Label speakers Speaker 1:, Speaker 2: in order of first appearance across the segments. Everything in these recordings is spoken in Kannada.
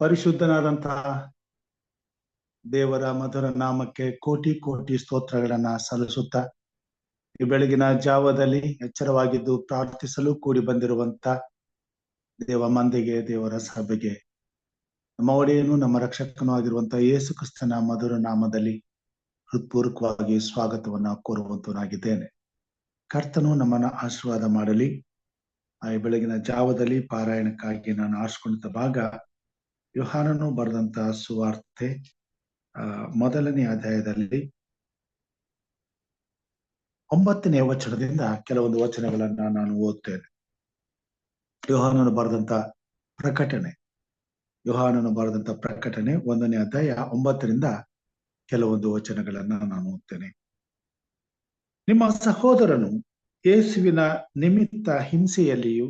Speaker 1: ಪರಿಶುದ್ಧನಾದಂತಹ ದೇವರ ಮಧುರ ನಾಮಕ್ಕೆ ಕೋಟಿ ಕೋಟಿ ಸ್ತೋತ್ರಗಳನ್ನ ಸಲ್ಲಿಸುತ್ತಾ ಈ ಬೆಳಗಿನ ಜಾವದಲ್ಲಿ ಎಚ್ಚರವಾಗಿದ್ದು ಪ್ರಾರ್ಥಿಸಲು ಕೂಡಿ ಬಂದಿರುವಂತ ದೇವ ಮಂದಿಗೆ, ದೇವರ ಸಭೆಗೆ, ನಮ್ಮ ಒಡೆಯನು ನಮ್ಮ ರಕ್ಷಕನೂ ಆಗಿರುವಂತಹ ಯೇಸು ಕ್ರಿಸ್ತನ ಮಧುರ ನಾಮದಲ್ಲಿ ಹೃತ್ಪೂರ್ವಕವಾಗಿ ಸ್ವಾಗತವನ್ನ ಕೋರುವಂತನಾಗಿದ್ದೇನೆ. ಕರ್ತನು ನಮ್ಮನ್ನ ಆಶೀರ್ವಾದ ಮಾಡಲಿ. ಈ ಬೆಳಗಿನ ಜಾವದಲ್ಲಿ ಪಾರಾಯಣಕ್ಕಾಗಿ ನಾನು ಆರಿಸಿಕೊಂಡ ಭಾಗ ಯೋಹಾನನು ಬರೆದಂತಹ ಸುವಾರ್ತೆ ಮೊದಲನೇ ಅಧ್ಯಾಯದಲ್ಲಿ 9ನೇ ವಚನದಿಂದ ಕೆಲವೊಂದು ವಚನಗಳನ್ನ ನಾನು ಓದ್ತೇನೆ. ಯೋಹಾನನು ಬರೆದಂತ ಪ್ರಕಟಣೆ 1ನೇ ಅಧ್ಯಾಯ 9ರಿಂದ ಕೆಲವೊಂದು ವಚನಗಳನ್ನ ನಾನು ಓದ್ತೇನೆ. ನಿಮ್ಮ ಸಹೋದರನು ಯೇಸುವಿನ ನಿಮಿತ್ತ ಹಿಂಸೆಯಲ್ಲಿಯೂ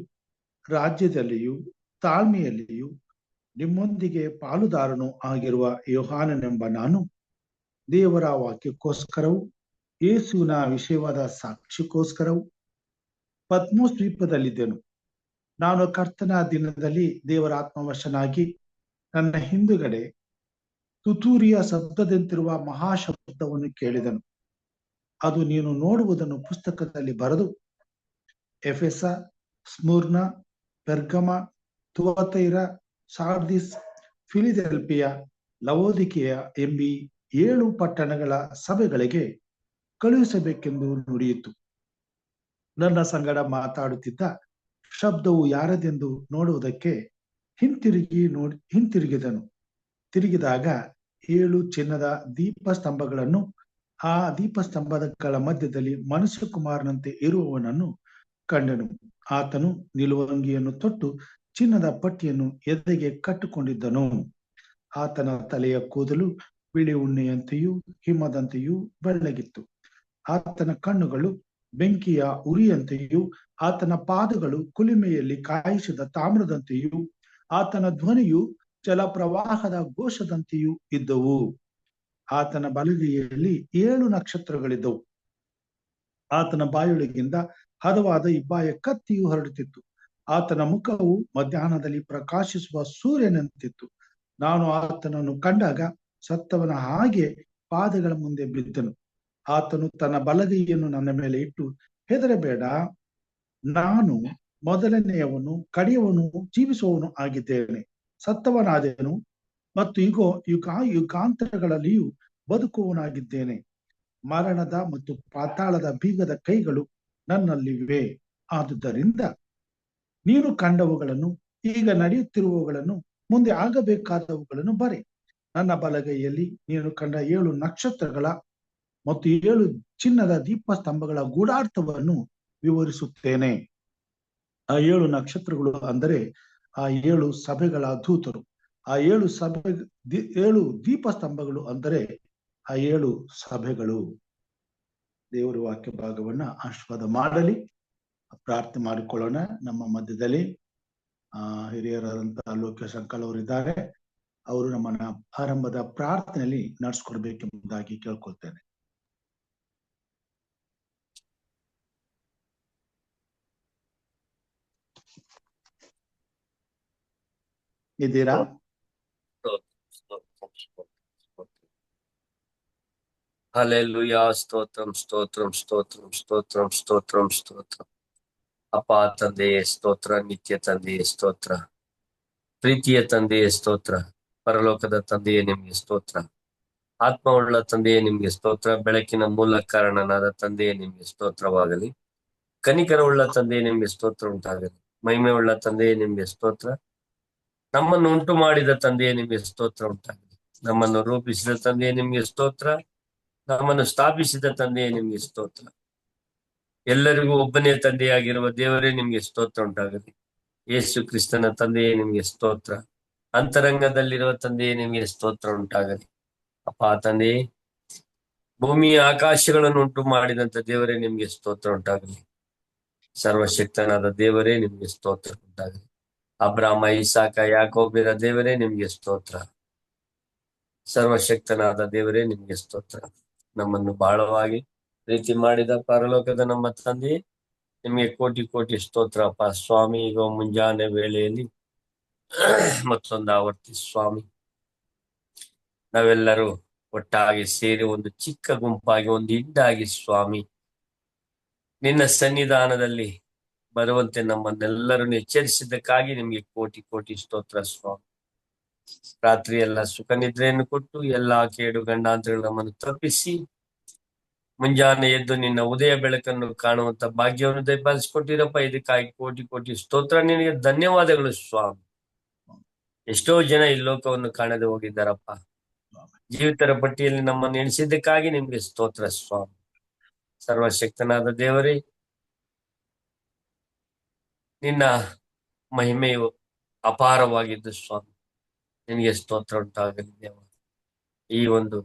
Speaker 1: ರಾಜ್ಯದಲ್ಲಿಯೂ ತಾಳ್ಮೆಯಲ್ಲಿಯೂ ನಿಮ್ಮೊಂದಿಗೆ ಪಾಲುದಾರನು ಆಗಿರುವ ಯೋಹಾನನೆಂಬ ನಾನು ದೇವರ ವಾಕ್ಯಕ್ಕೋಸ್ಕರವೂ ಯೇಸುವಿನ ವಿಷಯವಾದ ಸಾಕ್ಷಿಗೋಸ್ಕರವೂ ಪದ್ಮೋಸ್ ದ್ವೀಪದಲ್ಲಿದ್ದೆನು. ನಾನು ಕರ್ತನ ದಿನದಲ್ಲಿ ದೇವರ ಆತ್ಮವಶನಾಗಿ ನನ್ನ ಹಿಂದುಗಡೆ ತುತ್ತೂರಿಯ ಶಬ್ದದಂತಿರುವ ಮಹಾಶಬ್ದವನ್ನು ಕೇಳಿದನು. ಅದು ನೀನು ನೋಡುವುದನ್ನು ಪುಸ್ತಕದಲ್ಲಿ ಬರೆದು ಎಫೆಸ, ಸ್ಮುರ್ನ, ಪೆರ್ಗಮ, ತುವತೈರ, ಸಾರ್ದಿಸ್, ಫಿಲಿದೆಲ್ಫಿಯ, ಲವೋದಿಕೇಯ ಎಂಬೀ 7 ಪಟ್ಟಣಗಳ ಸಭೆಗಳಿಗೆ ಕಳುಹಿಸಬೇಕೆಂದು ನುಡಿಯಿತು. ನನ್ನ ಸಂಗಡ ಮಾತಾಡುತ್ತಿದ್ದ ಶಬ್ದವು ಯಾರದೆಂದು ನೋಡುವುದಕ್ಕೆ ಹಿಂತಿರುಗಿದನು. ತಿರುಗಿದಾಗ 7 ಚಿನ್ನದ ದೀಪಸ್ತಂಭಗಳನ್ನು, ಆ ದೀಪಸ್ತಂಭಗಳ ಮಧ್ಯದಲ್ಲಿ ಮನುಷ್ಯಕುಮಾರನಂತೆ ಇರುವವನನ್ನು ಕಂಡೆನು. ಆತನು ನಿಲುವಂಗಿಯನ್ನು ತೊಟ್ಟು ಚಿನ್ನದ ಪಟ್ಟಿಯನ್ನು ಎದೆಗೆ ಕಟ್ಟಿಕೊಂಡಿದ್ದನು. ಆತನ ತಲೆಯ ಕೂದಲು ಬಿಳಿ ಉಣ್ಣೆಯಂತೆಯೂ ಹಿಮದಂತೆಯೂ ಬೆಳ್ಳಗಿತ್ತು. ಆತನ ಕಣ್ಣುಗಳು ಬೆಂಕಿಯ ಉರಿಯಂತೆಯೂ ಆತನ ಪಾದಗಳು ಕುಲಿಮೆಯಲ್ಲಿ ಕಾಯಿಸಿದ ತಾಮ್ರದಂತೆಯೂ ಆತನ ಧ್ವನಿಯು ಜಲಪ್ರವಾಹದ ಘೋಷದಂತೆಯೂ ಇದ್ದವು. ಆತನ ಬಲಗೈಯಲ್ಲಿ 7 ನಕ್ಷತ್ರಗಳಿದ್ದವು. ಆತನ ಬಾಯೊಳಗಿಂದ ಹದವಾದ ಇಬ್ಬಾಯ ಕತ್ತಿಯು ಹೊರಡುತ್ತಿತ್ತು. ಆತನ ಮುಖವು ಮಧ್ಯಾಹ್ನದಲ್ಲಿ ಪ್ರಕಾಶಿಸುವ ಸೂರ್ಯನಂತಿತ್ತು. ನಾನು ಆತನನ್ನು ಕಂಡಾಗ ಸತ್ತವನ ಹಾಗೆ ಪಾದಗಳ ಮುಂದೆ ಬಿದ್ದನು. ಆತನು ತನ್ನ ಬಲಗೈಯನ್ನು ನನ್ನ ಮೇಲೆ ಇಟ್ಟು, ಹೆದರಬೇಡ, ನಾನು ಮೊದಲನೆಯವನು ಕಡೆಯವನು ಜೀವಿಸುವವನು ಆಗಿದ್ದೇನೆ. ಸತ್ತವನಾದೆನು ಮತ್ತು ಇಗೋ ಯುಗಾಂತರಗಳಲ್ಲಿಯೂ ಬದುಕುವವನಾಗಿದ್ದೇನೆ. ಮರಣದ ಮತ್ತು ಪಾತಾಳದ ಬೀಗದ ಕೈಗಳು ನನ್ನಲ್ಲಿವೆ. ಆದುದರಿಂದ ನೀನು ಕಂಡವುಗಳನ್ನು, ಈಗ ನಡೆಯುತ್ತಿರುವವುಗಳನ್ನು, ಮುಂದೆ ಆಗಬೇಕಾದವುಗಳನ್ನು ಬರೆ. ನನ್ನ ಬಲಗೈಯಲ್ಲಿ ನೀನು ಕಂಡ 7 ನಕ್ಷತ್ರಗಳ ಮತ್ತು 7 ಚಿನ್ನದ ದೀಪಸ್ತಂಭಗಳ ಗೂಢಾರ್ಥವನ್ನು ವಿವರಿಸುತ್ತೇನೆ. ಆ 7 ನಕ್ಷತ್ರಗಳು ಅಂದರೆ ಆ 7 ಸಭೆಗಳ ದೂತರು. ಆ 7 ದೀಪಸ್ತಂಭಗಳು ಅಂದರೆ ಆ 7 ಸಭೆಗಳು. ದೇವರ ವಾಕ್ಯ ಭಾಗವನ್ನ ಆಶೀರ್ವಾದ ಮಾಡಲಿ. ಪ್ರಾರ್ಥನೆ ಮಾಡಿಕೊಳ್ಳೋಣ. ನಮ್ಮ ಮಧ್ಯದಲ್ಲಿ ಹಿರಿಯರಾದಂತಹ ಲೋಕೇಶ್ ಅಂಕಲ್ ಅವರಿದ್ದಾರೆ. ಅವರು ನಮ್ಮನ್ನ ಆರಂಭದ ಪ್ರಾರ್ಥನೆಯಲ್ಲಿ ನಡೆಸ್ಕೊಡ್ಬೇಕೆಂಬುದಾಗಿ ಕೇಳ್ಕೊಳ್ತೇನೆ. ಇದ್ದೀರಾ?
Speaker 2: ಹಲ್ಲೆಲೂಯಾ. ಸ್ತೋತ್ರಂ ಸ್ತೋತ್ರಂ ಸ್ತೋತ್ರಂ ಸ್ತೋತ್ರಂ ಸ್ತೋತ್ರಂ ಸ್ತೋತ್ರಂ. ಅಪ್ಪ ತಂದೆಯೇ ಸ್ತೋತ್ರ, ನಿತ್ಯ ತಂದೆಯೇ ಸ್ತೋತ್ರ, ಪ್ರೀತಿಯ ತಂದೆಯೇ ಸ್ತೋತ್ರ, ಪರಲೋಕದ ತಂದೆಯೇ ನಿಮ್ಗೆ ಸ್ತೋತ್ರ, ಆತ್ಮವುಳ್ಳ ತಂದೆಯೇ ನಿಮ್ಗೆ ಸ್ತೋತ್ರ, ಬೆಳಕಿನ ಮೂಲ ಕಾರಣನಾದ ತಂದೆಯೇ ನಿಮ್ಗೆ ಸ್ತೋತ್ರವಾಗಲಿ. ಕನಿಕರವುಳ್ಳ ತಂದೆಯೇ ನಿಮ್ಗೆ ಸ್ತೋತ್ರ ಉಂಟಾಗಲಿ. ಮಹಿಮೆ ಉಳ್ಳ ತಂದೆಯೇ ನಿಮ್ಗೆ ಸ್ತೋತ್ರ. ನಮ್ಮನ್ನು ಉಂಟು ಮಾಡಿದ ತಂದೆಯೇ ನಿಮ್ಗೆ ಸ್ತೋತ್ರ ಉಂಟಾಗಲಿ. ನಮ್ಮನ್ನು ರೂಪಿಸಿದ ತಂದೆಯೇ ನಿಮ್ಗೆ ಸ್ತೋತ್ರ. ನಮ್ಮನ್ನು ಸ್ಥಾಪಿಸಿದ ತಂದೆಯೇ ನಿಮ್ಗೆ ಸ್ತೋತ್ರ. ಎಲ್ಲರಿಗೂ ಒಬ್ಬನೇ ತಂದೆಯಾಗಿರುವ ದೇವರೇ ನಿಮ್ಗೆ ಸ್ತೋತ್ರ ಉಂಟಾಗಲಿ. ಯೇಸು ಕ್ರಿಸ್ತನ ತಂದೆಯೇ ನಿಮ್ಗೆ ಸ್ತೋತ್ರ. ಅಂತರಂಗದಲ್ಲಿರುವ ತಂದೆಯೇ ನಿಮ್ಗೆ ಸ್ತೋತ್ರ ಉಂಟಾಗಲಿ. ಅಪ್ಪ ತಂದೆಯೇ, ಭೂಮಿಯ ಆಕಾಶಗಳನ್ನು ಉಂಟು ಮಾಡಿದಂತ ದೇವರೇ ನಿಮ್ಗೆ ಸ್ತೋತ್ರ ಉಂಟಾಗಲಿ. ಸರ್ವಶಕ್ತನಾದ ದೇವರೇ ನಿಮ್ಗೆ ಸ್ತೋತ್ರ ಉಂಟಾಗಲಿ. ಅಬ್ರಾಮ, ಇಸಾಕ, ಯಾಕೋಬರ ದೇವರೇ ನಿಮ್ಗೆ ಸ್ತೋತ್ರ. ಸರ್ವಶಕ್ತನಾದ ದೇವರೇ ನಿಮ್ಗೆ ಸ್ತೋತ್ರ. ನಮ್ಮನ್ನು ಬಹಳವಾಗಿ ಪ್ರೀತಿ ಮಾಡಿದ ಪರಲೋಕದ ನಮ್ಮ ತಂದೆ, ನಿಮಗೆ ಕೋಟಿ ಕೋಟಿ ಸ್ತೋತ್ರ. ಅಪ್ಪ ಸ್ವಾಮಿ, ಈಗ ಮುಂಜಾನೆ ವೇಳೆಯಲ್ಲಿ ಮತ್ತೊಂದು ಆವರ್ತಿ ಸ್ವಾಮಿ ನಾವೆಲ್ಲರೂ ಒಟ್ಟಾಗಿ ಸೇರಿ ಒಂದು ಚಿಕ್ಕ ಗುಂಪಾಗಿ ಒಂದು ಹಿಂಡಾಗಿ ಸ್ವಾಮಿ ನಿನ್ನ ಸನ್ನಿಧಾನದಲ್ಲಿ ಬರುವಂತೆ ನಮ್ಮನ್ನೆಲ್ಲರನ್ನು ಎಚ್ಚರಿಸಿದ್ದಕ್ಕಾಗಿ ನಿಮ್ಗೆ ಕೋಟಿ ಕೋಟಿ ಸ್ತೋತ್ರ ಸ್ವಾಮಿ. ರಾತ್ರಿ ಎಲ್ಲ ಸುಖ ನಿದ್ರೆಯನ್ನು ಕೊಟ್ಟು ಎಲ್ಲಾ ಕೇಡು ಗಂಡಾಂತರಗಳು ನಮ್ಮನ್ನು ತಪ್ಪಿಸಿ ಮುಂಜಾನೆ ಎದ್ದು ನಿನ್ನ ಉದಯ ಬೆಳಕನ್ನು ಕಾಣುವಂತ ಭಾಗ್ಯವನ್ನು ದಯಪಾಲಿಸಿಕೊಟ್ಟಿರಪ್ಪ. ಇದಕ್ಕಾಗಿ ಕೋಟಿ ಕೋಟಿ ಸ್ತೋತ್ರ, ನಿನಗೆ ಧನ್ಯವಾದಗಳು ಸ್ವಾಮಿ. ಎಷ್ಟೋ ಜನ ಈ ಲೋಕವನ್ನು ಕಾಣದೆ ಹೋಗಿದ್ದಾರಪ್ಪ. ಜೀವಿತರ ಪಟ್ಟಿಯಲ್ಲಿ ನಮ್ಮನ್ನು ಎಣಿಸಿದ್ದಕ್ಕಾಗಿ ನಿಮ್ಗೆ ಸ್ತೋತ್ರ ಸ್ವಾಮಿ. ಸರ್ವಶಕ್ತನಾದ ದೇವರೇ, ನಿನ್ನ ಮಹಿಮೆಯು ಅಪಾರವಾಗಿದ್ದು ಸ್ವಾಮಿ, ನಿನಗೆ ಸ್ತೋತ್ರ ಉಂಟಾಗಲಿ ದೇವ. ಈ ಒಂದು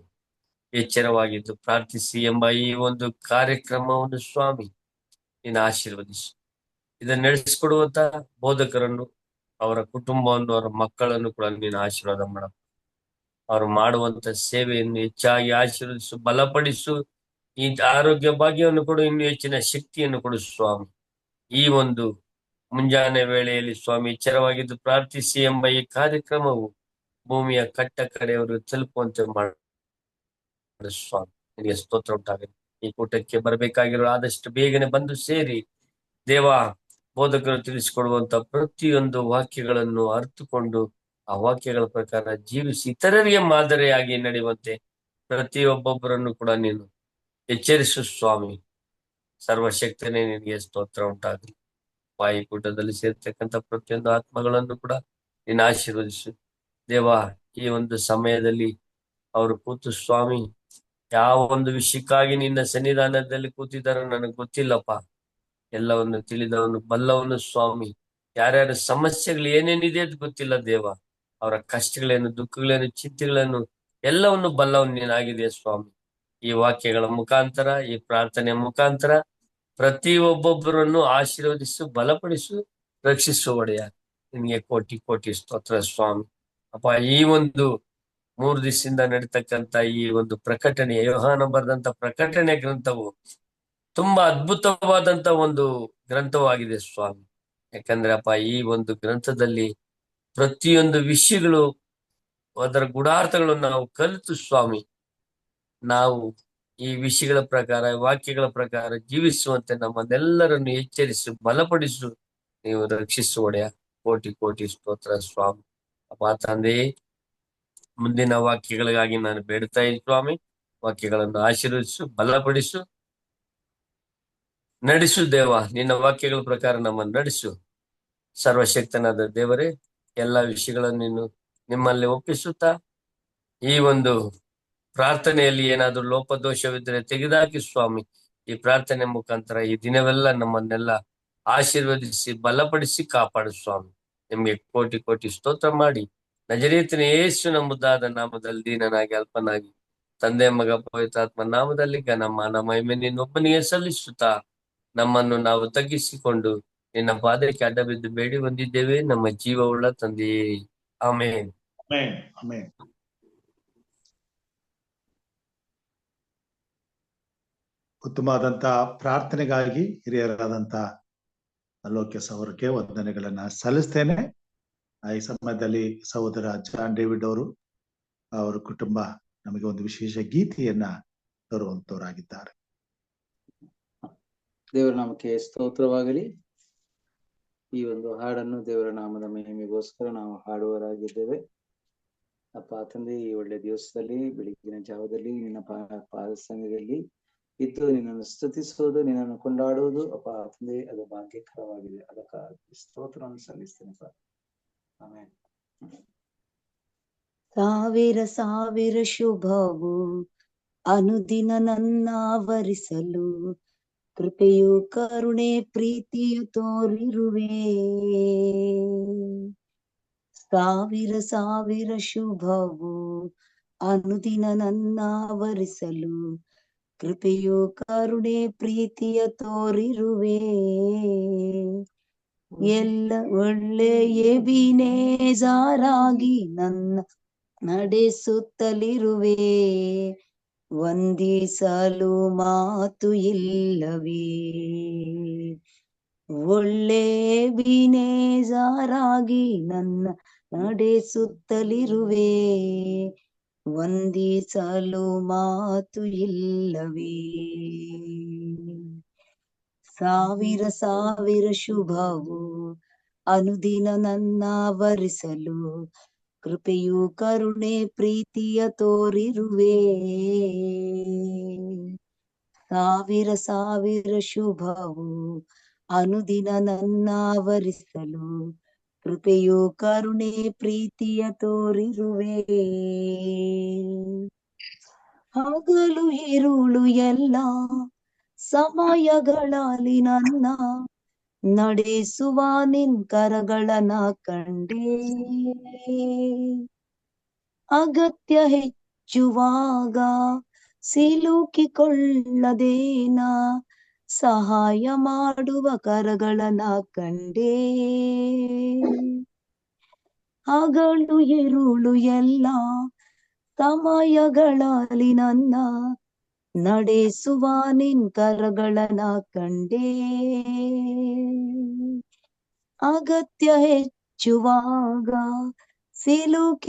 Speaker 2: ಎಚ್ಚರವಾಗಿದ್ದು ಪ್ರಾರ್ಥಿಸಿ ಎಂಬ ಈ ಒಂದು ಕಾರ್ಯಕ್ರಮವನ್ನು ಸ್ವಾಮಿ ನೀನು ಆಶೀರ್ವದಿಸು. ಇದನ್ನು ನಡೆಸಿಕೊಡುವಂತ ಬೋಧಕರನ್ನು, ಅವರ ಕುಟುಂಬವನ್ನು, ಅವರ ಮಕ್ಕಳನ್ನು ಕೂಡ ನೀನು ಆಶೀರ್ವಾದ ಮಾಡ. ಅವರು ಮಾಡುವಂತ ಸೇವೆಯನ್ನು ಹೆಚ್ಚಾಗಿ ಆಶೀರ್ವದಿಸು, ಬಲಪಡಿಸು. ಈ ಆರೋಗ್ಯ ಭಾಗ್ಯವನ್ನು ಕೊಡು, ಇನ್ನೂ ಹೆಚ್ಚಿನ ಶಕ್ತಿಯನ್ನು ಕೊಡು ಸ್ವಾಮಿ. ಈ ಒಂದು ಮುಂಜಾನೆ ವೇಳೆಯಲ್ಲಿ ಸ್ವಾಮಿ ಎಚ್ಚರವಾಗಿದ್ದು ಪ್ರಾರ್ಥಿಸಿ ಎಂಬ ಈ ಕಾರ್ಯಕ್ರಮವು ಭೂಮಿಯ ಕಟ್ಟ ಕಡೆಯವರು ತಲುಪುವಂತೆ ಮಾಡು ಸ್ವಾಮಿ. ನಿನಗೆ ಸ್ತೋತ್ರ ಉಂಟಾಗಲಿ. ಈ ಕೂಟಕ್ಕೆ ಬರಬೇಕಾಗಿರೋ ಆದಷ್ಟು ಬೇಗನೆ ಬಂದು ಸೇರಿ ದೇವ, ಬೋಧಕರು ತಿಳಿಸಿಕೊಡುವಂತ ಪ್ರತಿಯೊಂದು ವಾಕ್ಯಗಳನ್ನು ಅರ್ಥಕೊಂಡು ಆ ವಾಕ್ಯಗಳ ಪ್ರಕಾರ ಜೀವಿಸಿ ಇತರರಿಗೆ ಮಾದರಿಯಾಗಿ ನಡೆಯುವಂತೆ ಪ್ರತಿಯೊಬ್ಬೊಬ್ಬರನ್ನು ಕೂಡ ನೀನು ಎಚ್ಚರಿಸು ಸ್ವಾಮಿ. ಸರ್ವಶಕ್ತನೇ ನಿನಗೆ ಸ್ತೋತ್ರ ಉಂಟಾಗಲಿ. ವಾಯು ಕೂಟದಲ್ಲಿ ಸೇರ್ತಕ್ಕಂಥ ಪ್ರತಿಯೊಂದು ಆತ್ಮಗಳನ್ನು ಕೂಡ ನೀನು ಆಶೀರ್ವದಿಸು ದೇವ. ಈ ಒಂದು ಸಮಯದಲ್ಲಿ ಅವರು ಕೂತು ಸ್ವಾಮಿ ಯಾವ ಒಂದು ವಿಷಯಕ್ಕಾಗಿ ನಿನ್ನ ಸನ್ನಿಧಾನದಲ್ಲಿ ಕೂತಿದ್ದಾರೋ ನನಗೆ ಗೊತ್ತಿಲ್ಲಪ್ಪ. ಎಲ್ಲವನ್ನು ತಿಳಿದವನು ಬಲ್ಲವನು ಸ್ವಾಮಿ. ಯಾರ್ಯಾರ ಸಮಸ್ಯೆಗಳು ಏನೇನಿದೆ ಅಂತ ಗೊತ್ತಿಲ್ಲ ದೇವ. ಅವರ ಕಷ್ಟಗಳೇನು, ದುಃಖಗಳೇನು, ಚಿಂತೆಗಳೇನು ಎಲ್ಲವನ್ನು ಬಲ್ಲವನು ನೀನಾಗಿದೆ ಸ್ವಾಮಿ. ಈ ವಾಕ್ಯಗಳ ಮುಖಾಂತರ, ಈ ಪ್ರಾರ್ಥನೆಯ ಮುಖಾಂತರ ಪ್ರತಿ ಒಬ್ಬೊಬ್ಬರನ್ನು ಆಶೀರ್ವದಿಸು, ಬಲಪಡಿಸು, ರಕ್ಷಿಸು ಒಡೆಯ. ನಿನಗೆ ಕೋಟಿ ಕೋಟಿ ಸ್ತೋತ್ರ ಸ್ವಾಮಿ. ಅಪ್ಪ, ಈ ಒಂದು 3 ದಿವಸದಿಂದ ನಡೀತಕ್ಕಂಥ ಈ ಒಂದು ಪ್ರಕಟಣೆ, ಯೋಹಾನ ಬರೆದಂತ ಪ್ರಕಟಣೆ ಗ್ರಂಥವು ತುಂಬಾ ಅದ್ಭುತವಾದಂತ ಒಂದು ಗ್ರಂಥವಾಗಿದೆ ಸ್ವಾಮಿ. ಯಾಕಂದ್ರೆ ಅಪ್ಪ, ಈ ಒಂದು ಗ್ರಂಥದಲ್ಲಿ ಪ್ರತಿಯೊಂದು ವಿಷಯಗಳು, ಅದರ ಗೂಢಾರ್ಥಗಳನ್ನು ನಾವು ಕಲಿತು ಸ್ವಾಮಿ, ನಾವು ಈ ವಿಷಯಗಳ ಪ್ರಕಾರ, ವಾಕ್ಯಗಳ ಪ್ರಕಾರ ಜೀವಿಸುವಂತೆ ನಮ್ಮನ್ನೆಲ್ಲರನ್ನು ಎಚ್ಚರಿಸು, ಬಲಪಡಿಸು, ನೀವು ರಕ್ಷಿಸು ಒಡೆಯ. ಕೋಟಿ ಕೋಟಿ ಸ್ತೋತ್ರ ಸ್ವಾಮಿ. ಅಪ್ಪ ತಂದೆ, ಮುಂದಿನ ವಾಕ್ಯಗಳಿಗಾಗಿ ನಾನು ಬೇಡ್ತಾ ಇದ್ದೀನಿ ಸ್ವಾಮಿ. ವಾಕ್ಯಗಳನ್ನು ಆಶೀರ್ವದಿಸು, ಬಲಪಡಿಸು, ನಡೆಸು ದೇವ. ನಿನ್ನ ವಾಕ್ಯಗಳ ಪ್ರಕಾರ ನಮ್ಮನ್ನು ನಡೆಸು. ಸರ್ವಶಕ್ತನಾದ ದೇವರೇ, ಎಲ್ಲ ವಿಷಯಗಳನ್ನು ನೀನು ನಿಮ್ಮಲ್ಲಿ ಒಪ್ಪಿಸುತ್ತಾ, ಈ ಒಂದು ಪ್ರಾರ್ಥನೆಯಲ್ಲಿ ಏನಾದರೂ ಲೋಪದೋಷವಿದ್ದರೆ ತೆಗೆದುಹಾಕಿ ಸ್ವಾಮಿ. ಈ ಪ್ರಾರ್ಥನೆ ಮುಖಾಂತರ ಈ ದಿನವೆಲ್ಲ ನಮ್ಮನ್ನೆಲ್ಲ ಆಶೀರ್ವದಿಸಿ, ಬಲಪಡಿಸಿ, ಕಾಪಾಡು ಸ್ವಾಮಿ. ನಿಮ್ಗೆ ಕೋಟಿ ಕೋಟಿ ಸ್ತೋತ್ರ ಮಾಡಿ ನಜರೇತಿನ ಯೇಸುವಿನ ಮುದ್ದಾದ ನಾಮದಲ್ಲಿ ದೀನನಾಗಿ ಅಲ್ಪನಾಗಿ ತಂದೆ ಮಗ ಪವಿತ್ರಾತ್ಮ ನಾಮದಲ್ಲಿ ಘನಮಾನ ಮಹಿಮೆ ನಿನ್ನೊಬ್ಬನಿಗೆ ಸಲ್ಲಿಸುತ್ತಾ ನಮ್ಮನ್ನು ನಾವು ತಗ್ಗಿಸಿಕೊಂಡು ನಿನ್ನ ಪಾದಕ್ಕೆ ಅಡ್ಡ ಬಿದ್ದು ಬೇಡಿ ಬಂದಿದ್ದೇವೆ, ನಮ್ಮ ಜೀವವುಳ್ಳ ತಂದೆಯೇ. ಆಮೇನ್.
Speaker 1: ಆಮೆನ್. ಆಮೆನ್. ಉತ್ತಮವಾದಂತ ಪ್ರಾರ್ಥನೆಗಾಗಿ ಹಿರಿಯರಾದಂತ ಲೋಕ್ಯ ಸಹೋದರಕ್ಕೆ ವಂದನೆಗಳನ್ನ ಸಲ್ಲಿಸ್ತೇನೆ. ಈ ಸಮಯದಲ್ಲಿ ಸಹೋದರ ಜಾನ್ ಡೇವಿಡ್ ಅವರು, ಅವರ ಕುಟುಂಬ ನಮಗೆ ಒಂದು ವಿಶೇಷ ಗೀತೆಯನ್ನ ತರುವಂತವರಾಗಿದ್ದಾರೆ.
Speaker 3: ದೇವರ ನಾಮಕ್ಕೆ ಸ್ತೋತ್ರವಾಗಲಿ. ಈ ಒಂದು ಹಾಡನ್ನು ದೇವರ ನಾಮದ ಮಹಿಮೆಗೋಸ್ಕರ ನಾವು ಹಾಡುವರಾಗಿದ್ದೇವೆ. ಅಪ್ಪ ತಂದೆ, ಈ ಒಳ್ಳೆ ದಿವಸದಲ್ಲಿ ಬೆಳಗಿನ ಜಾವದಲ್ಲಿ ನಿನ್ನ ಪಾದ ಸನ್ನಿಧಿಯಲ್ಲಿ ಇದ್ದು ನಿನ್ನನ್ನು ಸ್ತುತಿಸುವುದು, ನಿನ್ನನ್ನು ಕೊಂಡಾಡುವುದು ಅಪ್ಪ ತಂದೆ, ಅದು ಭಾಗ್ಯಕರವಾಗಿದೆ. ಅದಕ್ಕಾಗಿ ಸ್ತೋತ್ರವನ್ನು ಸಲ್ಲಿಸ್ತೇನೆ. ಆಮೆನ್.
Speaker 4: ಸಾವಿರ ಸಾವಿರ ಶುಭವು ಅನುದಿನ ನನ್ನ ಆವರಿಸಲು ಕೃಪೆಯು ಕರುಣೆ ಪ್ರೀತಿಯು ತೋರಿರುವೆ. ಸಾವಿರ ಸಾವಿರ ಶುಭವು ಅನುದಿನ ನನ್ನ ಆವರಿಸಲು ಕೃಪೆಯು ಕರುಣೆ ಪ್ರೀತಿಯ ತೋರಿರುವೆ. ಎಲ್ಲ ಒಳ್ಳೆಯ ಎಬಿನೇಜರಾಗಿ ನನ್ನ ನಡೆಸುತ್ತಲಿರುವೆ. ವಂದಿಸಲು ಮಾತು ಇಲ್ಲವೇ. ಒಳ್ಳೆ ಬಿನೇಜಾರಾಗಿ ನನ್ನ ನಡೆಸುತ್ತಲಿರುವೆ, ವಂದಿಸಲು ಮಾತು ಇಲ್ಲವೇ. ಸಾವಿರ ಸಾವಿರ ಶುಭವು ಅನುದಿನ ನನ್ನ ವರಿಸಲು, ಕೃಪೆಯು ಕರುಣೆ ಪ್ರೀತಿಯ ತೋರಿರುವೆ. ಸಾವಿರ ಸಾವಿರ ಶುಭವು ಅನುದಿನ ನನ್ನ ವರಿಸಲು, ಕೃಪೆಯು ಕರುಣೆ ಪ್ರೀತಿಯ ತೋರಿರುವೆ. ಹಗಲು ಇರುಳು ಎಲ್ಲ ಸಮಯಗಳಲ್ಲಿ ನನ್ನ ನಡೆಸುವ ನಿನ್ ಕರಗಳನ್ನ ಕಂಡೇ, ಅಗತ್ಯ ಹೆಚ್ಚುವಾಗ ಸಿಲುಕಿಕೊಳ್ಳದೇನ ಸಹಾಯ ಮಾಡುವ ಕರಗಳನ್ನ ಕಂಡೇ. ಹಗಲು ಇರುಳು ಎಲ್ಲ ಸಮಯಗಳಲ್ಲಿ ನನ್ನ ನಡೆಸುವ ನಿನ್ ಕರಗಳನ್ನ ಕಂಡೇ, ಅಗತ್ಯ ಹೆಚ್ಚುವಾಗ ಸಿಲುಕಿಕೊಳ್ಳದೇನ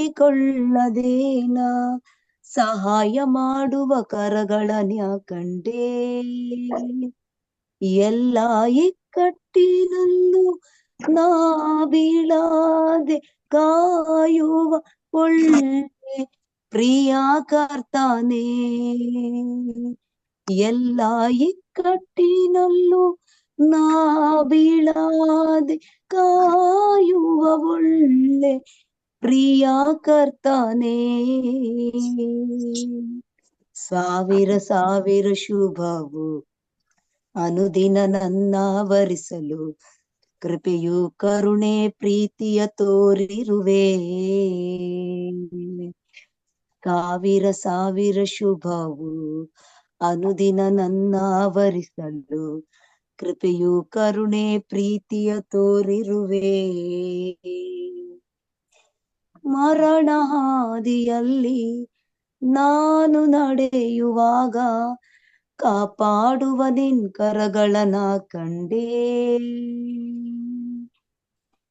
Speaker 4: ಸಹಾಯ ಮಾಡುವ ಕರಗಳನ್ನ ಕಂಡೇ. ಎಲ್ಲ ಇಕ್ಕಟ್ಟಿನಲ್ಲೂ ನಾ ಬೀಳಾದೆ ಕಾಯುವ ಒಳ್ಳೆ ಪ್ರಿಯ ಕರ್ತನೇ. ಎಲ್ಲ ಇಕ್ಕಟ್ಟಿನಲ್ಲೂ ನಾ ಬೀಳಾದೆ ಕಾಯುವ ಒಳ್ಳೆ ಪ್ರಿಯ ಕರ್ತನೇ. ಸಾವಿರ ಸಾವಿರ ಶುಭವು ಅನುದಿನ ನನ್ನ ವರಿಸಲು, ಕೃಪೆಯು ಕರುಣೆ ಪ್ರೀತಿಯ ತೋರಿರುವೆ. ಸಾವಿರ ಸಾವಿರ ಶುಭವು ಅನುದಿನ ನನ್ನ ವರಿಸಲು, ಕೃಪೆಯು ಕರುಣೆ ಪ್ರೀತಿಯ ತೋರಿರುವೆ. ಮರಣ ಹಾದಿಯಲ್ಲಿ ನಾನು ನಡೆಯುವಾಗ ಕಾಪಾಡುವ ನಿನ್ ಕರಗಳನ್ನ ಕಂಡೇ.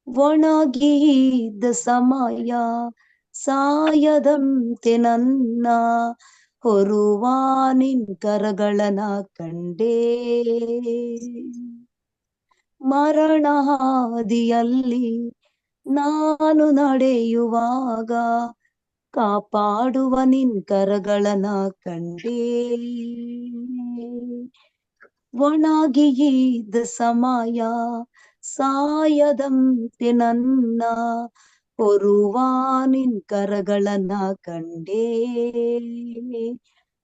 Speaker 4: ಒಣಗಿದ್ದ ಸಮಯ ಸಾಯದಂತೆ ನನ್ನ ಹೊರುವ ನಿನ್ ಕರಗಳನ್ನ ಕಂಡೇ. ಮರಣ ಹಾದಿಯಲ್ಲಿ ನಾನು ನಡೆಯುವಾಗ ಕಾಪಾಡುವ ನಿನ್ ಕರಗಳನ್ನ ಕಂಡೇ. ಒಣಗಿದ್ದ ಸಮಯ ಸಾಯದಂತೆ ನನ್ನ ಹೊರುವ ನಿನ್ ಕರಗಳನ್ನ ಕಂಡೇ.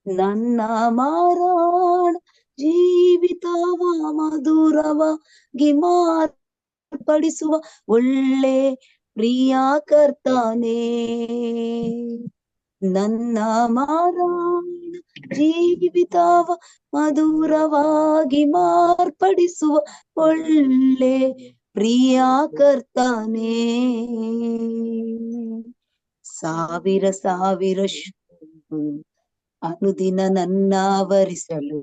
Speaker 4: ನನ್ನ ಮಾರಾಣ ಜೀವಿತವ ಮಧುರವಾಗಿ ಮಾರ್ಪಡಿಸುವ ಒಳ್ಳೆ ಪ್ರಿಯ ಕರ್ತನೇ. ನನ್ನ ಮಾರಾಣ ಜೀವಿತವ ಮಧುರವಾಗಿ ಮಾರ್ಪಡಿಸುವ ಒಳ್ಳೆ ಪ್ರಿಯ ಕರ್ತನೇ. ಸಾವಿರ ಸಾವಿರ ಅನುದಿನ ನನ್ನ ವರಿಸಲು,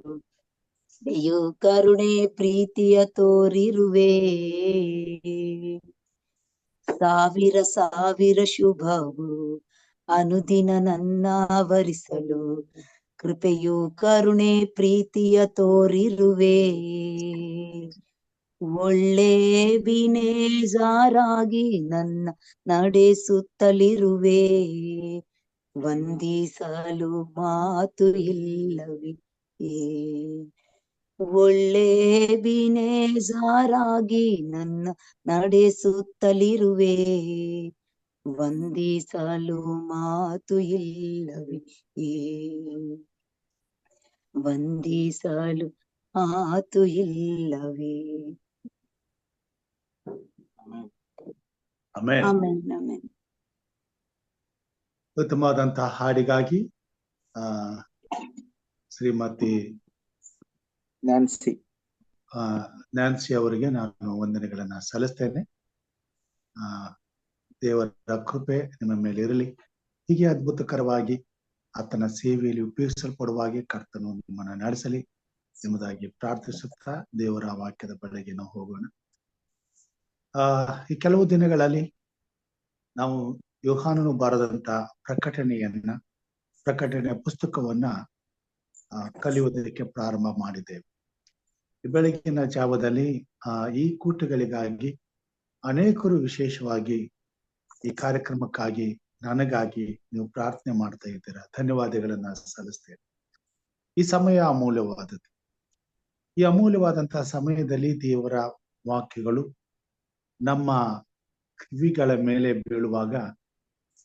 Speaker 4: ಕೃಪೆಯು ಕರುಣೆ ಪ್ರೀತಿಯ ತೋರಿರುವೆ. ಸಾವಿರ ಸಾವಿರ ಶುಭವು ಅನುದಿನ ನನ್ನ ವರಿಸಲು, ಕೃಪೆಯು ಕರುಣೆ ಪ್ರೀತಿಯ ತೋರಿರುವೆ. ಒಳ್ಳೆ ಬಿನೇಜಾರಾಗಿ ನನ್ನ ನಡೆಸುತ್ತಲಿರುವೆ, ವಂದಿಸಲು ಮಾತು ಇಲ್ಲವೇ. ಒಳ್ಳೆ ಬಿನೇಜಾರಾಗಿ ನನ್ನ ನಡೆಸುತ್ತಲಿರುವೆ, ವಂದಿಸಲು ಮಾತು ಇಲ್ಲವೇ. ವಂದಿಸಲು ಮಾತು ಇಲ್ಲವೇ.
Speaker 1: ಆಮೆನ್.
Speaker 4: Amen, amen.
Speaker 1: ಉತ್ತಮವಾದಂತಹ ಹಾಡಿಗಾಗಿ ಶ್ರೀಮತಿ ನ್ಯಾನ್ಸಿ ಅವರಿಗೆ ನಾನು ವಂದನೆಗಳನ್ನ ಸಲ್ಲಿಸ್ತೇನೆ. ದೇವರ ಕೃಪೆ ನಿಮ್ಮ ಮೇಲೆ ಇರಲಿ. ಹೀಗೆ ಅದ್ಭುತಕರವಾಗಿ ಆತನ ಸೇವೆಯಲ್ಲಿ ಉಪಯೋಗಿಸಲ್ಪಡುವಾಗೆ ಕರ್ತನು ನಿಮ್ಮನ್ನು ನಡೆಸಲಿ. ಎಂಬುದಾಗಿ ಪ್ರಾರ್ಥಿಸುತ್ತಾ ದೇವರ ವಾಕ್ಯದ ಬಳಿಗೆ ನಾವು ಹೋಗೋಣ. ಈ ಕೆಲವು ದಿನಗಳಲ್ಲಿ ನಾವು ಯೋಹಾನನು ಬರೆದಂತ ಪ್ರಕಟಣೆಯ ಪುಸ್ತಕವನ್ನ ಕಲಿಯುವುದಕ್ಕೆ ಪ್ರಾರಂಭ ಮಾಡಿದ್ದೇವೆ. ಈ ಬೆಳಗಿನ ಜಾವದಲ್ಲಿ ಈ ಕೂಟಗಳಿಗಾಗಿ ಅನೇಕರು ವಿಶೇಷವಾಗಿ ಈ ಕಾರ್ಯಕ್ರಮಕ್ಕಾಗಿ ನನಗಾಗಿ ನೀವು ಪ್ರಾರ್ಥನೆ ಮಾಡ್ತಾ ಇದ್ದೀರಾ. ಧನ್ಯವಾದಗಳನ್ನ ಸಲ್ಲಿಸ್ತೇನೆ. ಈ ಸಮಯ ಅಮೂಲ್ಯವಾದದ್ದು. ಈ ಅಮೂಲ್ಯವಾದಂತಹ ಸಮಯದಲ್ಲಿ ದೇವರ ವಾಕ್ಯಗಳು ನಮ್ಮ ಕಿವಿಗಳ ಮೇಲೆ ಬೀಳುವಾಗ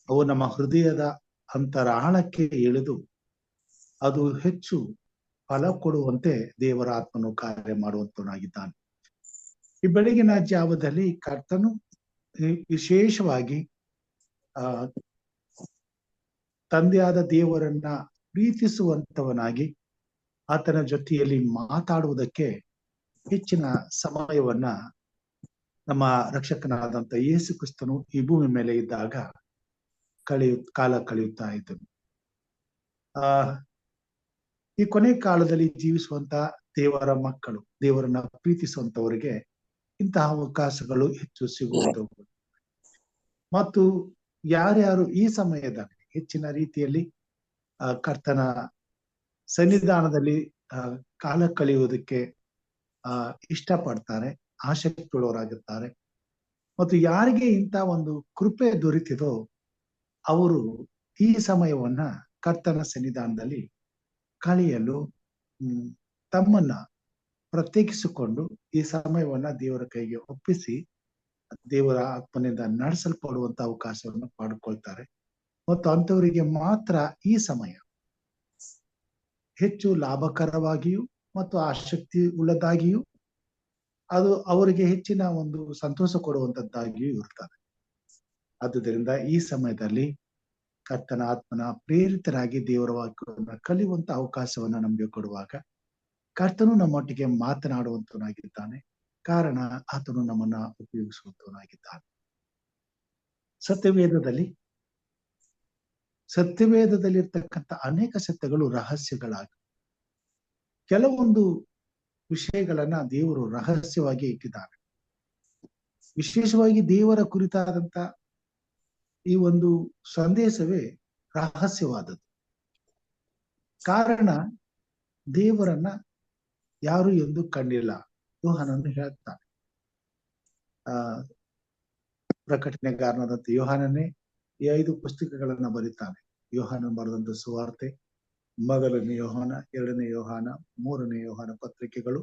Speaker 1: ಅವು ನಮ್ಮ ಹೃದಯದ ಅಂತರಾಳಕ್ಕೆ ಇಳಿದು ಅದು ಹೆಚ್ಚು ಫಲ ಕೊಡುವಂತೆ ದೇವರ ಆತ್ಮನು ಕಾರ್ಯ ಮಾಡುವಂತನಾಗಿದ್ದಾನೆ. ಈ ಬೆಳಗಿನ ಜಾವದಲ್ಲಿ ಕರ್ತನು ವಿಶೇಷವಾಗಿ ತಂದೆಯಾದ ದೇವರನ್ನ ಪ್ರೀತಿಸುವಂತವನಾಗಿ ಆತನ ಜೊತೆಯಲ್ಲಿ ಮಾತಾಡುವುದಕ್ಕೆ ಹೆಚ್ಚಿನ ಸಮಯವನ್ನ ನಮ್ಮ ರಕ್ಷಕನಾದಂತ ಯೇಸು ಕ್ರಿಸ್ತನು ಈ ಭೂಮಿ ಮೇಲೆ ಇದ್ದಾಗ ಕಾಲ ಕಳೆಯುತ್ತಾ ಇದ್ದನು. ಈ ಕೊನೆ ಕಾಲದಲ್ಲಿ ಜೀವಿಸುವಂತ ದೇವರ ಮಕ್ಕಳು, ದೇವರನ್ನ ಪ್ರೀತಿಸುವಂತವರಿಗೆ ಇಂತಹ ಅವಕಾಶಗಳು ಹೆಚ್ಚು ಸಿಗುವಂತವು. ಮತ್ತು ಯಾರ್ಯಾರು ಈ ಸಮಯದಲ್ಲಿ ಹೆಚ್ಚಿನ ರೀತಿಯಲ್ಲಿ ಕರ್ತನ ಸನ್ನಿಧಾನದಲ್ಲಿ ಕಾಲ ಕಳೆಯುವುದಕ್ಕೆ ಇಷ್ಟಪಡ್ತಾರೆ, ಆಸಕ್ತಿಯುಳ್ಳವರಾಗಿರ್ತಾರೆ, ಮತ್ತು ಯಾರಿಗೆ ಇಂಥ ಒಂದು ಕೃಪೆ ದೊರೆತಿದೋ ಅವರು ಈ ಸಮಯವನ್ನ ಕರ್ತನ ಸನ್ನಿಧಾನದಲ್ಲಿ ಕಳೆಯಲು ತಮ್ಮನ್ನ ಪ್ರತ್ಯೇಕಿಸಿಕೊಂಡು ಈ ಸಮಯವನ್ನ ದೇವರ ಕೈಗೆ ಒಪ್ಪಿಸಿ ದೇವರ ಆತ್ಮನಿಂದ ನಡೆಸಲ್ಪಡುವಂತ ಅವಕಾಶವನ್ನು ಪಡ್ಕೊಳ್ತಾರೆ. ಮತ್ತು ಅಂಥವರಿಗೆ ಮಾತ್ರ ಈ ಸಮಯ ಹೆಚ್ಚು ಲಾಭಕರವಾಗಿಯೂ ಮತ್ತು ಆಸಕ್ತಿ ಉಳ್ಳದಾಗಿಯೂ ಅದು ಅವರಿಗೆ ಹೆಚ್ಚಿನ ಒಂದು ಸಂತೋಷ ಕೊಡುವಂತದ್ದಾಗಿಯೂ ಇರ್ತದೆ. ಆದುದರಿಂದ ಈ ಸಮಯದಲ್ಲಿ ಕರ್ತನ ಆತ್ಮನ ಪ್ರೇರಿತರಾಗಿ ದೇವರ ವಾಕ್ಯವನ್ನು ಕಲಿಯುವಂತ ಅವಕಾಶವನ್ನ ನಮಗೆ ಕೊಡುವಾಗ ಕರ್ತನು ನಮ್ಮೊಟ್ಟಿಗೆ ಮಾತನಾಡುವಂತವನಾಗಿದ್ದಾನೆ. ಕಾರಣ ಆತನು ನಮ್ಮನ್ನ ಉಪಯೋಗಿಸುವಂತವನಾಗಿದ್ದಾನೆ. ಸತ್ಯವೇದದಲ್ಲಿರ್ತಕ್ಕಂಥ ಅನೇಕ ಸತ್ಯಗಳು ರಹಸ್ಯಗಳಾಗಿ, ಕೆಲವೊಂದು ವಿಷಯಗಳನ್ನ ದೇವರು ರಹಸ್ಯವಾಗಿ ಇಟ್ಟಿದ್ದಾನೆ. ವಿಶೇಷವಾಗಿ ದೇವರ ಕುರಿತಾದಂತ ಈ ಒಂದು ಸಂದೇಶವೇ ರಹಸ್ಯವಾದದ್ದು. ಕಾರಣ ದೇವರನ್ನ ಯಾರು ಎಂದು ಕಂಡಿಲ್ಲ. ಯೋಹಾನನು ಹೇಳ್ತಾನೆ. ಪ್ರಕಟಣೆಗಾರನಾದಂತ ಯೋಹಾನನೇ ಈ 5 ಪುಸ್ತಕಗಳನ್ನ ಬರೀತಾನೆ. ಯೋಹಾನನು ಬರೆದಂತ ಸುವಾರ್ತೆ, ಮೊದಲನೇ ಯೋಹಾನ, 2ನೇ ಯೋಹಾನ, 3ನೇ ಯೋಹಾನ ಪತ್ರಿಕೆಗಳು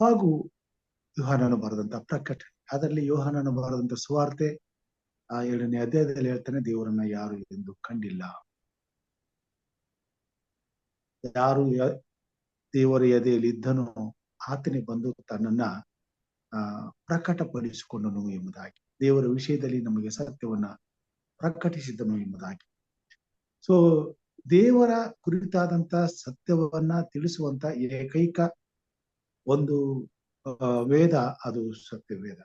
Speaker 1: ಹಾಗೂ ಯೋಹಾನನು ಬರೆದಂತ ಪ್ರಕಟಣೆ. ಅದರಲ್ಲಿ ಯೋಹಾನನು ಬರೆದಂತ ಸುವಾರ್ತೆ 7ನೇ ಅಧ್ಯಾಯದಲ್ಲಿ ಹೇಳ್ತಾನೆ, ದೇವರನ್ನ ಯಾರು ಎಂದು ಕಂಡಿಲ್ಲ. ಯಾರು ದೇವರ ಎದೆಯಲ್ಲಿ ಇದ್ದನೋ ಆತನೇ ಬಂದು ತನ್ನನ್ನ ಪ್ರಕಟಪಡಿಸಿಕೊಂಡನು ಎಂಬುದಾಗಿ, ದೇವರ ವಿಷಯದಲ್ಲಿ ನಮಗೆ ಸತ್ಯವನ್ನ ಪ್ರಕಟಿಸಿದನು ಎಂಬುದಾಗಿ. ಸೊ ದೇವರ ಕುರಿತಾದಂತ ಸತ್ಯವನ್ನ ತಿಳಿಸುವಂತ ಏಕೈಕ ಒಂದು ವೇದ ಅದು ಸತ್ಯವೇದ.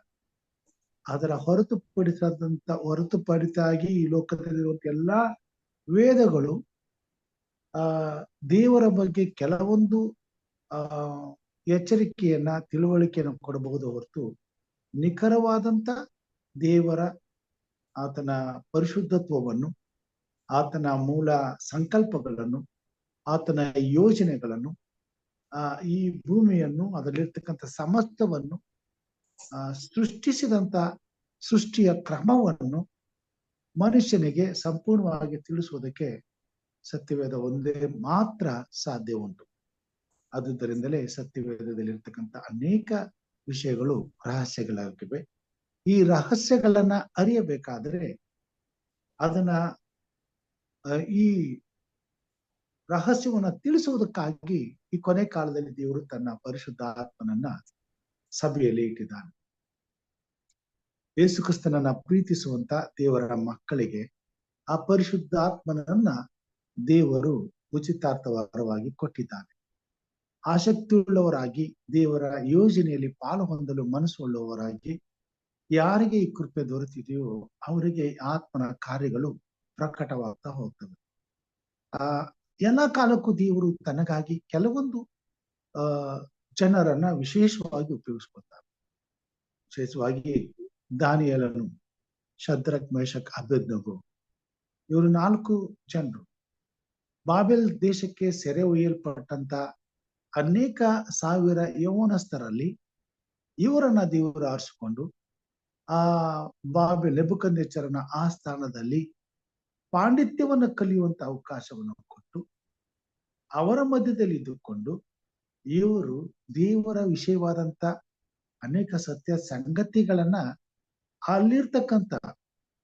Speaker 1: ಅದರ ಹೊರತುಪಡಿತಾಗಿ ಈ ಲೋಕದಲ್ಲಿರುವಂತ ಎಲ್ಲಾ ವೇದಗಳು ದೇವರ ಬಗ್ಗೆ ಕೆಲವೊಂದು ಎಚ್ಚರಿಕೆಯನ್ನ, ತಿಳುವಳಿಕೆಯನ್ನು ಕೊಡಬಹುದು ಹೊರತು ನಿಖರವಾದಂತ ದೇವರ ಆತನ ಪರಿಶುದ್ಧತ್ವವನ್ನು, ಆತನ ಮೂಲ ಸಂಕಲ್ಪಗಳನ್ನು, ಆತನ ಯೋಜನೆಗಳನ್ನು, ಈ ಭೂಮಿಯನ್ನು, ಅದರಲ್ಲಿರ್ತಕ್ಕಂಥ ಸಮಸ್ತವನ್ನು ಸೃಷ್ಟಿಸಿದಂತ ಸೃಷ್ಟಿಯ ಕ್ರಮವನ್ನು ಮನುಷ್ಯನಿಗೆ ಸಂಪೂರ್ಣವಾಗಿ ತಿಳಿಸುವುದಕ್ಕೆ ಸತ್ಯವೇದ ಒಂದೇ ಮಾತ್ರ ಸಾಧ್ಯ ಉಂಟು. ಆದುದರಿಂದಲೇ ಸತ್ಯವೇದದಲ್ಲಿರ್ತಕ್ಕಂಥ ಅನೇಕ ವಿಷಯಗಳು ರಹಸ್ಯಗಳಾಗಿವೆ. ಈ ರಹಸ್ಯಗಳನ್ನ ಅರಿಯಬೇಕಾದರೆ ಅದನ್ನ ಈ ರಹಸ್ಯವನ್ನ ತಿಳಿಸುವುದಕ್ಕಾಗಿ ಈ ಕೊನೆ ಕಾಲದಲ್ಲಿ ದೇವರು ತನ್ನ ಪರಿಶುದ್ಧ ಆತ್ಮನನ್ನ ಸಭೆಯಲ್ಲಿ ಇಟ್ಟಿದ್ದಾನೆ. ಯೇಸು ಕ್ರಿಸ್ತನನ್ನ ಪ್ರೀತಿಸುವಂತ ದೇವರ ಮಕ್ಕಳಿಗೆ ಆ ಪರಿಶುದ್ಧ ಆತ್ಮನನ್ನ ದೇವರು ಉಚಿತಾರ್ಥವಾಗಿ ಕೊಟ್ಟಿದ್ದಾನೆ. ಆಸಕ್ತಿಯುಳ್ಳವರಾಗಿ ದೇವರ ಯೋಜನೆಯಲ್ಲಿ ಪಾಲು ಹೊಂದಲು ಮನಸ್ಸುಳ್ಳವರಾಗಿ ಯಾರಿಗೆ ಈ ಕೃಪೆ ದೊರೆತಿದೆಯೋ ಅವರಿಗೆ ಆತ್ಮನ ಕಾರ್ಯಗಳು ಪ್ರಕಟವಾಗ್ತಾ ಹೋಗ್ತವೆ. ಎಲ್ಲ ಕಾಲಕ್ಕೂ ದೇವರು ತನಗಾಗಿ ಕೆಲವೊಂದು ಜನರನ್ನ ವಿಶೇಷವಾಗಿ ಉಪಯೋಗಿಸ್ಕೊತಾರೆ. ವಿಶೇಷವಾಗಿ ದಾನಿಯೇಲನು, ಶದ್ರಕ್, ಮೇಷಕ್, ಅಬೇದ್ನೆಗೋ ಇವರು 4 ಜನರು ಬಾಬೆಲ್ ದೇಶಕ್ಕೆ ಸೆರೆ ಒಯ್ಯಲ್ಪಟ್ಟಂತ ಅನೇಕ ಸಾವಿರ ಯೌವನಸ್ಥರಲ್ಲಿ ಇವರನ್ನ ದೇವರು ಆರಿಸಿಕೊಂಡು ಆ ನೆಬೂಕದ್ನೆಚ್ಚರನ ಆಸ್ಥಾನದಲ್ಲಿ ಪಾಂಡಿತ್ಯವನ್ನು ಕಲಿಯುವಂತ ಅವಕಾಶವನ್ನು ಕೊಟ್ಟು ಅವರ ಮಧ್ಯದಲ್ಲಿ ಇದ್ದುಕೊಂಡು ಇವರು ದೇವರ ವಿಷಯವಾದಂತ ಅನೇಕ ಸತ್ಯ ಸಂಗತಿಗಳನ್ನ ಅಲ್ಲಿರ್ತಕ್ಕಂಥ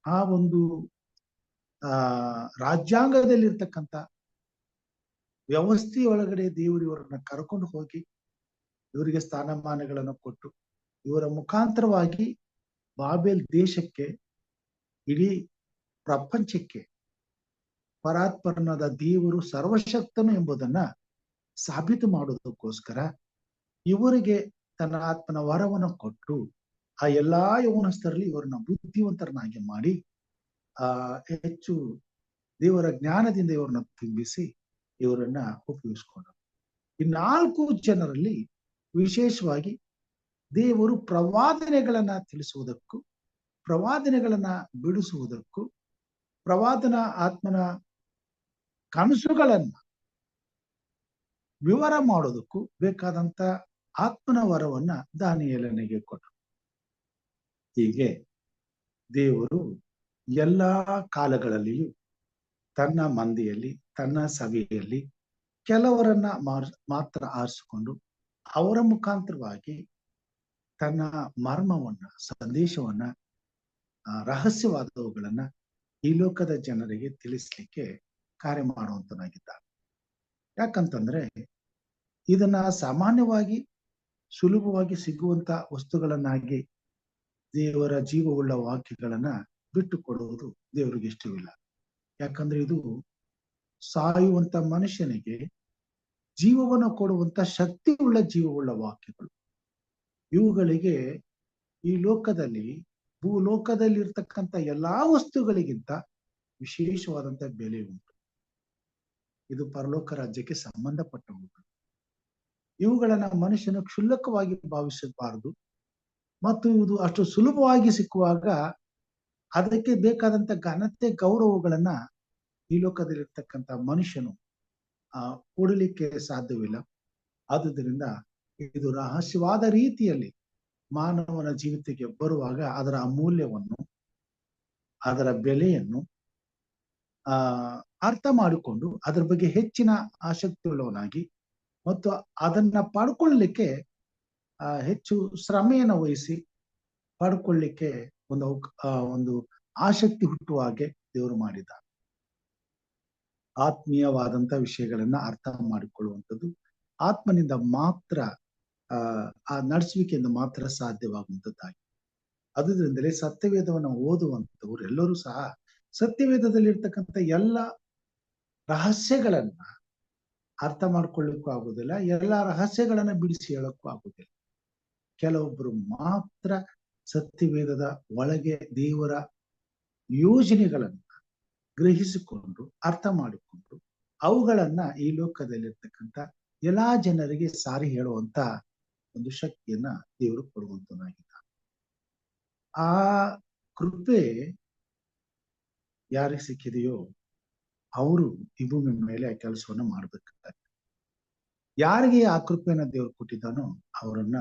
Speaker 1: ಆ ಒಂದು ರಾಜ್ಯಾಂಗದಲ್ಲಿರ್ತಕ್ಕಂಥ ವ್ಯವಸ್ಥೆಯೊಳಗಡೆ ದೇವರು ಇವರನ್ನ ಕರ್ಕೊಂಡು ಹೋಗಿ ಇವರಿಗೆ ಸ್ಥಾನಮಾನಗಳನ್ನು ಕೊಟ್ಟು ಇವರ ಮುಖಾಂತರವಾಗಿ ಬಾಬೆಲ್ ದೇಶಕ್ಕೆ, ಇಡೀ ಪ್ರಪಂಚಕ್ಕೆ ಪರಾತ್ಪರನಾದ ದೇವರು ಸರ್ವಶಕ್ತನು ಎಂಬುದನ್ನ ಸಾಬೀತು ಮಾಡೋದಕ್ಕೋಸ್ಕರ ಇವರಿಗೆ ತನ್ನ ಆತ್ಮನ ವರವನ್ನು ಕೊಟ್ಟು ಆ ಎಲ್ಲಾ ಯೌವನಸ್ಥರಲ್ಲಿ ಇವರನ್ನ ಬುದ್ಧಿವಂತರನ್ನಾಗಿ ಮಾಡಿ ಹೆಚ್ಚು ದೇವರ ಜ್ಞಾನದಿಂದ ಇವರನ್ನ ತುಂಬಿಸಿ ಇವರನ್ನ ಉಪಯೋಗಿಸ್ಕೊಂಡರು. ಈ 4 ಜನರಲ್ಲಿ ವಿಶೇಷವಾಗಿ ದೇವರು ಪ್ರವಾದನೆಗಳನ್ನ ತಿಳಿಸುವುದಕ್ಕೂ, ಪ್ರವಾದನೆಗಳನ್ನ ಬಿಡಿಸುವುದಕ್ಕೂ, ಪ್ರವಾದನ ಆತ್ಮನ ಕನಸುಗಳನ್ನ ವಿವರ ಮಾಡೋದಕ್ಕೂ ಬೇಕಾದಂತ ಆತ್ಮನ ವರವನ್ನ ದಾನಿಯೇಲನಿಗೆ ಕೊಟ್ಟರು. ಹೀಗೆ ದೇವರು ಎಲ್ಲಾ ಕಾಲಗಳಲ್ಲಿಯೂ ತನ್ನ ಮಂದಿಯಲ್ಲಿ, ತನ್ನ ಸಭೆಯಲ್ಲಿ ಕೆಲವರನ್ನ ಮಾತ್ರ ಆರಿಸಿಕೊಂಡು ಅವರ ಮುಖಾಂತರವಾಗಿ ತನ್ನ ಮರ್ಮವನ್ನ, ಸಂದೇಶವನ್ನ, ರಹಸ್ಯವಾದವುಗಳನ್ನ ಈ ಲೋಕದ ಜನರಿಗೆ ತಿಳಿಸ್ಲಿಕ್ಕೆ ಕಾರ್ಯ ಮಾಡುವಂತನಾಗಿದ್ದಾನೆ. ಯಾಕಂತಂದ್ರೆ ಇದನ್ನ ಸಾಮಾನ್ಯವಾಗಿ ಸುಲಭವಾಗಿ ಸಿಗುವಂತ ವಸ್ತುಗಳನ್ನಾಗಿ ದೇವರ ಜೀವವುಳ್ಳ ವಾಕ್ಯಗಳನ್ನ ಬಿಟ್ಟು ಕೊಡುವುದು ದೇವರಿಗೆ ಇಷ್ಟವಿಲ್ಲ. ಯಾಕಂದ್ರೆ ಇದು ಸಾಯುವಂತ ಮನುಷ್ಯನಿಗೆ ಜೀವವನ್ನು ಕೊಡುವಂತ ಶಕ್ತಿಯುಳ್ಳ ಜೀವವುಳ್ಳ ವಾಕ್ಯಗಳು. ಇವುಗಳಿಗೆ ಈ ಲೋಕದಲ್ಲಿ, ಭೂಲೋಕದಲ್ಲಿ ಇರ್ತಕ್ಕಂಥ ಎಲ್ಲಾ ವಸ್ತುಗಳಿಗಿಂತ ವಿಶೇಷವಾದಂತ ಬೆಲೆ ಉಂಟು. ಇದು ಪರಲೋಕ ರಾಜ್ಯಕ್ಕೆ ಸಂಬಂಧಪಟ್ಟವುಗಳು. ಇವುಗಳನ್ನ ಮನುಷ್ಯನು ಕ್ಷುಲ್ಲಕವಾಗಿ ಭಾವಿಸಬಾರದು. ಮತ್ತು ಇದು ಅಷ್ಟು ಸುಲಭವಾಗಿ ಸಿಕ್ಕುವಾಗ ಅದಕ್ಕೆ ಬೇಕಾದಂತ ಘನತೆ, ಗೌರವಗಳನ್ನ ಈ ಲೋಕದಲ್ಲಿರ್ತಕ್ಕಂಥ ಮನುಷ್ಯನು ಕೊಡಲಿಕ್ಕೆ ಸಾಧ್ಯವಿಲ್ಲ. ಆದುದರಿಂದ ಇದು ರಹಸ್ಯವಾದ ರೀತಿಯಲ್ಲಿ ಮಾನವನ ಜೀವಿತಕ್ಕೆ ಬರುವಾಗ ಅದರ ಅಮೂಲ್ಯವನ್ನು, ಅದರ ಬೆಲೆಯನ್ನು ಅರ್ಥ ಮಾಡಿಕೊಂಡು ಅದರ ಬಗ್ಗೆ ಹೆಚ್ಚಿನ ಆಸಕ್ತಿಯುಳ್ಳವನಾಗಿ ಮತ್ತು ಅದನ್ನ ಪಡ್ಕೊಳ್ಳಲಿಕ್ಕೆ ಹೆಚ್ಚು ಶ್ರಮೆಯನ್ನು ವಹಿಸಿ ಪಡ್ಕೊಳ್ಳಿಕ್ಕೆ ಒಂದು ಆಸಕ್ತಿ ಹುಟ್ಟುವ ಹಾಗೆ ದೇವರು ಮಾಡಿದ್ದಾರೆ. ಆತ್ಮೀಯವಾದಂತ ವಿಷಯಗಳನ್ನ ಅರ್ಥ ಮಾಡಿಕೊಳ್ಳುವಂಥದ್ದು ಆತ್ಮನಿಂದ ಮಾತ್ರ, ಆ ನಡೆಸುವಿಕೆಯಿಂದ ಮಾತ್ರ ಸಾಧ್ಯವಾಗುವಂಥದ್ದಾಗಿ. ಅದುದರಿಂದಲೇ ಸತ್ಯವೇದವನ್ನು ಓದುವಂಥವ್ರು ಎಲ್ಲರೂ ಸಹ ಸತ್ಯವೇದದಲ್ಲಿ ಇರ್ತಕ್ಕಂಥ ಎಲ್ಲ ರಹಸ್ಯಗಳನ್ನ ಅರ್ಥ ಮಾಡ್ಕೊಳ್ಳಿಕ್ಕೂ ಆಗುದಿಲ್ಲ, ಎಲ್ಲ ರಹಸ್ಯಗಳನ್ನ ಬಿಡಿಸಿ ಹೇಳಕ್ಕೂ ಆಗುದಿಲ್ಲ. ಕೆಲವೊಬ್ಬರು ಮಾತ್ರ ಸತ್ಯವೇದದ ಒಳಗೆ ದೇವರ ಯೋಜನೆಗಳನ್ನ ಗ್ರಹಿಸಿಕೊಂಡು ಅರ್ಥ ಮಾಡಿಕೊಂಡು ಅವುಗಳನ್ನ ಈ ಲೋಕದಲ್ಲಿರ್ತಕ್ಕಂಥ ಎಲ್ಲಾ ಜನರಿಗೆ ಸಾರಿ ಹೇಳುವಂತ ಒಂದು ಶಕ್ತಿಯನ್ನ ದೇವರು ಕೊಡುವಂತನಾಗಿದ್ದಾನೆ. ಆ ಕೃಪೆ ಯಾರಿಗೆ ಸಿಕ್ಕಿದೆಯೋ ಅವರು ಈ ಭೂಮಿ ಮೇಲೆ ಆ ಕೆಲಸವನ್ನ ಮಾಡ್ಬೇಕಾಗ್ತದೆ. ಯಾರಿಗೆ ಆ ಕೃಪೆಯನ್ನ ದೇವರು ಕೊಟ್ಟಿದ್ದಾನೋ ಅವರನ್ನ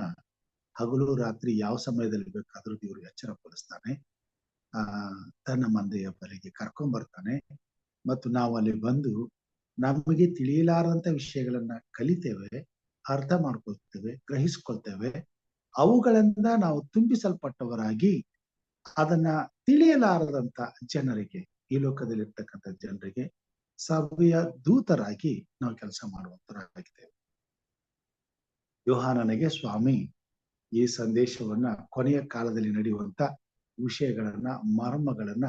Speaker 1: ಹಗಲು ರಾತ್ರಿ ಯಾವ ಸಮಯದಲ್ಲಿ ಬೇಕಾದ್ರೂ ದೇವರು ಎಚ್ಚರಪಡಿಸ್ತಾನೆ. ತನ್ನ ಮಂದೆಯ ಬಳಿಗೆ ಕರ್ಕೊಂಡ್ ಬರ್ತಾನೆ. ಮತ್ತು ನಾವು ಅಲ್ಲಿ ಬಂದು ನಮಗೆ ತಿಳಿಯಲಾರದಂತ ವಿಷಯಗಳನ್ನ ಕಲಿತೇವೆ, ಅರ್ಥ ಮಾಡ್ಕೊಳ್ತೇವೆ, ಗ್ರಹಿಸ್ಕೊಳ್ತೇವೆ. ಅವುಗಳಿಂದ ನಾವು ತುಂಬಿಸಲ್ಪಟ್ಟವರಾಗಿ ಅದನ್ನ ತಿಳಿಯಲಾರದಂತ ಜನರಿಗೆ, ಈ ಲೋಕದಲ್ಲಿರ್ತಕ್ಕಂಥ ಜನರಿಗೆ ಸಭೆಯ ದೂತರಾಗಿ ನಾವು ಕೆಲಸ ಮಾಡುವಂತರಾಗಿದ್ದೇವೆ. ಯೋಹಾನನಿಗೆ ಸ್ವಾಮಿ ಈ ಸಂದೇಶವನ್ನ, ಕೊನೆಯ ಕಾಲದಲ್ಲಿ ನಡೆಯುವಂತ ವಿಷಯಗಳನ್ನ, ಮರ್ಮಗಳನ್ನ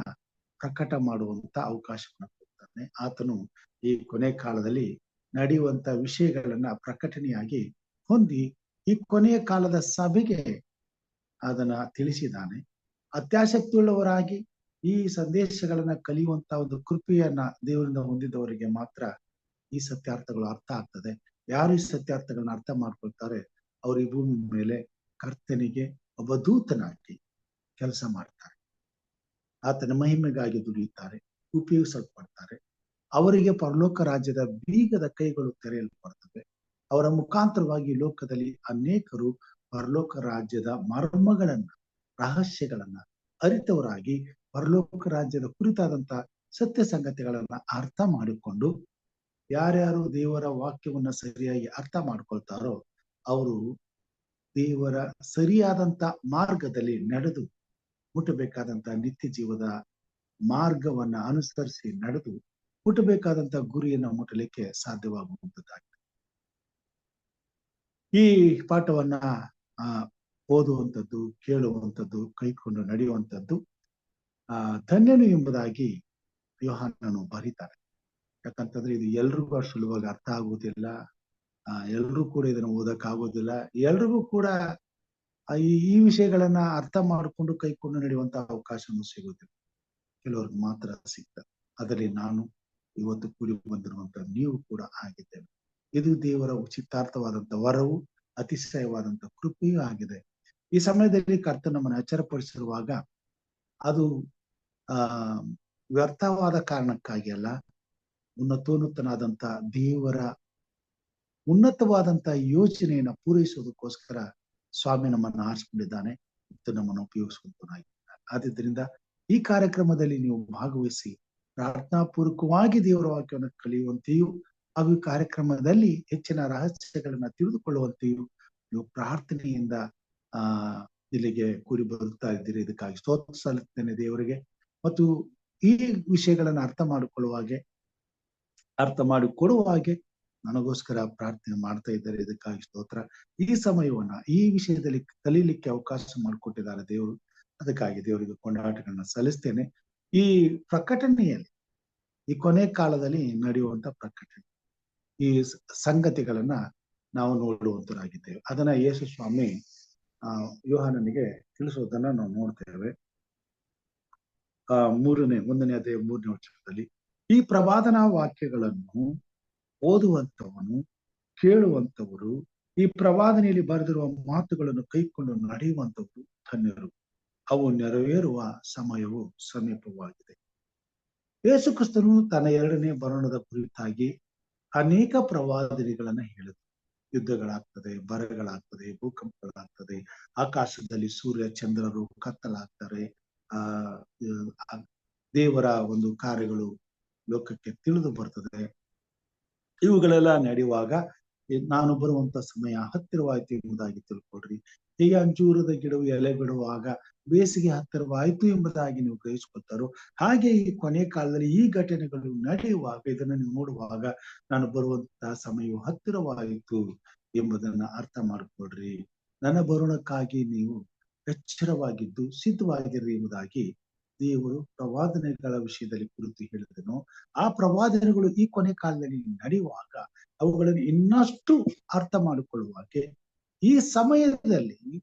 Speaker 1: ಪ್ರಕಟ ಮಾಡುವಂತ ಅವಕಾಶವನ್ನ ಕೊಡ್ತಾನೆ. ಆತನು ಈ ಕೊನೆ ಕಾಲದಲ್ಲಿ ನಡೆಯುವಂತ ವಿಷಯಗಳನ್ನ ಪ್ರಕಟಣೆಯಾಗಿ ಹೊಂದಿ ಈ ಕೊನೆಯ ಕಾಲದ ಸಭೆಗೆ ಅದನ್ನ ತಿಳಿಸಿದ್ದಾನೆ. ಅತ್ಯಾಸಕ್ತಿಯುಳ್ಳವರಾಗಿ ಈ ಸಂದೇಶಗಳನ್ನ ಕಲಿಯುವಂತ ಒಂದು ಕೃಪೆಯನ್ನ ದೇವರಿಂದ ಹೊಂದಿದವರಿಗೆ ಮಾತ್ರ ಈ ಸತ್ಯಾರ್ಥಗಳು ಅರ್ಥ ಆಗ್ತದೆ. ಯಾರು ಈ ಸತ್ಯಾರ್ಥಗಳನ್ನ ಅರ್ಥ ಮಾಡ್ಕೊಳ್ತಾರೆ ಅವ್ರು ಈ ಭೂಮಿ ಮೇಲೆ ಕರ್ತನಿಗೆ ಒಬ್ಬ ದೂತನಾಗಿ ಕೆಲಸ ಮಾಡ್ತಾರೆ, ಆತನ ಮಹಿಮೆಗಾಗಿ ದುಡಿಯುತ್ತಾರೆ, ಉಪಯೋಗಿಸಲ್ಪಡ್ತಾರೆ. ಅವರಿಗೆ ಪರಲೋಕ ರಾಜ್ಯದ ಬೀಗದ ಕೈಗಳು ತೆರೆಯಲ್ಪಡ್ತವೆ. ಅವರ ಮುಖಾಂತರವಾಗಿ ಲೋಕದಲ್ಲಿ ಅನೇಕರು ಪರಲೋಕ ರಾಜ್ಯದ ಮರ್ಮಗಳನ್ನ, ರಹಸ್ಯಗಳನ್ನ ಅರಿತವರಾಗಿ ಪರಲೋಕ ರಾಜ್ಯದ ಕುರಿತಾದಂತ ಸತ್ಯ ಸಂಗತಿಗಳನ್ನ ಅರ್ಥ ಮಾಡಿಕೊಂಡು ಯಾರ್ಯಾರು ದೇವರ ವಾಕ್ಯವನ್ನ ಸರಿಯಾಗಿ ಅರ್ಥ ಮಾಡ್ಕೊಳ್ತಾರೋ ಅವರು ದೇವರ ಸರಿಯಾದಂತ ಮಾರ್ಗದಲ್ಲಿ ನಡೆದು ಮುಟ್ಟಬೇಕಾದಂತ ನಿತ್ಯ ಜೀವದ ಮಾರ್ಗವನ್ನ ಅನುಸರಿಸಿ ನಡೆದು ಮುಟ್ಟಬೇಕಾದಂತ ಗುರಿಯನ್ನು ಮುಟ್ಟಲಿಕ್ಕೆ ಸಾಧ್ಯವಾಗುವಂತದ್ದಾಗಿದೆ. ಈ ಪಾಠವನ್ನ ಓದುವಂಥದ್ದು, ಕೇಳುವಂಥದ್ದು, ಕೈಕೊಂಡು ನಡೆಯುವಂಥದ್ದು ಧನ್ಯನು ಎಂಬುದಾಗಿ ಯೋಹಾನನು ಬರೀತಾರೆ. ಯಾಕಂತಂದ್ರೆ ಇದು ಎಲ್ರಿಗೂ ಸುಲಭವಾಗಿ ಅರ್ಥ ಆಗುವುದಿಲ್ಲ, ಎಲ್ರೂ ಕೂಡ ಇದನ್ನು ಓದಕ್ ಆಗೋದಿಲ್ಲ, ಎಲ್ರಿಗೂ ಕೂಡ ಈ ವಿಷಯಗಳನ್ನ ಅರ್ಥ ಮಾಡಿಕೊಂಡು ಕೈಕೊಂಡು ನಡೆಯುವಂತ ಅವಕಾಶನೂ ಸಿಗುವುದಿಲ್ಲ, ಕೆಲವ್ರಿಗೆ ಮಾತ್ರ ಸಿಗ್ತದೆ. ಅದರಲ್ಲಿ ನಾನು ಇವತ್ತು ಕೂಡಿ ಬಂದಿರುವಂತ ನೀವು ಕೂಡ ಆಗಿದ್ದೇವೆ. ಇದು ದೇವರ ಉಚಿತಾರ್ಥವಾದಂತ ವರವು, ಅತಿಶಯವಾದಂತ ಕೃಪೆಯೂ ಆಗಿದೆ. ಈ ಸಮಯದಲ್ಲಿ ಕರ್ತ ನಮ್ಮನ್ನು ಎಚ್ಚರಪಡಿಸಿರುವಾಗ ಅದು ವ್ಯರ್ಥವಾದ ಕಾರಣಕ್ಕಾಗಿ ಅಲ್ಲ, ಉನ್ನತೋನ್ನತನಾದಂತ ದೇವರ ಉನ್ನತವಾದಂತ ಯೋಜನೆಯನ್ನ ಪೂರೈಸುವುದಕ್ಕೋಸ್ಕರ ಸ್ವಾಮಿ ನಮ್ಮನ್ನು ಆರಿಸಿಕೊಂಡಿದ್ದಾನೆ ಮತ್ತು ನಮ್ಮನ್ನು ಉಪಯೋಗಿಸುವಂತನಾಗಿದ್ದಾನೆ. ಆದ್ರಿಂದ ಈ ಕಾರ್ಯಕ್ರಮದಲ್ಲಿ ನೀವು ಭಾಗವಹಿಸಿ ಪ್ರಾರ್ಥನಾಪೂರ್ವಕವಾಗಿ ದೇವರ ವಾಕ್ಯವನ್ನು ಕಲಿಯುವಂತೆಯೂ ಹಾಗೂ ಈ ಕಾರ್ಯಕ್ರಮದಲ್ಲಿ ಹೆಚ್ಚಿನ ರಹಸ್ಯಗಳನ್ನ ತಿಳಿದುಕೊಳ್ಳುವಂತೆಯೂ ನೀವು ಪ್ರಾರ್ಥನೆಯಿಂದ ಇಲ್ಲಿಗೆ ಕೂಡಿ ಬರುತ್ತಾ ಇದ್ದೀರಿ. ಇದಕ್ಕಾಗಿ ಸ್ತೋತ್ರ ಸಲ್ಲಿಸುತ್ತೇನೆ ದೇವರಿಗೆ. ಮತ್ತು ಈ ವಿಷಯಗಳನ್ನ ಅರ್ಥ ಮಾಡಿಕೊಡುವ ಹಾಗೆ ನನಗೋಸ್ಕರ ಪ್ರಾರ್ಥನೆ ಮಾಡ್ತಾ ಇದ್ದಾರೆ. ಇದಕ್ಕಾಗಿ ಸ್ತೋತ್ರ. ಈ ಸಮಯವನ್ನ ಈ ವಿಷಯದಲ್ಲಿ ಕಲೀಲಿಕ್ಕೆ ಅವಕಾಶ ಮಾಡಿಕೊಟ್ಟಿದ್ದಾರೆ ದೇವರು. ಅದಕ್ಕಾಗಿ ದೇವರಿಗೆ ಕೊಂಡಾಟಗಳನ್ನ ಸಲ್ಲಿಸ್ತೇನೆ. ಈ ಪ್ರಕಟಣೆಯಲ್ಲಿ, ಈ ಕೊನೆ ಕಾಲದಲ್ಲಿ ನಡೆಯುವಂತ ಪ್ರಕಟಣೆ, ಈ ಸಂಗತಿಗಳನ್ನ ನಾವು ನೋಡುವಂತರಾಗಿದ್ದೇವೆ. ಅದನ್ನ ಯೇಸು ಸ್ವಾಮಿ ಯೋಹಾನನಿಗೆ ತಿಳಿಸೋದನ್ನ ನಾವು ನೋಡ್ತೇವೆ. 1ನೇ ಅಧ್ಯಾಯ 3ನೇ ವಚನದಲ್ಲಿ, ಈ ಪ್ರವಾದನಾ ವಾಕ್ಯಗಳನ್ನು ಓದುವಂತವನು, ಕೇಳುವಂತವರು, ಈ ಪ್ರವಾದನೆಯಲ್ಲಿ ಬರೆದಿರುವ ಮಾತುಗಳನ್ನು ಕೈಕೊಂಡು ನಡೆಯುವಂತವರು ಧನ್ಯರು, ಅವು ನೆರವೇರುವ ಸಮಯವು ಸಮೀಪವಾಗಿದೆ. ಯೇಸು ಕ್ರಿಸ್ತನು ತನ್ನ 2ನೇ ಬರೋಣದ ಕುರಿತಾಗಿ ಅನೇಕ ಪ್ರವಾದನೆಗಳನ್ನ ಹೇಳಿದರು. ಯುದ್ಧಗಳಾಗ್ತದೆ, ಬರಗಳಾಗ್ತದೆ, ಭೂಕಂಪಗಳಾಗ್ತದೆ, ಆಕಾಶದಲ್ಲಿ ಸೂರ್ಯ ಚಂದ್ರರು ಕತ್ತಲಾಗ್ತಾರೆ, ದೇವರ ಒಂದು ಕಾರ್ಯಗಳು ಲೋಕಕ್ಕೆ ತಿಳಿದು ಬರ್ತದೆ. ಇವುಗಳೆಲ್ಲ ನಡೆಯುವಾಗ ನಾನು ಬರುವಂತ ಸಮಯ ಹತ್ತಿರವಾಯ್ತು ಎಂಬುದಾಗಿ ತಿಳ್ಕೊಡ್ರಿ. ಹೀಗೆ ಅಂಜೂರದ ಗಿಡವು ಎಲೆ ಬಿಡುವಾಗ ಬೇಸಿಗೆ ಹತ್ತಿರವಾಯ್ತು ಎಂಬುದಾಗಿ ನೀವು ಗ್ರಹಿಸ್ಕೊಳ್ತಾರೋ, ಹಾಗೆ ಈ ಕೊನೆ ಕಾಲದಲ್ಲಿ ಈ ಘಟನೆಗಳು ನಡೆಯುವಾಗ, ಇದನ್ನ ನೀವು ನೋಡುವಾಗ ನಾನು ಬರುವಂತಹ ಸಮಯವು ಹತ್ತಿರವಾಯಿತು ಎಂಬುದನ್ನ ಅರ್ಥ ಮಾಡಿಕೊಡ್ರಿ. ನನ್ನ ಬರುಣಕ್ಕಾಗಿ ನೀವು ಎಚ್ಚರವಾಗಿದ್ದು ಸಿದ್ಧವಾಗಿರ್ರಿ ಎಂಬುದಾಗಿ ದೇವರು ಪ್ರವಾದನೆಗಳ ವಿಷಯದಲ್ಲಿ ಕುರಿತು ಹೇಳಿದನು. ಆ ಪ್ರವಾದನೆಗಳು ಈ ಕೊನೆ ಕಾಲದಲ್ಲಿ ನಡೆಯುವಾಗ ಅವುಗಳನ್ನು ಇನ್ನಷ್ಟು ಅರ್ಥ ಮಾಡಿಕೊಳ್ಳುವಾಗೆ ಈ ಸಮಯದಲ್ಲಿ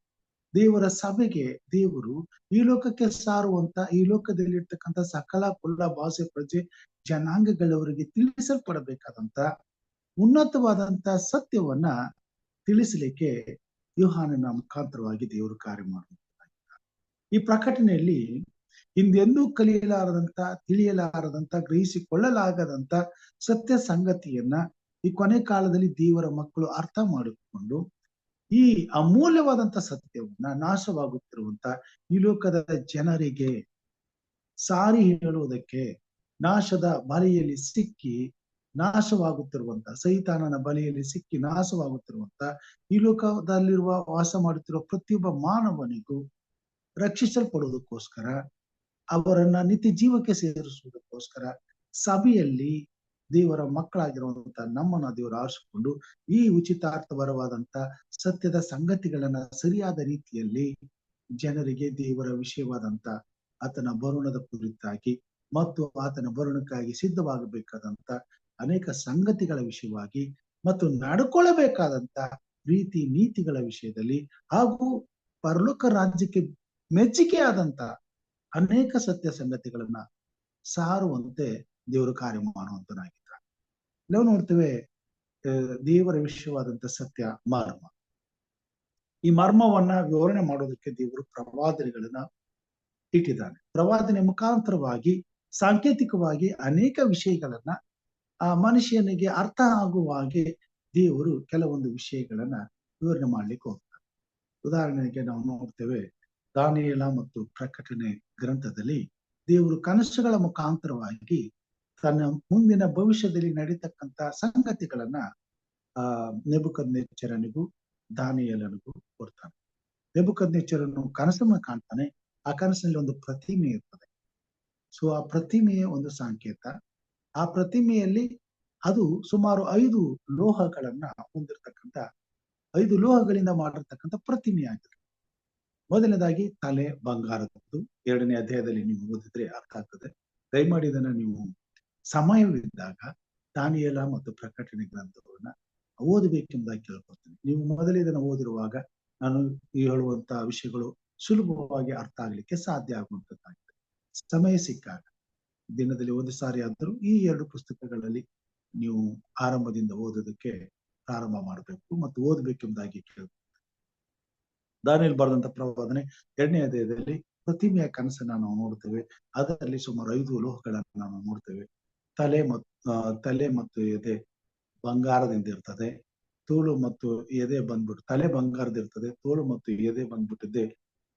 Speaker 1: ದೇವರ ಸಭೆಗೆ ದೇವರು ಈ ಲೋಕಕ್ಕೆ ಸಾರುವಂತ, ಈ ಲೋಕದಲ್ಲಿರ್ತಕ್ಕಂಥ ಸಕಲ ಕುಲ, ಭಾಷೆ, ಪ್ರಜೆ, ಜನಾಂಗಗಳವರಿಗೆ ತಿಳಿಸಲ್ಪಡಬೇಕಾದಂತ ಉನ್ನತವಾದಂತ ಸತ್ಯವನ್ನ ತಿಳಿಸಲಿಕ್ಕೆ ಯೋಹಾನನ ಮುಖಾಂತರವಾಗಿ ದೇವರು ಕಾರ್ಯ ಮಾಡುವಂತಾಗಿದ್ದಾರೆ. ಈ ಪ್ರಕಟಣೆಯಲ್ಲಿ ಹಿಂದೆಂದೂ ಕಲಿಯಲಾರದಂತ, ತಿಳಿಯಲಾರದಂತ, ಗ್ರಹಿಸಿಕೊಳ್ಳಲಾಗದಂತ ಸತ್ಯ ಸಂಗತಿಯನ್ನ ಈ ಕೊನೆ ಕಾಲದಲ್ಲಿ ದೇವರ ಮಕ್ಕಳು ಅರ್ಥ ಮಾಡಿಕೊಂಡು ಈ ಅಮೂಲ್ಯವಾದಂತ ಸತ್ಯವನ್ನ ನಾಶವಾಗುತ್ತಿರುವಂತ ಈ ಲೋಕದ ಜನರಿಗೆ ಸಾರಿ ಹೇಳುವುದಕ್ಕೆ, ನಾಶದ ಬಲೆಯಲ್ಲಿ ಸಿಕ್ಕಿ ನಾಶವಾಗುತ್ತಿರುವಂತ, ಸೈತಾನನ ಬಲೆಯಲ್ಲಿ ಸಿಕ್ಕಿ ನಾಶವಾಗುತ್ತಿರುವಂತ ಈ ಲೋಕದಲ್ಲಿರುವ ವಾಸ ಮಾಡುತ್ತಿರುವ ಪ್ರತಿಯೊಬ್ಬ ಮಾನವನಿಗೂ ರಕ್ಷಿಸಲ್ಪಡುವುದಕ್ಕೋಸ್ಕರ, ಅವರನ್ನ ನಿತ್ಯ ಜೀವಕ್ಕೆ ಸೇರಿಸುವುದಕ್ಕೋಸ್ಕರ ಸಭೆಯಲ್ಲಿ ದೇವರ ಮಕ್ಕಳಾಗಿರುವಂತ ನಮ್ಮನ್ನ ದೇವರು ಆರಿಸಿಕೊಂಡು ಈ ಉಚಿತಾರ್ಥಪರವಾದಂತ ಸತ್ಯದ ಸಂಗತಿಗಳನ್ನ ಸರಿಯಾದ ರೀತಿಯಲ್ಲಿ ಜನರಿಗೆ ದೇವರ ವಿಷಯವಾದಂತ ಆತನ ಬರುಣದ ಕುರಿತಾಗಿ ಮತ್ತು ಆತನ ಬರುಣಕ್ಕಾಗಿ ಸಿದ್ಧವಾಗಬೇಕಾದಂತ ಅನೇಕ ಸಂಗತಿಗಳ ವಿಷಯವಾಗಿ ಮತ್ತು ನಡ್ಕೊಳ್ಳಬೇಕಾದಂತ ರೀತಿ ನೀತಿಗಳ ವಿಷಯದಲ್ಲಿ ಹಾಗೂ ಪರಲೋಕ ರಾಜ್ಯಕ್ಕೆ ಮೆಚ್ಚುಗೆಯಾದಂತ ಅನೇಕ ಸತ್ಯ ಸಂಗತಿಗಳನ್ನ ಸಾರುವಂತೆ ದೇವರು ಕಾರ್ಯ ಮಾಡುವಂತನಾಗಿದ್ದಾರೆ. ನಾವು ನೋಡ್ತೇವೆ, ದೇವರ ವಿಷಯವಾದಂತ ಸತ್ಯ ಮರ್ಮ. ಈ ಮರ್ಮವನ್ನ ವಿವರಣೆ ಮಾಡೋದಕ್ಕೆ ದೇವರು ಪ್ರವಾದನೆಗಳನ್ನ ಇಟ್ಟಿದ್ದಾನೆ. ಪ್ರವಾದನೆ ಮುಖಾಂತರವಾಗಿ ಸಾಂಕೇತಿಕವಾಗಿ ಅನೇಕ ವಿಷಯಗಳನ್ನ ಆ ಮನುಷ್ಯನಿಗೆ ಅರ್ಥ ಆಗುವ ಹಾಗೆ ದೇವರು ಕೆಲವೊಂದು ವಿಷಯಗಳನ್ನ ವಿವರಣೆ ಮಾಡ್ಲಿಕ್ಕೆ ಹೋಗ್ತಾರೆ. ಉದಾಹರಣೆಗೆ ನಾವು ನೋಡ್ತೇವೆ, ದಾನಿಯೇಲ ಮತ್ತು ಪ್ರಕಟಣೆ ಗ್ರಂಥದಲ್ಲಿ ದೇವರು ಕನಸುಗಳ ಮುಖಾಂತರವಾಗಿ ತನ್ನ ಮುಂದಿನ ಭವಿಷ್ಯದಲ್ಲಿ ನಡೀತಕ್ಕಂತ ಸಂಗತಿಗಳನ್ನ ನೆಬೂಕದ್ನೆಚ್ಚರನಿಗೂ ದಾನಿಯೇಲನಿಗೂ ಕೊಡ್ತಾನೆ. ನೆಬೂಕದ್ನೆಚ್ಚರನು ಕನಸನ್ನ ಕಾಣ್ತಾನೆ. ಆ ಕನಸಿನಲ್ಲಿ ಒಂದು ಪ್ರತಿಮೆ ಇರ್ತದೆ. ಸೊ ಆ ಪ್ರತಿಮೆಯ ಒಂದು ಸಂಕೇತ. ಆ ಪ್ರತಿಮೆಯಲ್ಲಿ ಅದು ಸುಮಾರು 5 ಲೋಹಗಳನ್ನ ಹೊಂದಿರತಕ್ಕಂತ 5 ಲೋಹಗಳಿಂದ ಮಾಡಿರ್ತಕ್ಕಂಥ ಪ್ರತಿಮೆಯಾಗಿದೆ. ಮೊದಲನೇದಾಗಿ ತಲೆ ಬಂಗಾರದ್ದು. 2ನೇ ಅಧ್ಯಾಯದಲ್ಲಿ ನೀವು ಓದಿದ್ರೆ ಅರ್ಥ ಆಗ್ತದೆ. ದಯಮಾಡಿ ಇದನ್ನ ನೀವು ಸಮಯವಿದ್ದಾಗ ದಾನಿಯೇಲ ಮತ್ತು ಪ್ರಕಟಣೆ ಗ್ರಂಥವನ್ನ ಓದಬೇಕೆಂಬುದಾಗಿ ಕೇಳ್ಕೊಳ್ತೀನಿ. ನೀವು ಮೊದಲೇ ಇದನ್ನ ಓದಿರುವಾಗ ನಾನು ಹೇಳುವಂತಹ ವಿಷಯಗಳು ಸುಲಭವಾಗಿ ಅರ್ಥ ಆಗ್ಲಿಕ್ಕೆ ಸಾಧ್ಯ ಆಗುವಂತದ್ದಾಗಿದೆ. ಸಮಯ ಸಿಕ್ಕಾಗ ದಿನದಲ್ಲಿ 1 ಸಾರಿ ಆದರೂ ಈ 2 ಪುಸ್ತಕಗಳಲ್ಲಿ ನೀವು ಆರಂಭದಿಂದ ಓದೋದಕ್ಕೆ ಪ್ರಾರಂಭ ಮಾಡಬೇಕು ಮತ್ತು ಓದಬೇಕೆಂಬುದಾಗಿ ಕೇಳ್ಕೊಳ್ತೀನಿ. ದಾನಿಯೇಲ ಬರೆದಂತ ಪ್ರವಾದನೆ 2ನೇ ಅಧ್ಯಾಯದಲ್ಲಿ ಪ್ರತಿಮೆಯ ಕನಸನ್ನ ನಾವು ನೋಡ್ತೇವೆ. ಅದರಲ್ಲಿ ಸುಮಾರು 5 ಲೋಹಗಳನ್ನ ನಾವು ನೋಡ್ತೇವೆ. ತಲೆ ಮತ್ತು ಎದೆ ಬಂಗಾರದಿಂದ ಇರ್ತದೆ. ತೋಳು ಮತ್ತು ಎದೆ ಬಂದ್ಬಿಟ್ಟು ತಲೆ ಬಂಗಾರದ ಇರ್ತದೆ. ತೋಳು ಮತ್ತು ಎದೆ ಬಂದ್ಬಿಟ್ಟಿದ್ದೆ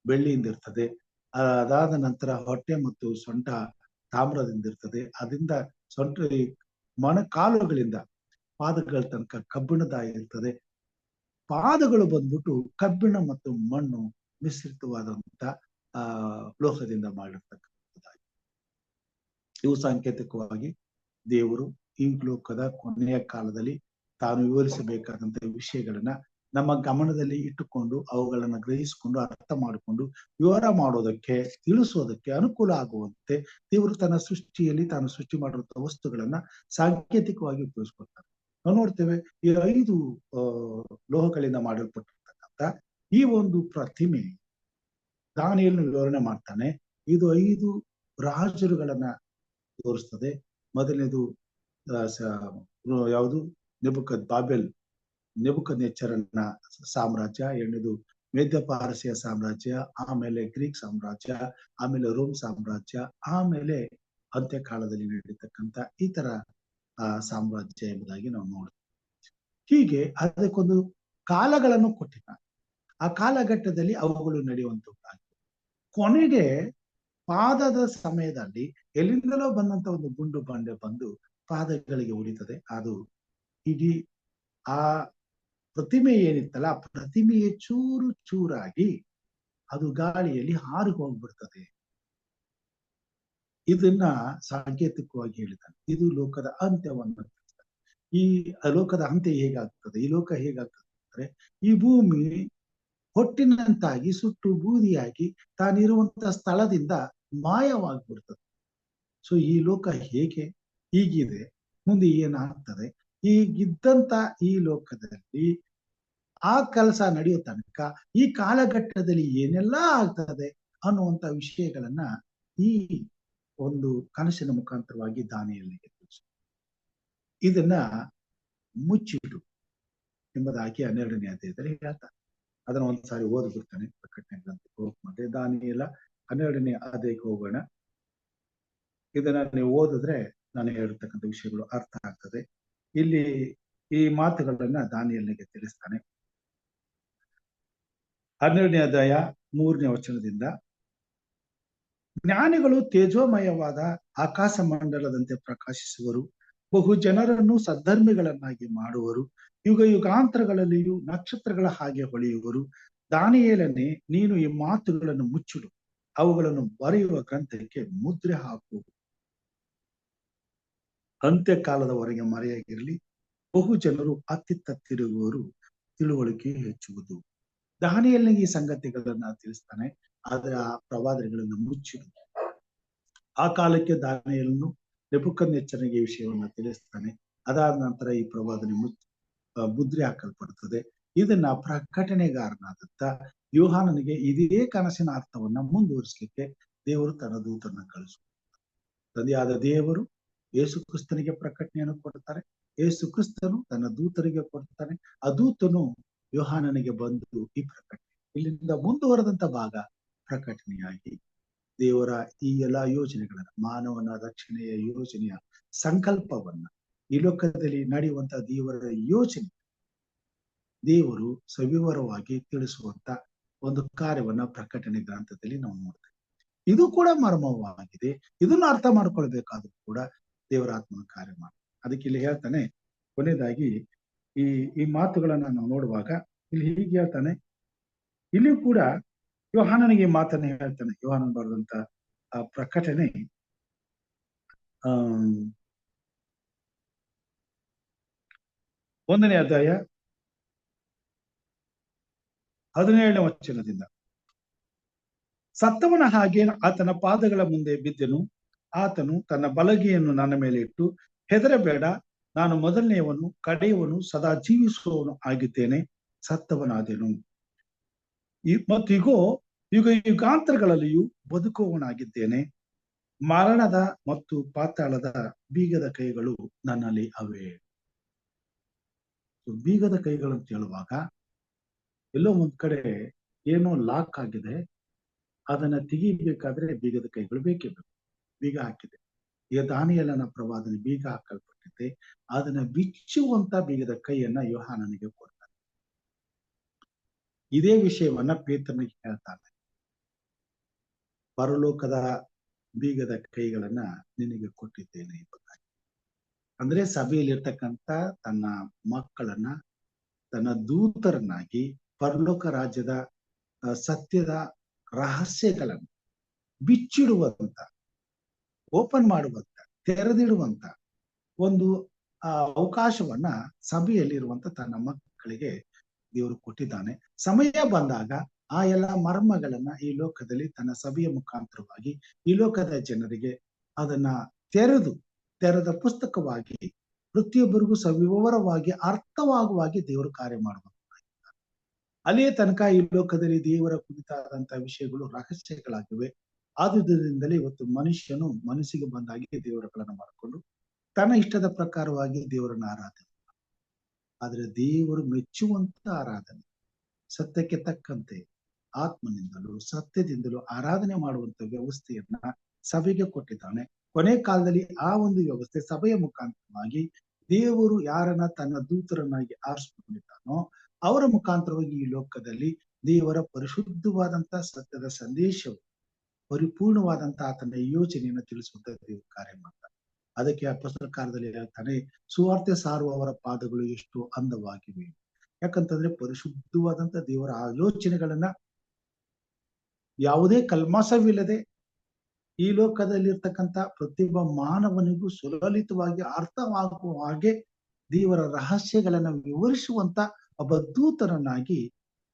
Speaker 1: ಬೆಳ್ಳಿಯಿಂದ ಇರ್ತದೆ. ಅದಾದ ನಂತರ ಹೊಟ್ಟೆ ಮತ್ತು ಸೊಂಟ ತಾಮ್ರದಿಂದ ಇರ್ತದೆ. ಅದರಿಂದ ಸೊಂಟ ಕಾಲುಗಳಿಂದ ಪಾದಗಳ ತನಕ ಕಬ್ಬಿಣದ ಇರ್ತದೆ. ಪಾದಗಳು ಬಂದ್ಬಿಟ್ಟು ಕಬ್ಬಿಣ ಮತ್ತು ಮಣ್ಣು ಮಿಶ್ರಿತವಾದಂತ ಲೋಹದಿಂದ ಮಾಡಿರ್ತಕ್ಕಂಥದ್ದಾಗಿ. ಇವು ಸಾಂಕೇತಿಕವಾಗಿ ದೇವರು ಈ ಲೋಕದ ಕೊನೆಯ ಕಾಲದಲ್ಲಿ ತಾನು ವಿವರಿಸಬೇಕಾದಂತ ವಿಷಯಗಳನ್ನ ನಮ್ಮ ಗಮನದಲ್ಲಿ ಇಟ್ಟುಕೊಂಡು ಅವುಗಳನ್ನ ಗ್ರಹಿಸಿಕೊಂಡು ಅರ್ಥ ಮಾಡಿಕೊಂಡು ವಿವರ ಮಾಡೋದಕ್ಕೆ ತಿಳಿಸೋದಕ್ಕೆ ಅನುಕೂಲ ಆಗುವಂತೆ ದೇವರು ತನ್ನ ಸೃಷ್ಟಿಯಲ್ಲಿ ತಾನು ಸೃಷ್ಟಿ ಮಾಡಿರುವಂತಹ ವಸ್ತುಗಳನ್ನ ಸಾಂಕೇತಿಕವಾಗಿ ಉಪಯೋಗಿಸ್ಕೊಳ್ತಾರೆ. ನಾವು ನೋಡ್ತೇವೆ ಈ 5 ಲೋಹಗಳಿಂದ ಮಾಡಲ್ಪಟ್ಟಿರ್ತಕ್ಕಂಥ ಈ ಒಂದು ಪ್ರತಿಮೆ ದಾನಿಯೇಲನು ವಿವರಣೆ ಮಾಡ್ತಾನೆ. ಇದು 5 ರಾಜರುಗಳನ್ನ ತೋರಿಸ್ತದೆ. ಮೊದಲನೇದು ಯಾವುದು ನೆಬೂಕದ್ನೆಚ್ಚರನ ಸಾಮ್ರಾಜ್ಯ. 2ನೇದು ಮೇದ್ಯ ಪಾರಸಿಯ ಸಾಮ್ರಾಜ್ಯ, ಆಮೇಲೆ ಗ್ರೀಕ್ ಸಾಮ್ರಾಜ್ಯ, ಆಮೇಲೆ ರೋಮ್ ಸಾಮ್ರಾಜ್ಯ, ಆಮೇಲೆ ಅಂತ್ಯಕಾಲದಲ್ಲಿ ನಡೀತಕ್ಕಂಥ ಇತರ ಸಾಮ್ರಾಜ್ಯ ಎಂಬುದಾಗಿ ನಾವು ನೋಡ್ತೀವಿ. ಹೀಗೆ ಅದಕ್ಕೊಂದು ಕಾಲಗಳನ್ನು ಕೊಟ್ಟಿದ್ದಾನೆ. ಆ ಕಾಲಘಟ್ಟದಲ್ಲಿ ಅವುಗಳು ನಡೆಯುವಂತದ್ದಾಗಿ ಕೊನೆಗೆ ಪಾದದ ಸಮಯದಲ್ಲಿ ಎಲ್ಲಿಂದಲೋ ಬಂದಂತ ಒಂದು ಗುಂಡು ಬಂಡೆ ಬಂದು ಪಾದಗಳಿಗೆ ಉಳಿತದೆ. ಅದು ಇಡೀ ಆ ಪ್ರತಿಮೆ ಏನಿತ್ತಲ್ಲ ಆ ಪ್ರತಿಮೆಯೇ ಚೂರು ಚೂರಾಗಿ ಅದು ಗಾಳಿಯಲ್ಲಿ ಹಾರಿ ಹೋಗ್ಬಿಡ್ತದೆ. ಇದನ್ನ ಸಾಂಕೇತಿಕವಾಗಿ ಹೇಳಿದ್ದಾನೆ. ಇದು ಲೋಕದ ಅಂತ್ಯವನ್ನು. ಈ ಲೋಕದ ಅಂತ್ಯ ಹೇಗಾಗ್ತದೆ, ಈ ಲೋಕ ಹೇಗಾಗ್ತದೆ ಅಂದ್ರೆ ಈ ಭೂಮಿ ಹೊಟ್ಟಿನಂತಾಗಿ ಸುಟ್ಟು ಬೂದಿಯಾಗಿ ತಾನಿರುವಂತ ಸ್ಥಳದಿಂದ ಮಾಯವಾಗ್ಬಿಡ್ತದೆ. ಸೊ ಈ ಲೋಕ ಹೀಗಿದೆ, ಮುಂದೆ ಏನಾಗ್ತದೆ, ಈಗಿದ್ದಂತ ಈ ಲೋಕದಲ್ಲಿ ಆ ಕೆಲಸ ನಡೆಯೋ ತನಕ ಈ ಕಾಲಘಟ್ಟದಲ್ಲಿ ಏನೆಲ್ಲಾ ಆಗ್ತದೆ ಅನ್ನುವಂತ ವಿಷಯಗಳನ್ನ ಈ ಒಂದು ಕನಸಿನ ಮುಖಾಂತರವಾಗಿ ದಾನಿಯೇಲನಿಗೆ ತಿಳಿಸ. ಇದನ್ನ ಮುಚ್ಚಿಡು ಎಂಬುದಾಗಿ 12ನೇ ಅಧ್ಯಾಯದಲ್ಲಿ ಹೇಳ್ತಾರೆ. ಅದನ್ನ ಒಂದ್ಸಾರಿ ಓದ್ಬಿಡ್ತಾನೆ. ಪ್ರಕಟಣೆ ಗ್ರಂಥಕ್ಕೆ ಹೋಗ್ತಾರೆ. ದಾನಿಯೇಲ 12ನೇ ಅಧ್ಯಾಯಕ್ಕೆ ಹೋಗೋಣ. ಇದನ್ನ ನೀವು ಓದಿದ್ರೆ ನಾನು ಹೇಳಿರ್ತಕ್ಕಂಥ ವಿಷಯಗಳು ಅರ್ಥ ಆಗ್ತದೆ. ಇಲ್ಲಿ ಈ ಮಾತುಗಳನ್ನ ದಾನಿಯೇಲನಿಗೆ ತಿಳಿಸ್ತಾನೆ. 12ನೇ ಅಧ್ಯಾಯ 3ನೇ ವಚನದಿಂದ, ಜ್ಞಾನಿಗಳು ತೇಜೋಮಯವಾದ ಆಕಾಶ ಮಂಡಲದಂತೆ ಪ್ರಕಾಶಿಸುವರು, ಬಹು ಜನರನ್ನು ಸದ್ಧರ್ಮಿಗಳನ್ನಾಗಿ ಮಾಡುವರು, ಯುಗ ಯುಗಾಂತರಗಳಲ್ಲಿಯೂ ನಕ್ಷತ್ರಗಳ ಹಾಗೆ ಹೊಳೆಯುವರು. ದಾನಿಯೇಲನೇ, ನೀನು ಈ ಮಾತುಗಳನ್ನು ಮುಚ್ಚಿಡು, ಅವುಗಳನ್ನು ಬರೆಯುವ ಗ್ರಂಥಕ್ಕೆ ಮುದ್ರೆ ಹಾಕು. ಅಂತ್ಯಕಾಲದವರೆಗೆ ಮರೆಯಾಗಿರಲಿ, ಬಹು ಜನರು ಅತ್ತಿತ್ತ ತಿರುಗುವರು, ತಿಳುವಳಿಕೆ ಹೆಚ್ಚುವುದು. ದಾನಿಯೇಲನಿಗೆ ಈ ಸಂಗತಿಗಳನ್ನ ತಿಳಿಸ್ತಾನೆ. ಆದ್ರೆ ಆ ಪ್ರವಾದನೆಗಳನ್ನು ಮುಚ್ಚಿಡು. ಆ ಕಾಲಕ್ಕೆ ದಾನಿಯೇಲನು ನೆಬೂಕದ್ನೆಚ್ಚರನಿಗೆ ಈ ವಿಷಯವನ್ನ ತಿಳಿಸ್ತಾನೆ. ಅದಾದ ನಂತರ ಈ ಪ್ರವಾದನೆ ಮುದ್ರೆ ಹಾಕಲ್ಪಡುತ್ತದೆ. ಇದನ್ನ ಪ್ರಕಟಣೆಗಾರನಾದಂತ ಯೋಹಾನನಿಗೆ ಇದೇ ಕನಸಿನ ಅರ್ಥವನ್ನ ಮುಂದುವರಿಸಲಿಕ್ಕೆ ದೇವರು ತನ್ನ ದೂತರನ್ನ ಕಳಿಸುತ್ತಾರೆ. ತಂದೆಯಾದ ದೇವರು ಯೇಸು ಕ್ರಿಸ್ತನಿಗೆ ಪ್ರಕಟಣೆಯನ್ನು ಕೊಡ್ತಾರೆ. ಯೇಸು ಕ್ರಿಸ್ತನು ತನ್ನ ದೂತರಿಗೆ ಕೊಡ್ತಾನೆ. ಆ ದೂತನು ಯೋಹಾನನಿಗೆ ಬಂದು ಈ ಪ್ರಕಟಣೆ ಇಲ್ಲಿಂದ ಮುಂದುವರೆದಂತ ಭಾಗ ಪ್ರಕಟಣೆಯಾಗಿ ದೇವರ ಈ ಎಲ್ಲಾ ಯೋಜನೆಗಳನ್ನ, ಮಾನವನ ರಕ್ಷಣೆಯ ಯೋಜನೆಯ ಸಂಕಲ್ಪವನ್ನ, ಈ ಲೋಕದಲ್ಲಿ ನಡೆಯುವಂತ ದೇವರ ಯೋಜನೆ ದೇವರು ಸವಿವರವಾಗಿ ತಿಳಿಸುವಂತ ಒಂದು ಕಾರ್ಯವನ್ನ ಪ್ರಕಟಣೆ ಗ್ರಂಥದಲ್ಲಿ ನಾವು ನೋಡ್ತೇವೆ. ಇದು ಕೂಡ ಮರ್ಮವಾಗಿದೆ. ಇದನ್ನು ಅರ್ಥ ಮಾಡ್ಕೊಳ್ಬೇಕಾದ್ರೂ ಕೂಡ ದೇವರ ಆತ್ಮನ ಕಾರ್ಯ ಮಾಡಿ. ಅದಕ್ಕೆ ಇಲ್ಲಿ ಹೇಳ್ತಾನೆ, ಕೊನೆಯದಾಗಿ ಈ ಮಾತುಗಳನ್ನ ನಾವು ನೋಡುವಾಗ ಇಲ್ಲಿ ಹೀಗೆ ಹೇಳ್ತಾನೆ. ಇಲ್ಲಿ ಕೂಡ ಯೋಹಾನನಿಗೆ ಮಾತನ್ನ ಹೇಳ್ತಾನೆ. ಯೋಹಾನನ್ ಬರೆದಂತ ಪ್ರಕಟಣೆ 1ನೇ ಅಧ್ಯಾಯ 17ನೇ ವಚನದಿಂದ, ಸತ್ತವನ ಹಾಗೆ ಆತನ ಪಾದಗಳ ಮುಂದೆ ಬಿದ್ದೆನು. ಆತನು ತನ್ನ ಬಲಗೆಯನ್ನು ನನ್ನ ಮೇಲೆ ಇಟ್ಟು, ಹೆದರಬೇಡ, ನಾನು ಮೊದಲನೆಯವನು ಕಡೆಯವನು ಸದಾ ಜೀವಿಸುವವನು ಆಗಿದ್ದೇನೆ. ಸತ್ತವನಾದೆನು ಮತ್ತು ಈಗೋ ಯುಗಾಂತರಗಳಲ್ಲಿಯೂ ಬದುಕುವವನಾಗಿದ್ದೇನೆ. ಮರಣದ ಮತ್ತು ಪಾತಾಳದ ಬೀಗದ ಕೈಗಳು ನನ್ನಲ್ಲಿ ಅವೆ. ಬೀಗದ ಕೈಗಳು ಅಂತ ಹೇಳುವಾಗ ಎಲ್ಲೋ ಒಂದ್ ಕಡೆ ಏನೋ ಲಾಕ್ ಆಗಿದೆ, ಅದನ್ನ ತೆಗಿಬೇಕಾದ್ರೆ ಬೀಗದ ಕೈಗಳು ಬೇಕೇ ಬೇಕು. ಬೀಗ ಹಾಕಿದೆ. ಈಗ ದಾನಿಯೇಲನ ಪ್ರವಾದನೆ ಬೀಗ ಹಾಕಲ್ಪಟ್ಟಿದೆ. ಅದನ್ನ ಬಿಚ್ಚುವಂತ ಬೀಗದ ಕೈಯನ್ನ ಯೋಹಾನನಿಗೆ ಕೊಡ್ತಾನೆ. ಇದೇ ವಿಷಯವನ್ನ ಪೇತ್ರನಿಗೆ ಹೇಳ್ತಾನೆ. ಪರಲೋಕದ ಬೀಗದ ಕೈಗಳನ್ನ ನಿನಗೆ ಕೊಟ್ಟಿದ್ದೇನೆ ಎಂಬುದಾಗಿ. ಅಂದ್ರೆ ಸಭೆಯಲ್ಲಿರ್ತಕ್ಕಂಥ ತನ್ನ ಮಕ್ಕಳನ್ನ, ತನ್ನ ದೂತರನ್ನಾಗಿ ಪರಲೋಕ ರಾಜ್ಯದ ಸತ್ಯದ ರಹಸ್ಯಗಳನ್ನು ಬಿಚ್ಚಿಡುವಂತ, ಓಪನ್ ಮಾಡುವಂತ, ತೆರೆದಿಡುವಂತ ಒಂದು ಅವಕಾಶವನ್ನ ಸಭೆಯಲ್ಲಿರುವಂತ ತನ್ನ ಮಕ್ಕಳಿಗೆ ದೇವರು ಕೊಟ್ಟಿದ್ದಾನೆ. ಸಮಯ ಬಂದಾಗ ಆ ಎಲ್ಲ ಮರ್ಮಗಳನ್ನ ಈ ಲೋಕದಲ್ಲಿ ತನ್ನ ಸಭೆಯ ಮುಖಾಂತರವಾಗಿ ಈ ಲೋಕದ ಜನರಿಗೆ ಅದನ್ನ ತೆರೆದ ಪುಸ್ತಕವಾಗಿ ಪ್ರತಿಯೊಬ್ಬರಿಗೂ ಸವಿವರವಾಗಿ ಅರ್ಥವಾಗುವಾಗಿ ದೇವರು ಕಾರ್ಯ ಮಾಡುವಂತ. ಅಲ್ಲಿಯೇ ತನಕ ಈ ಲೋಕದಲ್ಲಿ ದೇವರ ಕುರಿತಾದಂತ ವಿಷಯಗಳು ರಹಸ್ಯಗಳಾಗಿವೆ. ಆದುದರಿಂದಲೇ ಇವತ್ತು ಮನುಷ್ಯನು ಮನಸ್ಸಿಗೆ ಬಂದಾಗಿ ದೇವರುಗಳನ್ನು ಮಾಡಿಕೊಂಡು ತನ್ನ ಇಷ್ಟದ ಪ್ರಕಾರವಾಗಿ ದೇವರನ್ನ ಆರಾಧನೆ. ಆದ್ರೆ ದೇವರು ಮೆಚ್ಚುವಂತ ಆರಾಧನೆ, ಸತ್ಯಕ್ಕೆ ತಕ್ಕಂತೆ ಆತ್ಮನಿಂದಲೂ ಸತ್ಯದಿಂದಲೂ ಆರಾಧನೆ ಮಾಡುವಂತ ವ್ಯವಸ್ಥೆಯನ್ನ ಸಭೆಗೆ ಕೊಟ್ಟಿದ್ದಾನೆ. ಕೊನೆ ಕಾಲದಲ್ಲಿ ಆ ಒಂದು ವ್ಯವಸ್ಥೆ ಸಭೆಯ ಮುಖಾಂತರವಾಗಿ ದೇವರು ಯಾರನ್ನ ತನ್ನ ದೂತರನ್ನಾಗಿ ಆರಿಸಿಕೊಂಡಿದ್ದಾನೋ ಅವರ ಮುಖಾಂತರವಾಗಿ ಈ ಲೋಕದಲ್ಲಿ ದೇವರ ಪರಿಶುದ್ಧವಾದಂತ ಸತ್ಯದ ಸಂದೇಶವು, ಪರಿಪೂರ್ಣವಾದಂತ ಆತನ ಯೋಜನೆಯನ್ನು ತಿಳಿಸುವಂತ ದೇವರು ಕಾರ್ಯ ಮಾಡ್ತಾನೆ. ಅದಕ್ಕೆ ಅಪೊಸ್ತಲರ ಕಾರ್ಯದಲ್ಲಿ ಹೇಳ್ತಾನೆ, ಸುವಾರ್ತೆ ಸಾರುವವರ ಪಾದಗಳು ಎಷ್ಟು ಅಂದವಾಗಿವೆ. ಯಾಕಂತಂದ್ರೆ ಪರಿಶುದ್ಧವಾದಂತ ದೇವರ ಆಲೋಚನೆಗಳನ್ನ ಯಾವುದೇ ಕಲ್ಮಸವಿಲ್ಲದೆ ಈ ಲೋಕದಲ್ಲಿರ್ತಕ್ಕಂಥ ಪ್ರತಿಯೊಬ್ಬ ಮಾನವನಿಗೂ ಸುಲಲಿತವಾಗಿ ಅರ್ಥವಾಗುವ ಹಾಗೆ ದೇವರ ರಹಸ್ಯಗಳನ್ನ ವಿವರಿಸುವಂತ ಒಬ್ಬ ದೂತರನ್ನಾಗಿ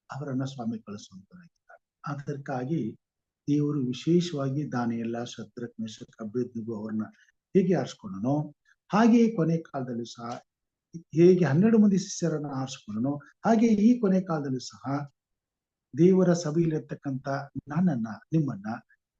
Speaker 1: ಅವರನ್ನ ಸ್ವಾಮಿ ಕಳಿಸುವಂತರಾಗಿದ್ದಾರೆ. ಅದಕ್ಕಾಗಿ ದೇವರು ವಿಶೇಷವಾಗಿ ದಾನಿಯೇಲ, ಶದ್ರಕ್, ಮೇಷಕ್, ಅಬೇದ್ನೆಗೋ ಅವರನ್ನ ಹೇಗೆ ಆರಿಸ್ಕೊಂಡನೋ ಹಾಗೆ ಕೊನೆ ಕಾಲದಲ್ಲೂ ಸಹ, ಹೇಗೆ 12 ಮಂದಿ ಶಿಷ್ಯರನ್ನ ಆರಿಸ್ಕೊಂಡನೋ ಹಾಗೆ ಈ ಕೊನೆ ಕಾಲದಲ್ಲೂ ಸಹ ದೇವರ ಸಭೆಯಲ್ಲಿರ್ತಕ್ಕಂಥ ನನ್ನನ್ನ, ನಿಮ್ಮನ್ನ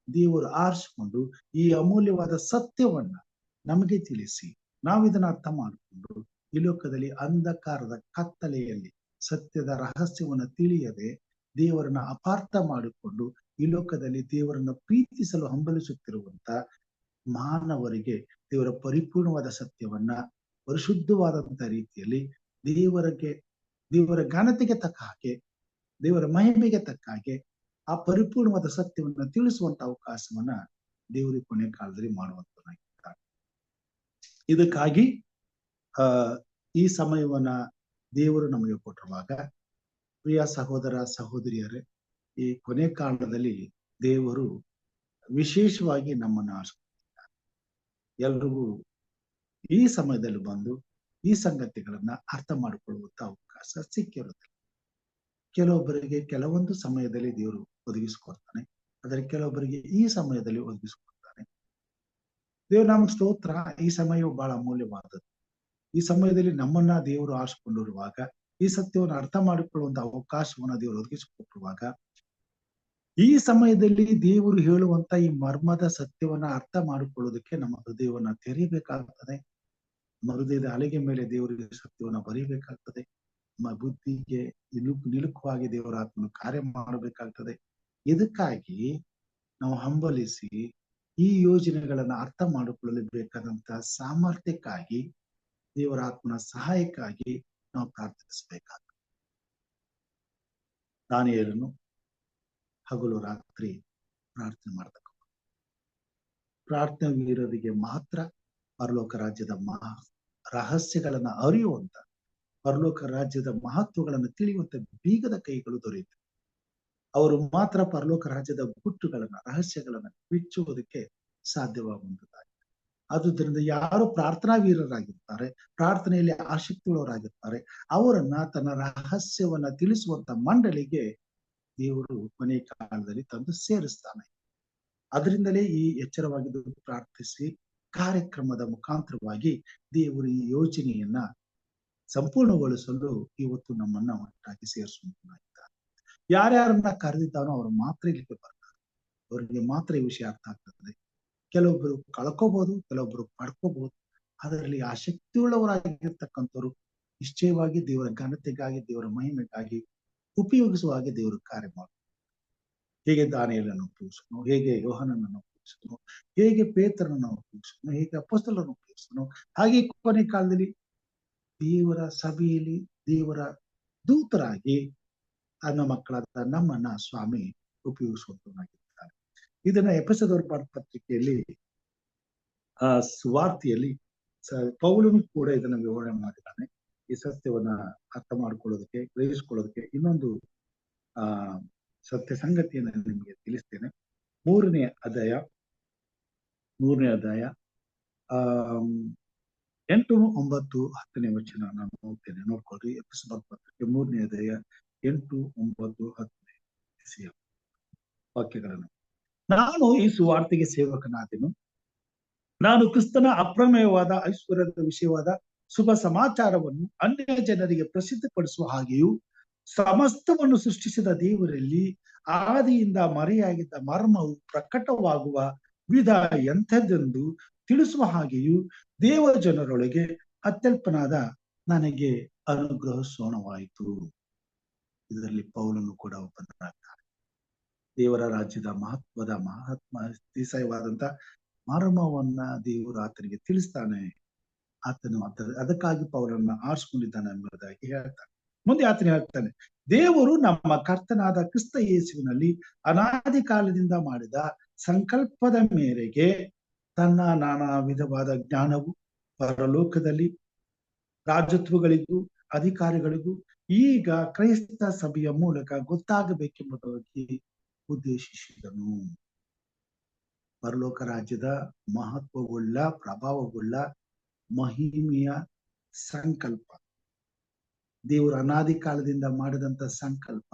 Speaker 1: ದೇವರು ಆರಿಸಿಕೊಂಡು ಈ ಅಮೂಲ್ಯವಾದ ಸತ್ಯವನ್ನ ನಮಗೆ ತಿಳಿಸಿ ನಾವು ಇದನ್ನ ಅರ್ಥ ಮಾಡಿಕೊಂಡು ಈ ಲೋಕದಲ್ಲಿ ಅಂಧಕಾರದ ಕತ್ತಲೆಯಲ್ಲಿ ಸತ್ಯದ ರಹಸ್ಯವನ್ನ ತಿಳಿಯದೆ ದೇವರನ್ನ ಅಪಾರ್ಥ ಮಾಡಿಕೊಂಡು ಈ ಲೋಕದಲ್ಲಿ ದೇವರನ್ನ ಪ್ರೀತಿಸಲು ಹಂಬಲಿಸುತ್ತಿರುವಂತ ಮಾನವರಿಗೆ ದೇವರ ಪರಿಪೂರ್ಣವಾದ ಸತ್ಯವನ್ನ ಪರಿಶುದ್ಧವಾದಂತ ರೀತಿಯಲ್ಲಿ ದೇವರ ಘನತೆಗೆ ತಕ್ಕ ಹಾಗೆ, ದೇವರ ಮಹಿಮೆಗೆ ತಕ್ಕ ಹಾಗೆ ಆ ಪರಿಪೂರ್ಣವಾದ ಸತ್ಯವನ್ನ ತಿಳಿಸುವಂತ ಅವಕಾಶವನ್ನ ದೇವರು ಕೊನೆ ಕಾಲದಲ್ಲಿ ಮಾಡುವಂತನಾಗಿದ್ದಾರೆ. ಇದಕ್ಕಾಗಿ ಈ ಸಮಯವನ್ನ ದೇವರು ನಮಗೆ ಕೊಟ್ಟಿರುವಾಗ, ಪ್ರಿಯ ಸಹೋದರ ಸಹೋದರಿಯರೇ, ಈ ಕೊನೆ ಕಾಲದಲ್ಲಿ ದೇವರು ವಿಶೇಷವಾಗಿ ನಮ್ಮನ್ನ ಆರಿಸಿಕೊಂಡಿದ್ದಾರೆ. ಎಲ್ರಿಗೂ ಈ ಸಮಯದಲ್ಲಿ ಬಂದು ಈ ಸಂಗತಿಗಳನ್ನ ಅರ್ಥ ಮಾಡಿಕೊಳ್ಳುವಂತ ಅವಕಾಶ ಸಿಕ್ಕಿರುತ್ತೆ. ಕೆಲವೊಬ್ಬರಿಗೆ ಕೆಲವೊಂದು ಸಮಯದಲ್ಲಿ ದೇವರು ಒದಗಿಸಿಕೊಡ್ತಾನೆ, ಆದರೆ ಕೆಲವೊಬ್ಬರಿಗೆ ಈ ಸಮಯದಲ್ಲಿ ಒದಗಿಸಿಕೊಡ್ತಾನೆ. ದೇವ್ರ ನಮಗೆ ಸ್ತೋತ್ರ. ಈ ಸಮಯವು ಬಹಳ ಅಮೂಲ್ಯವಾದದ್ದು. ಈ ಸಮಯದಲ್ಲಿ ನಮ್ಮನ್ನ ದೇವರು ಆರಿಸಿಕೊಂಡಿರುವಾಗ, ಈ ಸತ್ಯವನ್ನು ಅರ್ಥ ಮಾಡಿಕೊಳ್ಳುವಂತ ಅವಕಾಶವನ್ನ ದೇವರು ಒದಗಿಸಿಕೊಟ್ಟಿರುವಾಗ, ಈ ಸಮಯದಲ್ಲಿ ದೇವರು ಹೇಳುವಂತ ಈ ಮರ್ಮದ ಸತ್ಯವನ್ನ ಅರ್ಥ ಮಾಡಿಕೊಳ್ಳೋದಕ್ಕೆ ನಮ್ಮ ಹೃದಯವನ್ನ ತೆರೀಬೇಕಾಗುತ್ತದೆ. ನಮ್ಮ ಹೃದಯದ ಅಲೆಗೆ ಮೇಲೆ ದೇವರಿಗೆ ಸತ್ಯವನ್ನ ಬರೀಬೇಕಾಗ್ತದೆ. ನಮ್ಮ ಬುದ್ಧಿಗೆ ನಿಲುಕವಾಗಿ ದೇವರ ಆತ್ಮನು ಕಾರ್ಯ ಮಾಡಬೇಕಾಗ್ತದೆ. ಇದಕ್ಕಾಗಿ ನಾವು ಹಂಬಲಿಸಿ ಈ ಯೋಜನೆಗಳನ್ನ ಅರ್ಥ ಮಾಡಿಕೊಳ್ಳಲು ಬೇಕಾದಂತ ಸಾಮರ್ಥ್ಯಕ್ಕಾಗಿ ದೇವರ ಆತ್ಮನ ಸಹಾಯಕ್ಕಾಗಿ ನಾವು ಪ್ರಾರ್ಥಿಸಬೇಕಾಗ್ತದೆ. ದಾನಿಯೇಲನು ಹಗಲು ರಾತ್ರಿ ಪ್ರಾರ್ಥನೆ ಮಾಡತಕ್ಕ ಪ್ರಾರ್ಥನೆ ವೀರರಿಗೆ ಮಾತ್ರ ಪರಲೋಕ ರಾಜ್ಯದ ರಹಸ್ಯಗಳನ್ನ ಅರಿಯುವಂತ, ಪರಲೋಕ ರಾಜ್ಯದ ಮಹತ್ವಗಳನ್ನು ತಿಳಿಯುವಂತ ಬೀಗದ ಕೈಗಳು ದೊರೆಯುತ್ತವೆ. ಅವರು ಮಾತ್ರ ಪರಲೋಕ ರಾಜ್ಯದ ಗುಟ್ಟುಗಳನ್ನ, ರಹಸ್ಯಗಳನ್ನ ಬಿಚ್ಚುವುದಕ್ಕೆ ಸಾಧ್ಯವಾಗುವಂತದ್ದಾಗಿದೆ. ಆದುದರಿಂದ ಯಾರು ಪ್ರಾರ್ಥನಾ ವೀರರಾಗಿರ್ತಾರೆ, ಪ್ರಾರ್ಥನೆಯಲ್ಲಿ ಆಸಕ್ತಿಯುಳ್ಳವರಾಗಿರ್ತಾರೆ, ಅವರನ್ನ ತನ್ನ ರಹಸ್ಯವನ್ನ ತಿಳಿಸುವಂತ ಮಂಡಳಿಗೆ ದೇವರು ಕೊನೆ ಕಾಲದಲ್ಲಿ ತಂದು ಸೇರಿಸ್ತಾನೆ. ಅದರಿಂದಲೇ ಈ ಎಚ್ಚರವಾಗಿದ್ದು ಪ್ರಾರ್ಥಿಸಿ ಕಾರ್ಯಕ್ರಮದ ಮುಖಾಂತರವಾಗಿ ದೇವರು ಈ ಯೋಜನೆಯನ್ನ ಸಂಪೂರ್ಣಗೊಳಿಸಲು ಇವತ್ತು ನಮ್ಮನ್ನ ಒಟ್ಟಾಗಿ ಸೇರಿಸುವಂತಾಗಿದ್ದಾರೆ. ಯಾರ್ಯಾರನ್ನ ಕರೆದಿದ್ದಾನೋ ಅವರು ಮಾತ್ರ ಇಲ್ಲಿಗೆ ಬರ್ತಾರೆ. ಅವರಿಗೆ ಮಾತ್ರ ಈ ವಿಷಯ ಅರ್ಥ ಆಗ್ತದೆ. ಕೆಲವೊಬ್ಬರು ಕಳ್ಕೋಬಹುದು, ಕೆಲವೊಬ್ಬರು ಪಡ್ಕೋಬಹುದು. ಅದರಲ್ಲಿ ಆಸಕ್ತಿಯುಳ್ಳವರಾಗಿರ್ತಕ್ಕಂಥವ್ರು ನಿಶ್ಚಯವಾಗಿ ದೇವರ ಘನತೆಗಾಗಿ, ದೇವರ ಮಹಿಮೆಗಾಗಿ ಉಪಯೋಗಿಸುವ ಹಾಗೆ ದೇವರು ಕಾರ್ಯ ಮಾಡುತ್ತಾರೆ. ಹೇಗೆ ದಾನಿಯೇಲನನ್ನು ಉಪಯೋಗಿಸನು, ಹೇಗೆ ಯೋಹಾನನನ್ನು ಉಪಯೋಗಿಸನು, ಹೇಗೆ ಪೇತ್ರನನ್ನು ಉಪಯೋಗಿಸನು, ಹೇಗೆ ಅಪೊಸ್ತಲರನ್ನು ಉಪಯೋಗಿಸನು, ಹಾಗೆ ಕೊನೆ ಕಾಲದಲ್ಲಿ ದೇವರ ಸಭೆಯಲ್ಲಿ ದೇವರ ದೂತರಾಗಿ ನನ್ನ ಮಕ್ಕಳಾದ ನಮ್ಮನ್ನ ಸ್ವಾಮಿ ಉಪಯೋಗಿಸುವಂತನಾಗಿರ್ತಾರೆ. ಇದನ್ನ ಎಫೆಸದವರ ಪತ್ರಿಕೆಯಲ್ಲಿ ಸುವಾರ್ತೆಯಲ್ಲಿ ಪೌಲನು ಕೂಡ ಇದನ್ನ ವಿವರಣೆ ಮಾಡಿದ್ದಾನೆ. ಈ ಸತ್ಯವನ್ನ ಅರ್ಥ ಮಾಡ್ಕೊಳ್ಳೋದಕ್ಕೆ, ಗ್ರಹಿಸ್ಕೊಳ್ಳೋದಕ್ಕೆ ಇನ್ನೊಂದು ಸತ್ಯ ಸಂಗತಿಯನ್ನು ನಿಮಗೆ ತಿಳಿಸ್ತೇನೆ. ಮೂರನೇ ಅಧ್ಯಾಯ 8, 9, 10ನೇ ವಚನ ನಾನು ಓದ್ತೇನೆ, ನೋಡ್ಕೊಳ್ರಿ. ಎಫೆಸದವರ ಪತ್ರಿಕೆ 3ನೇ ಅಧ್ಯಾಯ 8, 9, 10 ವಾಕ್ಯಗಳನ್ನು. ನಾನು ಈ ಸುವಾರ್ತೆಗೆ ಸೇವಕನಾದೆನು. ನಾನು ಕ್ರಿಸ್ತನ ಅಪ್ರಮೇಯವಾದ ಐಶ್ವರ್ಯದ ವಿಷಯವಾದ ಶುಭ ಸಮಾಚಾರವನ್ನು ಅನ್ಯ ಜನರಿಗೆ ಪ್ರಸಿದ್ಧಪಡಿಸುವ ಹಾಗೆಯೂ ಸಮಸ್ತವನ್ನು ಸೃಷ್ಟಿಸಿದ ದೇವರಲ್ಲಿ ಆದಿಯಿಂದ ಮರೆಯಾಗಿದ್ದ ಮರ್ಮವು ಪ್ರಕಟವಾಗುವ ವಿಧ ಎಂಥದ್ದೆಂದು ತಿಳಿಸುವ ಹಾಗೆಯೂ ದೇವ ಜನರೊಳಗೆ ಅತ್ಯಲ್ಪನಾದ ನನಗೆ ಅನುಗ್ರಹಿಸೋಣವಾಯಿತು. ಇದರಲ್ಲಿ ಪೌಲನು ಕೂಡ ಒಬ್ಬನಾಗ್ತಾನೆ. ದೇವರ ರಾಜ್ಯದ ಅತಿಶಯವಾದಂತ ಮರ್ಮವನ್ನ ದೇವರು ಆತನಿಗೆ ತಿಳಿಸ್ತಾನೆ. ಆತನು ಅದಕ್ಕಾಗಿ ಪೌಲನ್ನ ಆರಿಸ್ಕೊಂಡಿದ್ದಾನೆ ಎಂಬುದಾಗಿ ಹೇಳ್ತಾನೆ. ಮುಂದೆ ಆತನು ಹೇಳ್ತಾನೆ, ದೇವರು ನಮ್ಮ ಕರ್ತನಾದ ಕ್ರಿಸ್ತ ಯೇಸುವಿನಲ್ಲಿ ಅನಾದಿ ಕಾಲದಿಂದ ಮಾಡಿದ ಸಂಕಲ್ಪದ ಮೇರೆಗೆ ತನ್ನ ನಾನಾ ವಿಧವಾದ ಜ್ಞಾನವು ಪರಲೋಕದಲ್ಲಿ ರಾಜತ್ವಗಳಿಗೂ ಅಧಿಕಾರಿಗಳಿಗೂ ಈಗ ಕ್ರೈಸ್ತ ಸಭೆಯ ಮೂಲಕ ಗೊತ್ತಾಗಬೇಕೆಂಬುದಾಗಿ ಉದ್ದೇಶಿಸಿದನು. ಪರಲೋಕ ರಾಜ್ಯದ ಮಹತ್ವವುಳ್ಳ, ಪ್ರಭಾವವುಳ್ಳ, ಮಹಿಮೆಯ ಸಂಕಲ್ಪ, ದೇವರು ಅನಾದಿ ಕಾಲದಿಂದ ಮಾಡಿದಂತ ಸಂಕಲ್ಪ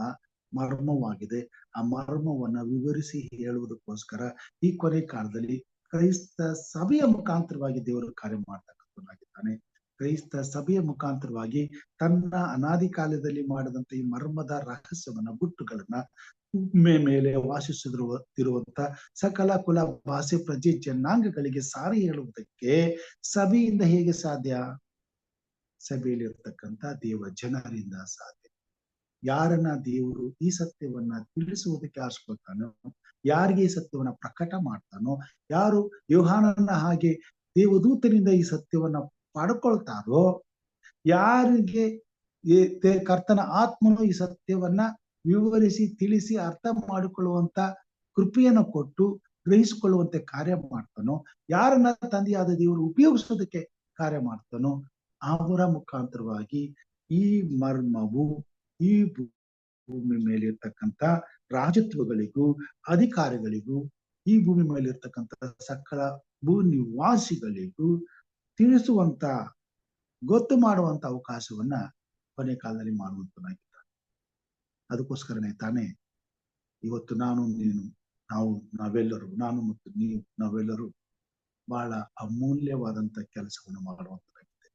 Speaker 1: ಮರ್ಮವಾಗಿದೆ. ಆ ಮರ್ಮವನ್ನ ವಿವರಿಸಿ ಹೇಳುವುದಕ್ಕೋಸ್ಕರ ಈ ಕೊನೆ ಕಾಲದಲ್ಲಿ ಕ್ರೈಸ್ತ ಸಭೆಯ ಮುಖಾಂತರವಾಗಿ ದೇವರು ಕಾರ್ಯ ಮಾಡ್ತಕ್ಕಂಥನಾಗಿದ್ದಾನೆ. ಕ್ರೈಸ್ತ ಸಭೆಯ ಮುಖಾಂತರವಾಗಿ ತನ್ನ ಅನಾದಿ ಕಾಲದಲ್ಲಿ ಮಾಡಿದಂತ ಈ ಮರ್ಮದ ರಹಸ್ಯವನ್ನ, ಗುಟ್ಟುಗಳನ್ನ ಭೂಮಿ ಮೇಲೆ ವಾಸಿಸುತ್ತಿರುವಂತ ಸಕಲ ಕುಲ, ಭಾಷೆ, ಪ್ರಜೆ, ಜನಾಂಗಗಳಿಗೆ ಸಾರಿ ಹೇಳುವುದಕ್ಕೆ ಸಭೆಯಿಂದ ಹೇಗೆ ಸಾಧ್ಯ? ಸಭೆಯಲ್ಲಿ ಇರ್ತಕ್ಕಂಥ ದೇವ ಜನರಿಂದ ಸಾಧ್ಯ. ಯಾರನ್ನ ದೇವರು ಈ ಸತ್ಯವನ್ನ ತಿಳಿಸುವುದಕ್ಕೆ ಆರಿಸ್ಕೊಳ್ತಾನೋ, ಯಾರಿಗೆ ಈ ಸತ್ಯವನ್ನ ಪ್ರಕಟ ಮಾಡ್ತಾನೋ, ಯಾರು ಯೋಹಾನನ ಹಾಗೆ ದೇವದೂತನಿಂದ ಈ ಸತ್ಯವನ್ನ ಪಡ್ಕೊಳ್ತಾರೋ, ಯಾರಿಗೆ ಕರ್ತನ ಆತ್ಮನು ಈ ಸತ್ಯವನ್ನ ವಿವರಿಸಿ ತಿಳಿಸಿ ಅರ್ಥ ಮಾಡಿಕೊಳ್ಳುವಂತ ಕೃಪೆಯನ್ನು ಕೊಟ್ಟು ಗ್ರಹಿಸಿಕೊಳ್ಳುವಂತೆ ಕಾರ್ಯ ಮಾಡ್ತಾನೋ, ಯಾರನ್ನ ತಂದೆಯಾದ ದೇವರು ಉಪಯೋಗಿಸೋದಕ್ಕೆ ಕಾರ್ಯ ಮಾಡ್ತಾನೋ, ಅವರ ಮುಖಾಂತರವಾಗಿ ಈ ಮರ್ಮವು ಈ ಭೂಮಿ ಮೇಲೆ ಇರ್ತಕ್ಕಂಥ ರಾಜತ್ವಗಳಿಗೂ ಅಧಿಕಾರಿಗಳಿಗೂ ಈ ಭೂಮಿ ಮೇಲೆ ಇರ್ತಕ್ಕಂಥ ಸಕಲ ಭೂ ನಿವಾಸಿಗಳಿಗೂ ತಿಳಿಸುವಂತ, ಗೊತ್ತು ಮಾಡುವಂತ ಅವಕಾಶವನ್ನ ಕೊನೆ ಕಾಲದಲ್ಲಿ ಮಾಡುವಂತನಾಗಿದ್ದಾನೆ. ಅದಕ್ಕೋಸ್ಕರನೇ ತಾನೇ ಇವತ್ತು ನಾನು ಮತ್ತು ನೀವು ನಾವೆಲ್ಲರೂ ಬಹಳ ಅಮೂಲ್ಯವಾದಂತ ಕೆಲಸವನ್ನು ಮಾಡುವಂತದ್ದಾಗಿದೆ.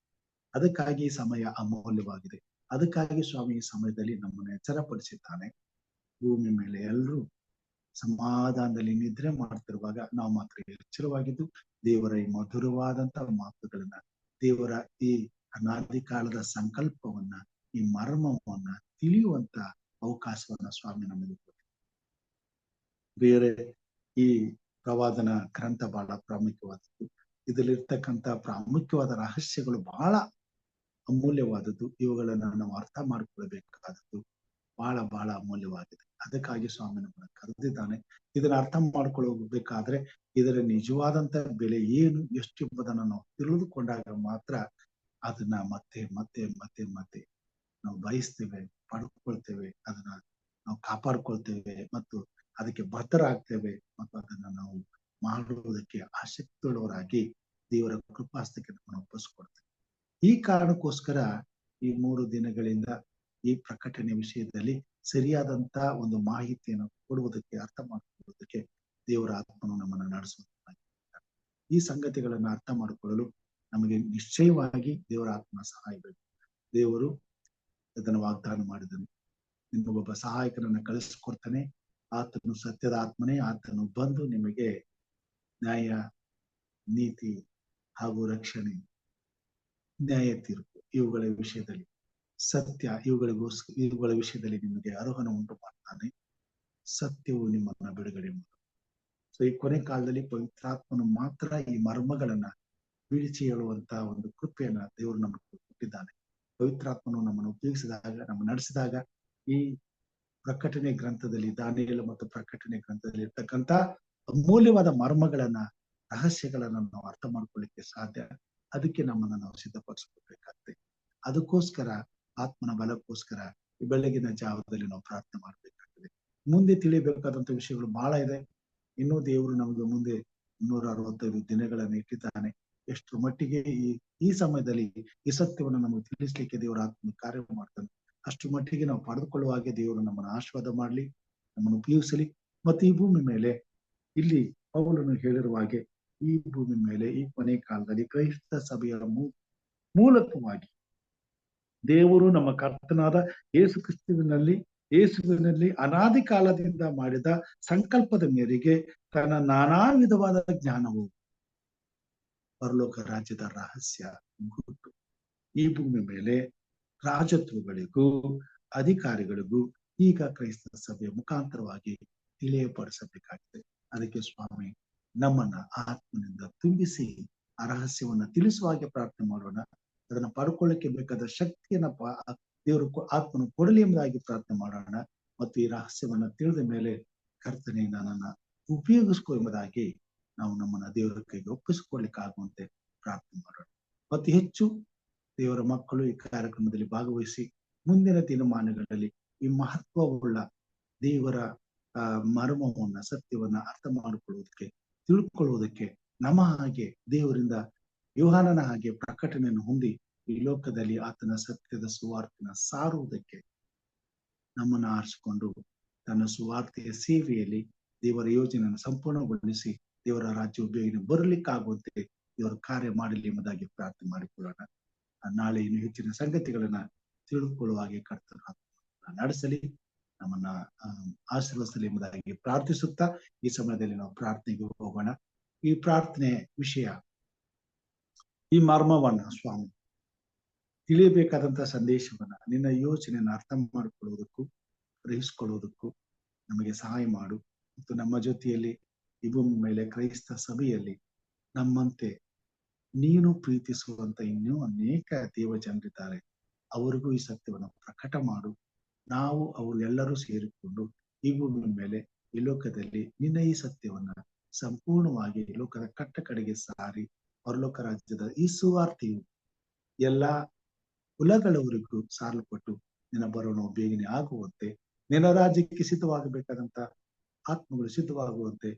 Speaker 1: ಅದಕ್ಕಾಗಿ ಸಮಯ ಅಮೂಲ್ಯವಾಗಿದೆ. ಅದಕ್ಕಾಗಿ ಸ್ವಾಮಿ ಈ ಸಮಯದಲ್ಲಿ ನಮ್ಮನ್ನು ಎಚ್ಚರಪಡಿಸಿದ್ದಾನೆ. ಭೂಮಿ ಮೇಲೆ ಎಲ್ಲರೂ ಸಮಾಧಾನದಲ್ಲಿ ನಿದ್ರೆ ಮಾಡ್ತಿರುವಾಗ ನಾವು ಮಾತ್ರ ಎಚ್ಚರವಾಗಿದ್ದು ದೇವರ ಈ ಮಧುರವಾದಂತ ಮಾತುಗಳನ್ನ ದೇವರ ಈ ಅನಾದಿ ಕಾಲದ ಸಂಕಲ್ಪವನ್ನ, ಈ ಮರ್ಮವನ್ನ ತಿಳಿಯುವಂತ ಅವಕಾಶವನ್ನ ಸ್ವಾಮಿ ನಮಗೆ ಕೊಟ್ಟಿದ್ದಾರೆ. ಬೇರೆ ಈ ಪ್ರವಾದನ ಗ್ರಂಥ ಬಹಳ ಪ್ರಾಮುಖ್ಯವಾದದ್ದು. ಇದರಲ್ಲಿರ್ತಕ್ಕಂಥ ಪ್ರಾಮುಖ್ಯವಾದ ರಹಸ್ಯಗಳು ಬಹಳ ಅಮೂಲ್ಯವಾದದ್ದು. ಇವುಗಳನ್ನ ನಾವು ಅರ್ಥ ಮಾಡ್ಕೊಳ್ಬೇಕಾದದ್ದು ಬಹಳ ಬಹಳ ಅಮೂಲ್ಯವಾಗಿದೆ. ಅದಕ್ಕಾಗಿ ಸ್ವಾಮಿ ನಮ್ಮನ್ನ ಕರೆದಿದ್ದಾನೆ. ಇದನ್ನ ಅರ್ಥ ಮಾಡ್ಕೊಳ್ಬೇಕಾದ್ರೆ ಇದರ ನಿಜವಾದಂತ ಬೆಲೆ ಏನು, ಎಷ್ಟು ಎಂಬುದನ್ನು ನಾವು ತಿಳಿದುಕೊಂಡಾಗ ಮಾತ್ರ ಅದನ್ನ ಮತ್ತೆ ಮತ್ತೆ ಮತ್ತೆ ಮತ್ತೆ ನಾವು ಬಯಸ್ತೇವೆ, ಪಡ್ಕೊಳ್ತೇವೆ, ಅದನ್ನ ನಾವು ಕಾಪಾಡ್ಕೊಳ್ತೇವೆ ಮತ್ತು ಅದಕ್ಕೆ ಬದ್ಧರಾಗ್ತೇವೆ ಮತ್ತು ಅದನ್ನ ನಾವು ಮಾಡುವುದಕ್ಕೆ ಆಸಕ್ತಿಯುಳ್ಳವರಾಗಿ ದೇವರ ಕೃಪಾಸ್ತಕ್ಕೆ ನಮ್ಮನ್ನು ಒಪ್ಪಿಸ್ಕೊಡ್ತೇವೆ. ಈ ಕಾರಣಕ್ಕೋಸ್ಕರ ಈ 3 ದಿನಗಳಿಂದ ಈ ಪ್ರಕಟಣೆ ವಿಷಯದಲ್ಲಿ ಸರಿಯಾದಂತ ಒಂದು ಮಾಹಿತಿಯನ್ನು ಕೊಡುವುದಕ್ಕೆ, ಅರ್ಥ ಮಾಡಿಕೊಳ್ಳುವುದಕ್ಕೆ ದೇವರ ಆತ್ಮನು ನಮ್ಮನ್ನು ನಡೆಸುವುದಾಗಿ. ಈ ಸಂಗತಿಗಳನ್ನು ಅರ್ಥ ಮಾಡಿಕೊಳ್ಳಲು ನಮಗೆ ನಿಶ್ಚಯವಾಗಿ ದೇವರ ಆತ್ಮನ ಸಹಾಯ ಬೇಕು. ದೇವರು ಅದನ್ನು ವಾಗ್ದಾನ ಮಾಡಿದನು, ನಿಮಗೊಬ್ಬ ಸಹಾಯಕನನ್ನ ಕಳಿಸಿಕೊಡ್ತಾನೆ, ಆತನು ಸತ್ಯದ ಆತ್ಮನೇ, ಆತನು ಬಂದು ನಿಮಗೆ ನ್ಯಾಯ, ನೀತಿ ಹಾಗೂ ರಕ್ಷಣೆ, ನ್ಯಾಯ ತೀರ್ಪು ಇವುಗಳ ವಿಷಯದಲ್ಲಿ, ಸತ್ಯ ಇವುಗಳ ವಿಷಯದಲ್ಲಿ ನಿಮಗೆ ಅರ್ಹನ ಉಂಟು ಮಾಡ್ತಾನೆ. ಸತ್ಯವು ನಿಮ್ಮನ್ನ ಬಿಡುಗಡೆ ಮಾಡುತ್ತೆ. ಸೊ ಈ ಕೊನೆ ಕಾಲದಲ್ಲಿ ಪವಿತ್ರಾತ್ಮನು ಮಾತ್ರ ಈ ಮರ್ಮಗಳನ್ನ ಬಿಡಿಸಿ ಹೇಳುವಂತ ಒಂದು ಕೃಪೆಯನ್ನ ದೇವರು ನಮಗೆ ಕೊಟ್ಟಿದ್ದಾನೆ. ಪವಿತ್ರಾತ್ಮನು ನಮ್ಮನ್ನು ಉಪಯೋಗಿಸಿದಾಗ, ನಮ್ಮ ನಡೆಸಿದಾಗ ಈ ಪ್ರಕಟಣೆ ಗ್ರಂಥದಲ್ಲಿ, ದಾನಿಯೇಲ ಮತ್ತು ಪ್ರಕಟಣೆ ಗ್ರಂಥದಲ್ಲಿ ಇರ್ತಕ್ಕಂಥ ಅಮೂಲ್ಯವಾದ ಮರ್ಮಗಳನ್ನ, ರಹಸ್ಯಗಳನ್ನ ನಾವು ಅರ್ಥ ಮಾಡ್ಕೊಳ್ಳಿಕ್ಕೆ ಸಾಧ್ಯ. ಅದಕ್ಕೆ ನಮ್ಮನ್ನ ನಾವು ಸಿದ್ಧಪಡಿಸ್ಕೊಳ್ಬೇಕಾಗ್ತದೆ. ಅದಕ್ಕೋಸ್ಕರ ಆತ್ಮನ ಬಲಕ್ಕೋಸ್ಕರ ಈ ಬೆಳಗಿನ ಜಾವದಲ್ಲಿ ನಾವು ಪ್ರಾರ್ಥನೆ ಮಾಡ್ಬೇಕಾಗ್ತದೆ. ಮುಂದೆ ತಿಳಿಯಬೇಕಾದಂತ ವಿಷಯಗಳು ಬಹಳ ಇದೆ. ಇನ್ನೂ ದೇವರು ನಮಗೆ ಮುಂದೆ 365 ದಿನಗಳನ್ನು ಇಟ್ಟಿದ್ದಾನೆ. ಎಷ್ಟು ಮಟ್ಟಿಗೆ ಈ ಸಮಯದಲ್ಲಿ ಈ ಸತ್ಯವನ್ನು ನಮಗೆ ತಿಳಿಸ್ಲಿಕ್ಕೆ ದೇವರ ಆತ್ಮ ಕಾರ್ಯ ಮಾಡ್ತಾನೆ, ಅಷ್ಟು ಮಟ್ಟಿಗೆ ನಾವು ಪಡೆದುಕೊಳ್ಳುವ ಹಾಗೆ ದೇವರು ನಮ್ಮನ್ನು ಆಶೀರ್ವಾದ ಮಾಡ್ಲಿ, ನಮ್ಮನ್ನು ಉಪಯೋಗಿಸಲಿ. ಮತ್ತೆ ಈ ಭೂಮಿ ಮೇಲೆ ಇಲ್ಲಿ ಪೌಲನು ಹೇಳಿರುವ ಹಾಗೆ ಈ ಭೂಮಿ ಮೇಲೆ ಈ ಕೊನೆ ಕಾಲದಲ್ಲಿ ಕ್ರೈಸ್ತ ಸಭೆಯ ಮೂಲಕವಾಗಿ ದೇವರು ನಮ್ಮ ಕರ್ತನಾದ ಯೇಸುವಿನಲ್ಲಿ ಅನಾದಿ ಕಾಲದಿಂದ ಮಾಡಿದ ಸಂಕಲ್ಪದ ಮೇರೆಗೆ ತನ್ನ ನಾನಾ ವಿಧವಾದ ಜ್ಞಾನವು, ಪರಲೋಕ ರಾಜ್ಯದ ರಹಸ್ಯ, ಗುರುತು ಈ ಭೂಮಿ ಮೇಲೆ ರಾಜತ್ವಗಳಿಗೂ ಅಧಿಕಾರಿಗಳಿಗೂ ಈಗ ಕ್ರೈಸ್ತ ಸಭೆಯ ಮುಖಾಂತರವಾಗಿ ತಿಳಿಯಪಡಿಸಬೇಕಾಗಿದೆ. ಅದಕ್ಕೆ ಸ್ವಾಮಿ ನಮ್ಮನ್ನ ಆತ್ಮನಿಂದ ತುಂಬಿಸಿ ಆ ರಹಸ್ಯವನ್ನ ತಿಳಿಸುವ ಹಾಗೆ ಪ್ರಾರ್ಥನೆ ಮಾಡೋಣ. ಅದನ್ನ ಪಡ್ಕೊಳ್ಳಿಕ್ಕೆ ಬೇಕಾದ ಶಕ್ತಿಯನ್ನ ದೇವರು ಆತ್ಮನು ಕೊಡಲಿ ಎಂಬುದಾಗಿ ಪ್ರಾರ್ಥನೆ ಮಾಡೋಣ. ಮತ್ತು ಈ ರಹಸ್ಯವನ್ನ ತಿಳಿದ ಮೇಲೆ ಕರ್ತನೆ ನನ್ನನ್ನ ಉಪಯೋಗಿಸ್ಕೊ ಎಂಬುದಾಗಿ ನಾವು ನಮ್ಮನ್ನ ದೇವರ ಕೈಗೆ ಒಪ್ಪಿಸಿಕೊಳ್ಳಿಕ್ಕೆ ಆಗುವಂತೆ ಪ್ರಾರ್ಥನೆ ಮಾಡೋಣ. ಮತ್ತು ಹೆಚ್ಚು ದೇವರ ಮಕ್ಕಳು ಈ ಕಾರ್ಯಕ್ರಮದಲ್ಲಿ ಭಾಗವಹಿಸಿ ಮುಂದಿನ ದಿನಮಾನಗಳಲ್ಲಿ ಈ ಮಹತ್ವವುಳ್ಳ ದೇವರ ಮರ್ಮವನ್ನ, ಸತ್ಯವನ್ನ ಅರ್ಥ ಮಾಡಿಕೊಳ್ಳುವುದಕ್ಕೆ, ತಿಳ್ಕೊಳ್ಳುವುದಕ್ಕೆ, ನಮ್ಮ ಹಾಗೆ ದೇವರಿಂದ ಯೋಹಾನನ ಹಾಗೆ ಪ್ರಕಟಣೆಯನ್ನು ಹೊಂದಿ ಈ ಲೋಕದಲ್ಲಿ ಆತನ ಸತ್ಯದ ಸುವಾರ್ತೆನ ಸಾರುವುದಕ್ಕೆ ನಮ್ಮನ್ನು ಆರಿಸಿಕೊಂಡು ತನ್ನ ಸುವಾರ್ತೆಯ ಸೇವೆಯಲ್ಲಿ ದೇವರ ಯೋಜನೆಯನ್ನು ಸಂಪೂರ್ಣಗೊಳಿಸಿ ದೇವರ ರಾಜ್ಯ ಬೇಗನೆ ಬರಲಿಕ್ಕಾಗುವಂತೆ ದೇವರ ಕಾರ್ಯ ಮಾಡಲಿ ಎಂಬುದಾಗಿ ಪ್ರಾರ್ಥನೆ ಮಾಡಿಕೊಳ್ಳೋಣ. ನಾಳೆ ಇನ್ನು ಹೆಚ್ಚಿನ ಸಂಗತಿಗಳನ್ನ ತಿಳಿದುಕೊಳ್ಳುವ ಹಾಗೆ ಕರ್ತನ ನಡೆಸಲಿ, ನಮ್ಮನ್ನ ಆಶೀರ್ವದಿಸಲಿ ಎಂಬುದಾಗಿ ಪ್ರಾರ್ಥಿಸುತ್ತಾ ಈ ಸಮಯದಲ್ಲಿ ನಾವು ಪ್ರಾರ್ಥನೆಗೆ ಹೋಗೋಣ. ಈ ಪ್ರಾರ್ಥನೆ ವಿಷಯ, ಈ ಮರ್ಮವನ್ನ ಸ್ವಾಮಿ ತಿಳಿಯಬೇಕಾದಂತ ಸಂದೇಶವನ್ನ, ನಿನ್ನ ಯೋಚನೆಯನ್ನ ಅರ್ಥ ಮಾಡಿಕೊಳ್ಳುವುದಕ್ಕೂ ಗ್ರಹಿಸಿಕೊಳ್ಳುವುದಕ್ಕೂ ನಮಗೆ ಸಹಾಯ ಮಾಡು. ಮತ್ತು ನಮ್ಮ ಜೊತೆಯಲ್ಲಿ ಈ ಭೂಮಿ ಮೇಲೆ ಕ್ರೈಸ್ತ ಸಭೆಯಲ್ಲಿ ನಮ್ಮಂತೆ ನೀನು ಪ್ರೀತಿಸುವಂತ ಇನ್ನೂ ಅನೇಕ ದೇವ ಜನರಿದ್ದಾರೆ. ಅವರಿಗೂ ಈ ಸತ್ಯವನ್ನು ಪ್ರಕಟ ಮಾಡು. ನಾವು ಅವರು ಎಲ್ಲರೂ ಸೇರಿಕೊಂಡು ಈ ಭೂಮಿ ಮೇಲೆ ಈ ಲೋಕದಲ್ಲಿ ನಿನ್ನ ಈ ಸತ್ಯವನ್ನ ಸಂಪೂರ್ಣವಾಗಿ ಲೋಕದ ಕಟ್ಟ ಕಡೆಗೆ ಸಾರಿ ಪರಲೋಕ ರಾಜ್ಯದ ಈ ಸುವಾರ್ತೆಯು ಎಲ್ಲಾ ಕುಲಗಳವರಿಗೂ ಸಾರಲ್ಪಟ್ಟು ನಿನ್ನ ಬರೋಣ ಬೇಗನೆ ಆಗುವಂತೆ, ನಿನ್ನ ರಾಜ್ಯಕ್ಕೆ ಸಿದ್ಧವಾಗಬೇಕಾದಂತ ಆತ್ಮಗಳು ಸಿದ್ಧವಾಗುವಂತೆ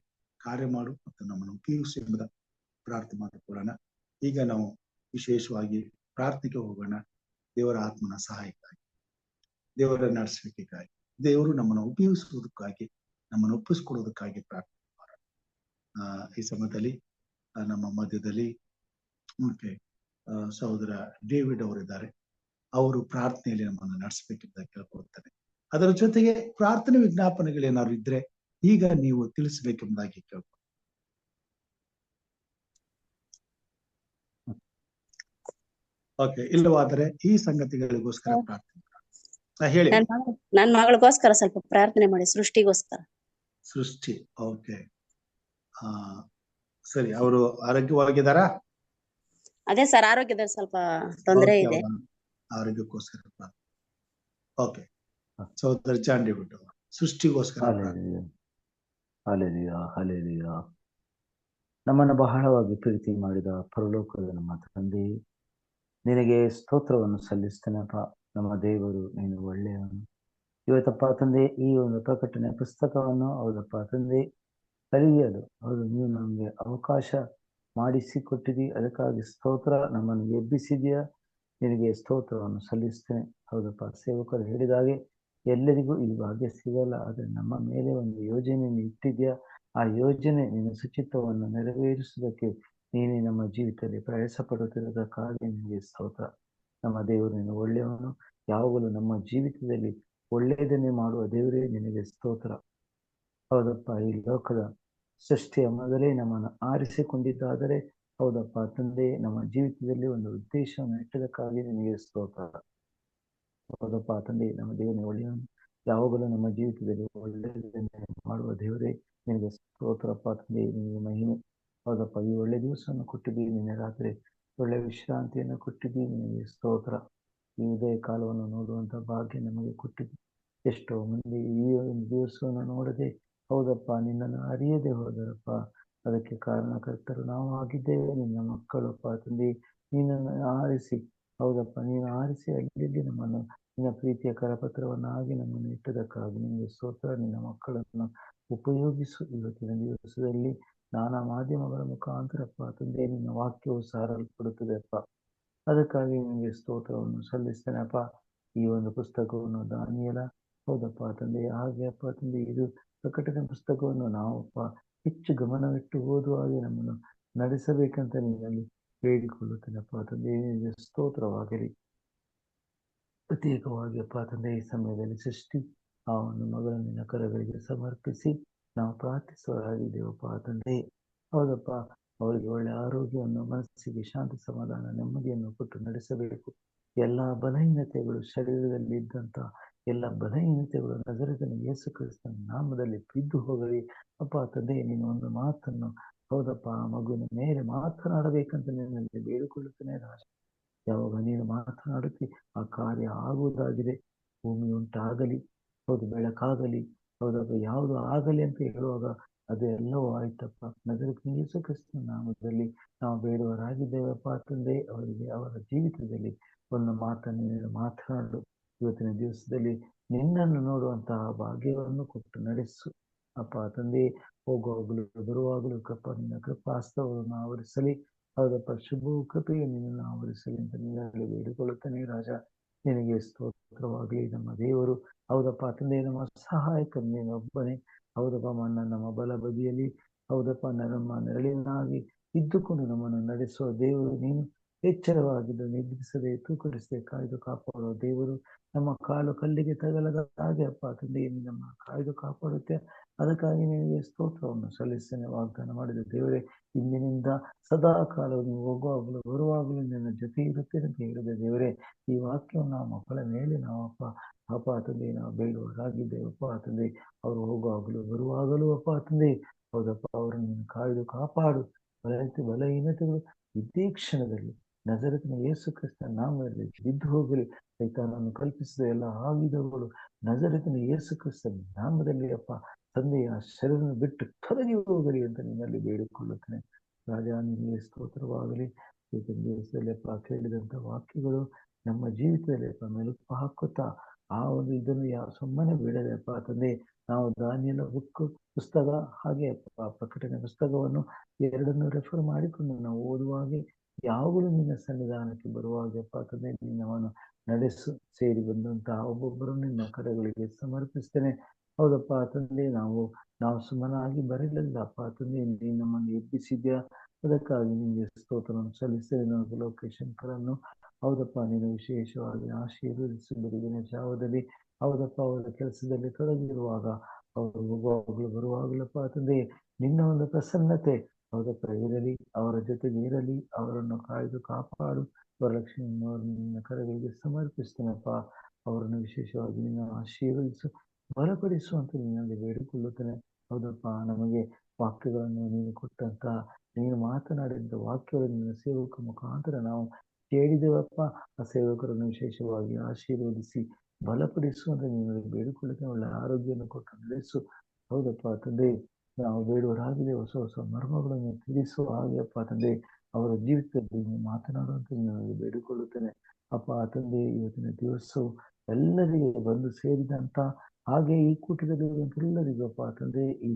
Speaker 1: ಕಾರ್ಯ ಮಾಡು ಮತ್ತು ನಮ್ಮನ್ನು ಉಪಯೋಗಿಸಿ ಎಂಬುದ ಪ್ರಾರ್ಥನೆ ಮಾಡಿಕೊಳ್ಳೋಣ. ಈಗ ನಾವು ವಿಶೇಷವಾಗಿ ಪ್ರಾರ್ಥನೆಗೆ ಹೋಗೋಣ. ದೇವರ ಆತ್ಮನ ಸಹಾಯಕ್ಕಾಗಿ, ದೇವರ ನಡೆಸುವಿಕೆಗಾಗಿ, ದೇವರು ನಮ್ಮನ್ನು ಉಪಯೋಗಿಸುವುದಕ್ಕಾಗಿ, ನಮ್ಮನ್ನು ಒಪ್ಪಿಸಿಕೊಡುವುದಕ್ಕಾಗಿ ಪ್ರಾರ್ಥನೆ ಮಾಡೋಣ. ಈ ಸಮಯದಲ್ಲಿ ನಮ್ಮ ಮಧ್ಯದಲ್ಲಿ ಸಹೋದರ ಡೇವಿಡ್ ಅವರಿದ್ದಾರೆ. ಅವರು ಪ್ರಾರ್ಥನೆಯಲ್ಲಿ ನಮ್ಮನ್ನು ನಡೆಸಬೇಕೆಂದ ಕೇಳ್ಕೊಳ್ತಾರೆ. ಅದರ ಜೊತೆಗೆ ಪ್ರಾರ್ಥನೆ ವಿಜ್ಞಾಪನೆಗಳೇನಾದ್ರು ಇದ್ರೆ ಈಗ ನೀವು ತಿಳಿಸಬೇಕೆಂಬುದಾಗಿ ಕೇಳ್ಕೊ. ಓಕೆ, ಇಲ್ಲವಾದರೆ ಈ ಸಂಗತಿಗಳಿಗೋಸ್ಕರ ಪ್ರಾರ್ಥನೆ ಹೇಳಿ.
Speaker 5: ನನ್ ಮಗಳಿಗೋಸ್ಕರ ಸ್ವಲ್ಪ ಪ್ರಾರ್ಥನೆ ಮಾಡಿ, ಸೃಷ್ಟಿಗೋಸ್ಕರ.
Speaker 1: ಸೃಷ್ಟಿ, ಓಕೆ. ಸರಿ, ಅವರು ಆರೋಗ್ಯವಾಗಿದ್ದಾರಾ?
Speaker 5: ಅದೇ ಸರ್, ಆರೋಗ್ಯದಲ್ಲಿ ಸ್ವಲ್ಪ ತೊಂದರೆ ಇದೆ.
Speaker 1: ಆರೋಗ್ಯಕ್ಕೋಸ್ಕರ ಪ್ರಾರ್ಥನೆ. ಓಕೆ, ಸಹೋದರ ಜಾನ್ ಡೇವಿಡ್ ಸೃಷ್ಟಿಗೋಸ್ಕರ.
Speaker 6: ಹಲ್ಲೆಲೂಯಾ. ನಮ್ಮನ್ನು ಬಹಳವಾಗಿ ಪ್ರೀತಿ ಮಾಡಿದ ಪರಲೋಕದ ನಮ್ಮ ತಂದೆ, ನಿನಗೆ ಸ್ತೋತ್ರವನ್ನು ಸಲ್ಲಿಸ್ತೇನಪ್ಪ. ನಮ್ಮ ದೇವರು, ನೀನು ಒಳ್ಳೆಯವನು. ಇವತ್ತಪ್ಪ ತಂದೆ, ಈ ಒಂದು ಪ್ರಕಟಣೆ ಪುಸ್ತಕವನ್ನು ಹೌದಪ್ಪ ತಂದೆ ಕಲಿಯಲು ನೀವು ನಮಗೆ ಅವಕಾಶ ಮಾಡಿಸಿಕೊಟ್ಟಿದ್ದೀ. ಅದಕ್ಕಾಗಿ ಸ್ತೋತ್ರ. ನಮ್ಮನ್ನು ಎಬ್ಬಿಸಿದೆಯಾ, ನಿನಗೆ ಸ್ತೋತ್ರವನ್ನು ಸಲ್ಲಿಸ್ತೇನೆ. ಹೌದಪ್ಪ, ಸೇವಕರು ಹೇಳಿದಾಗೆ ಎಲ್ಲರಿಗೂ ಈ ಭಾಗ್ಯ ಸಿಗಲ್ಲ, ಆದರೆ ನಮ್ಮ ಮೇಲೆ ಒಂದು ಯೋಜನೆಯನ್ನು ಇಟ್ಟಿದ್ಯಾ. ಆ ಯೋಜನೆ ನಿನ್ನ ಸುಚಿತ್ತವನ್ನು ನೆರವೇರಿಸುವುದಕ್ಕೆ ನೀನೇ ನಮ್ಮ ಜೀವಿತದಲ್ಲಿ ಪ್ರಯಾಸ ಪಡುತ್ತಿರುವುದಕ್ಕಾಗಿ ನಿನಗೆ ಸ್ತೋತ್ರ. ನಮ್ಮ ದೇವರು ನೀನು ಒಳ್ಳೆಯವನು. ಯಾವಾಗಲೂ ನಮ್ಮ ಜೀವಿತದಲ್ಲಿ ಒಳ್ಳೆಯದನ್ನೇ ಮಾಡುವ ದೇವರೇ, ನಿನಗೆ ಸ್ತೋತ್ರ. ಹೌದಪ್ಪ, ಈ ಲೋಕದ ಸೃಷ್ಟಿಯ ಮೊದಲೇ ನಮ್ಮನ್ನು ಆರಿಸಿಕೊಂಡಿದ್ದಾದರೆ ಹೌದಪ್ಪ ತಂದೆ, ನಮ್ಮ ಜೀವಿತದಲ್ಲಿ ಒಂದು ಉದ್ದೇಶವನ್ನು ಇಟ್ಟದಕ್ಕಾಗಿ ನಿನಗೆ ಸ್ತೋತ್ರ. ಹೌದಪ್ಪ ತಂದೆ, ನಮ್ಮ ದೇವರೇ ಒಳ್ಳೆಯವನು. ಯಾವಾಗಲೂ ನಮ್ಮ ಜೀವಿತದಲ್ಲಿ ಒಳ್ಳೆಯದನ್ನೇ ಮಾಡುವ ದೇವರೇ, ನಿನಗೆ ಸ್ತೋತ್ರಪ್ಪ ತಂದೆ, ನಿನಗೆ ಮಹಿಮೆ. ಹೌದಪ್ಪ, ಈ ಒಳ್ಳೆ ದಿವಸವನ್ನು ಕೊಟ್ಟಿದ್ದೀವಿ, ನಿನ್ನೆ ರಾತ್ರಿ ಒಳ್ಳೆ ವಿಶ್ರಾಂತಿಯನ್ನು ಕೊಟ್ಟಿದ್ದೀವಿ, ನಿನಗೆ ಸ್ತೋತ್ರ. ಈ ಉದಯ ಕಾಲವನ್ನು ನೋಡುವಂಥ ಭಾಗ್ಯ ನಮಗೆ ಕೊಟ್ಟಿದ್ದೀವಿ. ಎಷ್ಟೋ ಮಂದಿ ಈ ಒಂದು ದಿವಸವನ್ನು ನೋಡದೆ ಹೌದಪ್ಪ ನಿನ್ನನ್ನು ಅರಿಯದೆ ಹೋದರಪ್ಪ. ಅದಕ್ಕೆ ಕಾರಣಕರ್ತರು ನಾವು ಆಗಿದ್ದೇವೆ, ನಿನ್ನ ಮಕ್ಕಳಪ್ಪ ತಂದೆ. ನೀನನ್ನು ಆರಿಸಿ ಹೌದಪ್ಪ, ನೀನು ಆರಿಸಿ ಅಲ್ಲಿ ನಮ್ಮನ್ನು ನಿನ್ನ ಪ್ರೀತಿಯ ಕರಪತ್ರವನ್ನಾಗಿ ನಮ್ಮನ್ನು ಇಟ್ಟದಕ್ಕಾಗಿ ನಿಮಗೆ ಸ್ತೋತ್ರ. ನಿನ್ನ ಮಕ್ಕಳನ್ನು ಉಪಯೋಗಿಸು. ಇವತ್ತಿನ ದಿವಸದಲ್ಲಿ ನಾನಾ ಮಾಧ್ಯಮಗಳ ಮುಖಾಂತರಪ್ಪ ತಂದೆ ನಿನ್ನ ವಾಕ್ಯವು ಸಾರಲ್ಪಡುತ್ತದೆಪ್ಪ. ಅದಕ್ಕಾಗಿ ನಿಮಗೆ ಸ್ತೋತ್ರವನ್ನು ಸಲ್ಲಿಸ್ತೇನೆಪ್ಪ. ಈ ಒಂದು ಪುಸ್ತಕವನ್ನು ದಾನಿಯೇಲ ಹೌದಪ್ಪ ತಂದೆ, ಹಾಗೆ ಅಪ್ಪ ತಂದೆ ಇದು ಪ್ರಕಟಣೆ ಪುಸ್ತಕವನ್ನು ನಾವಪ್ಪ ಹೆಚ್ಚು ಗಮನವಿಟ್ಟು ಓದುವ ಹಾಗೆ ನಮ್ಮನ್ನು ನಡೆಸಬೇಕಂತ ನಿನ್ನಲ್ಲಿ ಬೇಡಿಕೊಳ್ಳುತ್ತೇನಪ್ಪ ತಂದೆ. ನಿಮಗೆ ಸ್ತೋತ್ರವಾಗಲಿ. ಪ್ರತ್ಯೇಕವಾಗಿ ಅಪ್ಪ ತಂದೆ ಈ ಸಮಯದಲ್ಲಿ ಸೃಷ್ಟಿ ಆ ಒಂದು ಮಗಳನ್ನು ನಿನ್ನ ಕರಗಳಿಗೆ ಸಮರ್ಪಿಸಿ ನಾವು ಪ್ರಾರ್ಥಿಸುವರಾಗಿದ್ದೇವಪ್ಪ ತಂದೆ. ಹೌದಪ್ಪ, ಅವರಿಗೆ ಒಳ್ಳೆ ಆರೋಗ್ಯವನ್ನು, ಮನಸ್ಸಿಗೆ ಶಾಂತಿ, ಸಮಾಧಾನ, ನೆಮ್ಮದಿಯನ್ನು ಕೊಟ್ಟು ನಡೆಸಬೇಕು. ಎಲ್ಲ ಬಲಹೀನತೆಗಳು, ಶರೀರದಲ್ಲಿ ಇದ್ದಂಥ ಎಲ್ಲ ಬಲಹೀನತೆಗಳು ನಜರೇತಿನ ಯೇಸು ಕ್ರಿಸ್ತನ ನಾಮದಲ್ಲಿ ಬಿದ್ದು ಹೋಗಲಿ ಅಪ್ಪ ತಂದೆ. ನೀನು ಒಂದು ಮಾತನ್ನು ಹೌದಪ್ಪ ಆ ಮಗುವಿನ ಮೇಲೆ ಮಾತನಾಡಬೇಕಂತ ನಿನ್ನಲ್ಲಿ ಬೇಡಿಕೊಳ್ಳುತ್ತೇನೆ ರಾಜ. ಯಾವಾಗ ನೀನು ಮಾತನಾಡುತ್ತಿ ಆ ಕಾರ್ಯ ಆಗುವುದಾಗಿದೆ. ಭೂಮಿ ಉಂಟಾಗಲಿ, ಹೌದು ಬೆಳಕಾಗಲಿ, ಹೌದಪ್ಪ ಯಾವುದು ಆಗಲಿ ಅಂತ ಹೇಳುವಾಗ ಅದೆಲ್ಲವೂ ಆಯ್ತಪ್ಪ. ನಜರೇತಿನ ಯೇಸು ಕ್ರಿಸ್ತನ ನಾಮದಲ್ಲಿ ನಾವು ಬೇಡುವರಾಗಿದ್ದೇವಪ್ಪ ತಂದೆ. ಅವರಿಗೆ ಅವರ ಜೀವಿತದಲ್ಲಿ ಒಂದು ಮಾತನ್ನು ನೀನು ಮಾತನಾಡು. ಇವತ್ತಿನ ದಿವಸದಲ್ಲಿ ನಿನ್ನನ್ನು ನೋಡುವಂತಹ ಭಾಗ್ಯವನ್ನು ಕೊಟ್ಟು ನಡೆಸು ಅಪ್ಪ ತಂದೆ. ಹೋಗುವಾಗಲೂ ಬರುವಾಗಲೂ ಕೃಪ ನಿನ್ನ ಕೃಪಾಸ್ತವನ್ನು ಆವರಿಸಲಿ. ಹೌದಪ್ಪ, ಶುಭವು ಕೃಪೆಯು ನಿನ್ನನ್ನು ಆವರಿಸಲಿ ಅಂತ ನಿನ್ನಲ್ಲಿ ಬೇಡಿಕೊಳ್ಳುತ್ತಾನೆ ರಾಜ. ನಿನಗೆ ಸ್ತೋತ್ರವಾಗಲಿ ನಮ್ಮ ದೇವರು. ಹೌದಪ್ಪ ತಂದೆ, ನಮ್ಮ ಸಹಾಯಕನು ನೀನೊಬ್ಬನೇ. ಹೌದಪ್ಪ, ನಮ್ಮ ಬಲ ಬದಿಯಲ್ಲಿ ಹೌದಪ್ಪ ನಮ್ಮ ನೆರಳಿನಾಗಿ ಇದ್ದುಕೊಂಡು ನಮ್ಮನ್ನು ನಡೆಸುವ ದೇವರು ನೀನು. ಎಚ್ಚರವಾಗಿದ್ದು ನಿದ್ರಿಸದೆ ತೂಕಡಿಸದೆ ಕಾಯ್ದು ಕಾಪಾಡುವ ದೇವರು. ನಮ್ಮ ಕಾಲು ಕಲ್ಲಿಗೆ ತಗಲದ ಹಾಗೆ ಅಪ್ಪ ತಂದೆ ನಮ್ಮ ಕಾಯ್ದು ಕಾಪಾಡುತ್ತೆ. ಅದಕ್ಕಾಗಿ ನಿನಗೆ ಸ್ತೋತ್ರವನ್ನು ಸಲ್ಲಿಸ್ತೇನೆ. ವಾಗ್ದಾನ ಮಾಡಿದ ದೇವರೇ, ಇಂದಿನಿಂದ ಸದಾ ಕಾಲವು ನೀವು ಹೋಗುವಾಗಲೂ ಬರುವಾಗಲೂ ನನ್ನ ಜೊತೆ ಇರುತ್ತೇನೆ ಅಂತ ಹೇಳಿದ ದೇವರೇ, ಈ ವಾಕ್ಯವನ್ನು ನಾವು ಮಕ್ಕಳ ಮೇಲೆ ನಾವು ಅಪ್ಪ ತಂದೆ ನಾವು ಬೇಡುವರಾಗಿದ್ದೇವಪ್ಪ ತಂದೆ. ಅವರು ಹೋಗುವಾಗಲೂ ಬರುವಾಗಲೂ ಅಪ್ಪ ತಂದೆ ಹೌದಪ್ಪ ಅವರನ್ನು ನೀನು ಕಾಯ್ದು ಕಾಪಾಡು. ಬಲಹೀನತೆಗಳು ಇದೇ ಕ್ಷಣದಲ್ಲಿ ನಜರೇತಿನ ಯೇಸು ಕ್ರಿಸ್ತನ ನಾಮದಲ್ಲಿ ಬಿದ್ದು ಹೋಗಲಿ. ಸೈತಾನನ್ನು ಕಲ್ಪಿಸಿದ ಎಲ್ಲ ಆಯುಧಗಳು ನಜರೇತಿನ ಯೇಸು ಕ್ರಿಸ್ತನ ನಾಮದಲ್ಲಿ ಅಪ್ಪ ತಂದೆಯ ಶರೀರವನ್ನು ಬಿಟ್ಟು ತೊಲಗಿ ಹೋಗಲಿ ಅಂತ ನಿನ್ನಲ್ಲಿ ಬೇಡಿಕೊಳ್ಳುತ್ತೇನೆ ರಾಜ. ನಿನಗೆ ಸ್ತೋತ್ರವಾಗಲಿ. ಇವತ್ತಿನ ದಿವಸದಲ್ಲಿ ಅಪ್ಪ ಕೇಳಿದಂಥ ವಾಕ್ಯಗಳು ನಮ್ಮ ಜೀವಿತದಲ್ಲಿ ಅಪ್ಪ ಮೆಲುಕು ಹಾಕುತ್ತಾ ಆ ಒಂದು ಇದನ್ನು ಸುಮ್ಮನೆ ಬಿಡದೆ ಅಪ್ಪ ತಂದೆ. ನಾವು ದಾನಿಯೇಲ ಪುಸ್ತಕ ಹಾಗೆ ಪ್ರಕಟಣೆ ಪುಸ್ತಕವನ್ನು ಎರಡನ್ನೂ ರೆಫರ್ ಮಾಡಿಕೊಂಡು ನಾವು ಓದುವಾಗೆ ಯಾವಾಗಲೂ ನಿನ್ನ ಸನ್ನಿಧಾನಕ್ಕೆ ಬರುವಾಗಪ್ಪ ತಂದೆ ನಿನ್ನವನ್ನು ನಡೆಸು. ಸೇರಿ ಬಂದಂತಹ ಒಬ್ಬೊಬ್ಬರನ್ನು ನಿನ್ನ ಕರೆಗಳಿಗೆ ಸಮರ್ಪಿಸ್ತೇನೆ. ಹೌದಪ್ಪ ತಂದೆ, ನಾವು ಸುಮ್ಮನಾಗಿ ಬರಲಿಲ್ಲ ಅಪ್ಪ ತಂದೆ. ನೀನು ನಮ್ಮನ್ನು ಎಬ್ಬಿಸಿದ್ಯಾ, ಅದಕ್ಕಾಗಿ ನಿಮಗೆ ಸ್ತೋತ್ರವನ್ನು ಸಲ್ಲಿಸ್ತೇನೆ. ನಾವು ಲೋಕೇಶಂಕರನ್ನು ಹೌದಪ್ಪ ನೀನು ವಿಶೇಷವಾಗಿ ಆಶೀರ್ವದಿಸಿ ಬೆಳಗಿನ ಜಾವದಲ್ಲಿ ಹೌದಪ್ಪ ಅವರ ಕೆಲಸದಲ್ಲಿ ತೊಡಗಿರುವಾಗ ಅವರು ಹೋಗುವಾಗಲೂ ಬರುವಾಗಲಪ್ಪ ತಂದೆ ನಿನ್ನ ಒಂದು ಪ್ರಸನ್ನತೆ ಹೌದಪ್ಪ ಇರಲಿ, ಅವರ ಜೊತೆಗೆ ಇರಲಿ. ಅವರನ್ನು ಕಾಯ್ದು ಕಾಪಾಡು. ವರಲಕ್ಷ್ಮಿ ನಿನ್ನ ಕರೆಗಳಿಗೆ ಸಮರ್ಪಿಸ್ತೇನಪ್ಪ. ಅವರನ್ನು ವಿಶೇಷವಾಗಿ ನಿನ್ನ ಆಶೀರ್ವದಿಸು, ಬಲಪಡಿಸು ಅಂತ ನಿನ್ನಲ್ಲಿ ಬೇಡಿಕೊಳ್ಳುತ್ತೇನೆ. ಹೌದಪ್ಪ, ನಮಗೆ ವಾಕ್ಯಗಳನ್ನು ನೀನು ಕೊಟ್ಟಂತ, ನೀನು ಮಾತನಾಡಿದ ವಾಕ್ಯಗಳನ್ನು ನಿನ್ನ ಸೇವಕ ಮುಖಾಂತರ ನಾವು ಕೇಳಿದೆವಪ್ಪ. ಆ ಸೇವಕರನ್ನು ವಿಶೇಷವಾಗಿ ಆಶೀರ್ವದಿಸಿ ಬಲಪಡಿಸು ಅಂತ ನಿನ್ನಲ್ಲಿ ಬೇಡಿಕೊಳ್ಳುತ್ತೇನೆ. ಒಳ್ಳೆ ಆರೋಗ್ಯವನ್ನು ಕೊಟ್ಟು ನಡೆಸು. ಹೌದಪ್ಪ ತಂದೆ, ನಾವು ಬೇಡುವರಾಗಿದೆ ಹೊಸ ಹೊಸ ಮರ್ಮಗಳನ್ನು ತಿಳಿಸುವ ಹಾಗೆಯಪ್ಪ ತಂದೆ, ಅವರ ಜೀವಿತದಲ್ಲಿ ಮಾತನಾಡುವಂತೆ ನಿನ್ನಲ್ಲಿ ಬೇಡಿಕೊಳ್ಳುತ್ತೇನೆ. ಅಪ್ಪ ತಂದೆ, ಇವತ್ತಿನ ದಿವಸವು ಎಲ್ಲರಿಗೆ ಬಂದು ಸೇರಿದಂತ, ಹಾಗೆ ಈ ಕೂಟದಲ್ಲಿರುವಂತೆಲ್ಲರಿಗೂ ಅಪ್ಪ ತಂದೆ, ಈ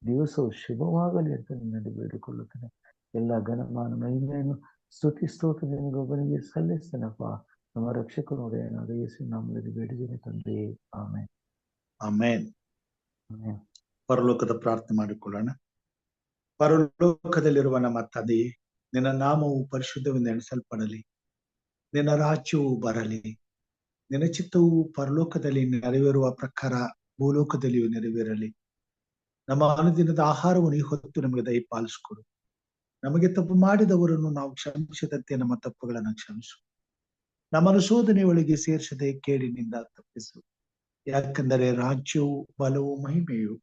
Speaker 6: ದಿವಸವು ಶುಭವಾಗಲಿ ಅಂತ ನಿನ್ನಲ್ಲಿ ಬೇಡಿಕೊಳ್ಳುತ್ತೇನೆ. ಎಲ್ಲ ಘನಮಾನ ಮಹಿಮೆಯನ್ನು ಸ್ತುತಿ ಸ್ತೋತ್ರ ನಿನಗೊಬ್ಬನಿಗೆ ಸಲ್ಲಿಸ್ತೇನಪ್ಪ. ನಮ್ಮ ರಕ್ಷಕನು ಒಡೆಯನಾದ ಯೇಸು ನಾಮದಲ್ಲಿ ಬೇಡಿದ್ದೇನೆ ತಂದೆ, ಆಮೆನ್.
Speaker 1: ಆಮೆನ್.
Speaker 6: ಆಮೆನ್.
Speaker 1: ಪರಲೋಕದ ಪ್ರಾರ್ಥನೆ ಮಾಡಿಕೊಳ್ಳೋಣ. ಪರಲೋಕದಲ್ಲಿರುವ ನಮ್ಮ ತಂದೆಯೇ, ನಿನ್ನ ನಾಮವು ಪರಿಶುದ್ಧವೆಂದು ಎಣಿಸಲ್ಪಡಲಿ, ನಿನ್ನ ರಾಜ್ಯವು ಬರಲಿ, ನಿನ್ನ ಚಿತ್ತವು ಪರಲೋಕದಲ್ಲಿ ನೆರವೇರುವ ಪ್ರಕಾರ ಭೂಲೋಕದಲ್ಲಿಯೂ ನೆರವೇರಲಿ. ನಮ್ಮ ಅನುದಿನದ ಆಹಾರವನ್ನು ಈ ಹೊತ್ತು ನಮಗೆ ದಯಪಾಲಿಸಿಕೊಡು. ನಮಗೆ ತಪ್ಪು ಮಾಡಿದವರನ್ನು ನಾವು ಕ್ಷಮಿಸಿದಂತೆ ನಮ್ಮ ತಪ್ಪುಗಳನ್ನು ಕ್ಷಮಿಸು. ನಮ್ಮನ್ನು ಶೋಧನೆಯೊಳಗೆ ಸೇರಿಸದೆ ಕೇಡಿನಿಂದ ತಪ್ಪಿಸು. ಯಾಕೆಂದರೆ ರಾಜ್ಯವು, ಬಲವು, ಮಹಿಮೆಯು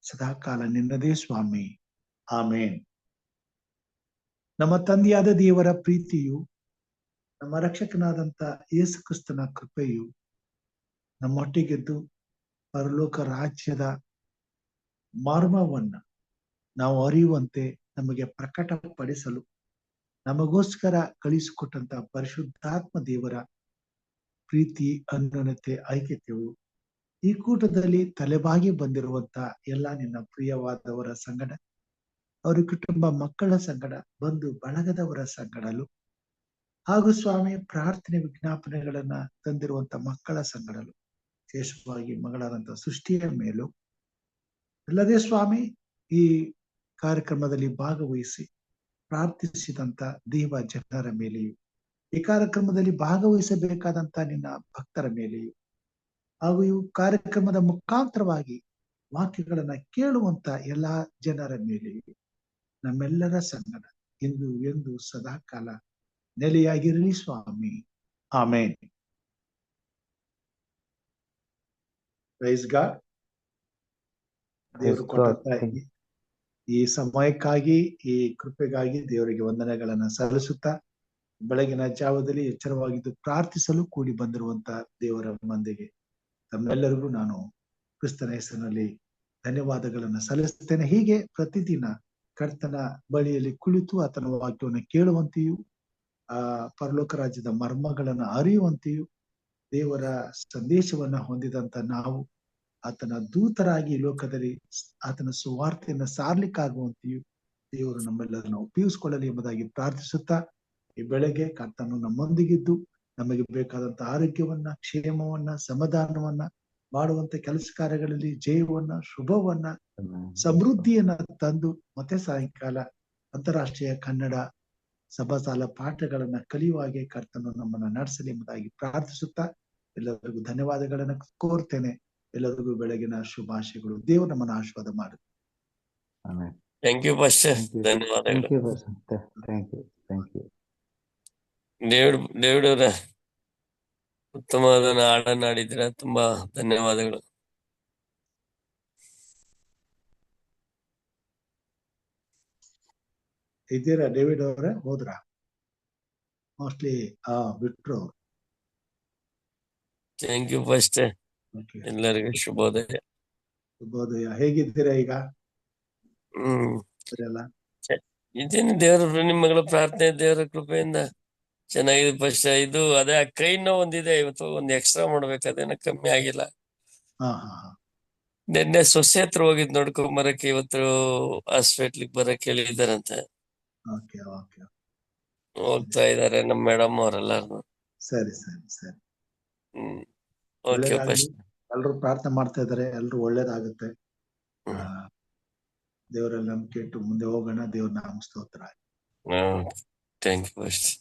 Speaker 1: ಸದಾಕಾಲ ನಿನ್ನದೇ ಸ್ವಾಮಿ. ಆಮೇನ್. ನಮ್ಮ ತಂದೆಯಾದ ದೇವರ ಪ್ರೀತಿಯು, ನಮ್ಮ ರಕ್ಷಕನಾದಂತ ಯೇಸು ಕ್ರಿಸ್ತನ ಕೃಪೆಯು ನಮ್ಮೊಟ್ಟಿಗೆದ್ದು ಪರಲೋಕ ರಾಜ್ಯದ ಮರ್ಮವನ್ನ ನಾವು ಅರಿಯುವಂತೆ ನಮಗೆ ಪ್ರಕಟಪಡಿಸಲು ನಮಗೋಸ್ಕರ ಕಳಿಸಿಕೊಟ್ಟಂತ ಪರಿಶುದ್ಧಾತ್ಮ ದೇವರ ಪ್ರೀತಿ, ಅನ್ಯೋನ್ಯತೆ, ಐಕ್ಯತೆಯು ಈ ಕೂಟದಲ್ಲಿ ತಲೆಬಾಗಿ ಬಂದಿರುವಂತ ಎಲ್ಲ ನಿನ್ನ ಪ್ರಿಯವಾದವರ ಸಂಗಡ, ಅವರ ಕುಟುಂಬ ಮಕ್ಕಳ ಸಂಗಡ, ಬಂಧು ಬಳಗದವರ ಸಂಗಡಲು, ಹಾಗೂ ಸ್ವಾಮಿ ಪ್ರಾರ್ಥನೆ ವಿಜ್ಞಾಪನೆಗಳನ್ನ ತಂದಿರುವಂತ ಮಕ್ಕಳ ಸಂಗಡಲು, ವಿಶೇಷವಾಗಿ ಮಗಳಾದಂತ ಸೃಷ್ಟಿಯ ಮೇಲೂ, ಅಲ್ಲದೆ ಸ್ವಾಮಿ ಈ ಕಾರ್ಯಕ್ರಮದಲ್ಲಿ ಭಾಗವಹಿಸಿ ಪ್ರಾರ್ಥಿಸಿದಂತ ದೇವ ಜನರ ಮೇಲೆಯೂ, ಈ ಕಾರ್ಯಕ್ರಮದಲ್ಲಿ ಭಾಗವಹಿಸಬೇಕಾದಂತ ನಿನ್ನ ಭಕ್ತರ ಮೇಲೆಯೂ, ಹಾಗೂ ಈ ಕಾರ್ಯಕ್ರಮದ ಮುಖಾಂತರವಾಗಿ ವಾಕ್ಯಗಳನ್ನ ಕೇಳುವಂತ ಎಲ್ಲಾ ಜನರ ಮೇಲೆಯೂ, ನಮ್ಮೆಲ್ಲರ ಸಂಗಡ ಇಂದು ಎಂದು ಸದಾಕಾಲ ನೆಲೆಯಾಗಿರಲಿ ಸ್ವಾಮಿ. ಆಮೇನ್. Praise God. ದೇವರು ಕೊಟ್ಟಂತ ಈ ಸಮಯಕ್ಕಾಗಿ, ಈ ಕೃಪೆಗಾಗಿ ದೇವರಿಗೆ ವಂದನೆಗಳನ್ನ ಸಲ್ಲಿಸುತ್ತಾ, ಬೆಳಗಿನ ಜಾವದಲ್ಲಿ ಎಚ್ಚರವಾಗಿದ್ದು ಪ್ರಾರ್ಥಿಸಲು ಕೂಡಿ ಬಂದಿರುವಂತ ದೇವರ ಮಂದಿಗೆ ತಮ್ಮೆಲ್ಲರಿಗೂ ನಾನು ಕ್ರಿಸ್ತನ ಹೆಸರಿನಲ್ಲಿ ಧನ್ಯವಾದಗಳನ್ನ ಸಲ್ಲಿಸ್ತೇನೆ. ಹೀಗೆ ಪ್ರತಿದಿನ ಕರ್ತನ ಬಳಿಯಲ್ಲಿ ಕುಳಿತು ಆತನ ವಾಕ್ಯವನ್ನು ಕೇಳುವಂತೆಯೂ, ಪರಲೋಕ ರಾಜ್ಯದ ಮರ್ಮಗಳನ್ನ ಅರಿಯುವಂತೆಯೂ, ದೇವರ ಸಂದೇಶವನ್ನ ಹೊಂದಿದಂತ ನಾವು ಆತನ ದೂತರಾಗಿ ಲೋಕದಲ್ಲಿ ಆತನ ಸುವಾರ್ತೆಯನ್ನ ಸಾರ್ಲಿಕ್ಕಾಗುವಂತೆಯೂ ದೇವರು ನಮ್ಮೆಲ್ಲರನ್ನ ಉಪಯೋಗಿಸಿಕೊಳ್ಳಲಿ ಎಂಬುದಾಗಿ ಪ್ರಾರ್ಥಿಸುತ್ತಾ, ಈ ಬೆಳಗ್ಗೆ ಕರ್ತನು ನಮ್ಮೊಂದಿಗಿದ್ದು ನಮಗೆ ಬೇಕಾದಂತ ಆರೋಗ್ಯವನ್ನ, ಕ್ಷೇಮವನ್ನ, ಸಮಾಧಾನವನ್ನ ಮಾಡುವಂತ ಕೆಲಸ ಕಾರ್ಯಗಳಲ್ಲಿ ಜಯವನ್ನ, ಶುಭವನ್ನ, ಸಮೃದ್ಧಿಯನ್ನ ತಂದು ಮತ್ತೆ ಸಾಯಂಕಾಲ ಅಂತಾರಾಷ್ಟ್ರೀಯ ಕನ್ನಡ ಸಭಾಸಾಲ ಪಾಠಗಳನ್ನ ಕಲಿಯುವ ಹಾಗೆ ಕರ್ತನು ನಮ್ಮನ್ನ ನಡೆಸಲಿ ಎಂಬುದಾಗಿ ಪ್ರಾರ್ಥಿಸುತ್ತಾ ಎಲ್ಲರಿಗೂ ಧನ್ಯವಾದಗಳನ್ನ ಕೋರ್ತೇನೆ. ಎಲ್ಲರಿಗೂ ಬೆಳಗಿನ ಶುಭಾಶಯಗಳು. ದೇವರು ನಮ್ಮನ್ನು ಆಶೀರ್ವಾದ ಮಾಡಿ.
Speaker 2: Thank you pastor. ಧನ್ಯವಾದಗಳು. ಡೇವಿಡ್ ಅವರ ಉತ್ತಮವಾದ ಹಾಡನ್ನ ಹಾಡಿದ್ರ, ತುಂಬಾ ಧನ್ಯವಾದಗಳು.
Speaker 1: ಇದ್ದೀರಾ ಡೇವಿಡ್ ಅವರೇ? ಹೋದ್ರ ಮೋಸ್ಟ್ಲಿ ಬಿಟ್ರು.
Speaker 2: Thank you pastor. ಎಲ್ಲರಿಗೂ ಶುಭೋದಯ.
Speaker 1: ಶುಭೋದಯ. ಹೇಗಿದ್ದೀರಾ ಈಗ?
Speaker 2: ಇದೇನು ದೇವರ ನಿಮ್ಮಗಳ ಪ್ರಾರ್ಥನೆ, ದೇವರ ಕೃಪೆಯಿಂದ ಚೆನ್ನಾಗಿದೆ ಪಾಸ್ಟರ್. ಇದು ಅದೇ ಕೈ ನೋವು ಒಂದಿದೆ, ಇವತ್ತು ಒಂದು ಎಕ್ಸ್ಟ್ರಾ ಮಾಡ್ಬೇಕು, ಅದೇನ ಕಮ್ಮಿ ಆಗಿಲ್ಲ. ನಿನ್ನೆ ಸೊಸೆ ಹತ್ರ ಹೋಗಿದ್ ನೋಡ್ಕೊಂಬರಕ್ಕೆ, ಇವತ್ತು ಹಾಸ್ಪಿಟ್ಲಿಗೆ ಬರಕ್ ಹೇಳಿದಾರಂತೆ. ಹೋಗ್ತಾ ಇದಾರೆ ನಮ್ಮ ಮೇಡಮ್ ಅವರೆಲ್ಲಾರು.
Speaker 1: ಸರಿ ಸರಿ ಸರಿ.
Speaker 2: Okay pastor.
Speaker 1: ಎಲ್ರು ಪ್ರಾರ್ಥನೆ ಮಾಡ್ತಾ ಇದಾರೆ, ಎಲ್ರು ಒಳ್ಳೇದಾಗುತ್ತೆ. ದೇವರೆಲ್ಲ ನಂಬಿಕೆ ಇಟ್ಟು ಮುಂದೆ ಹೋಗೋಣ. ದೇವ್ರ ನಾಮ ಸ್ತೋತ್ರ.
Speaker 2: Thank you pastor.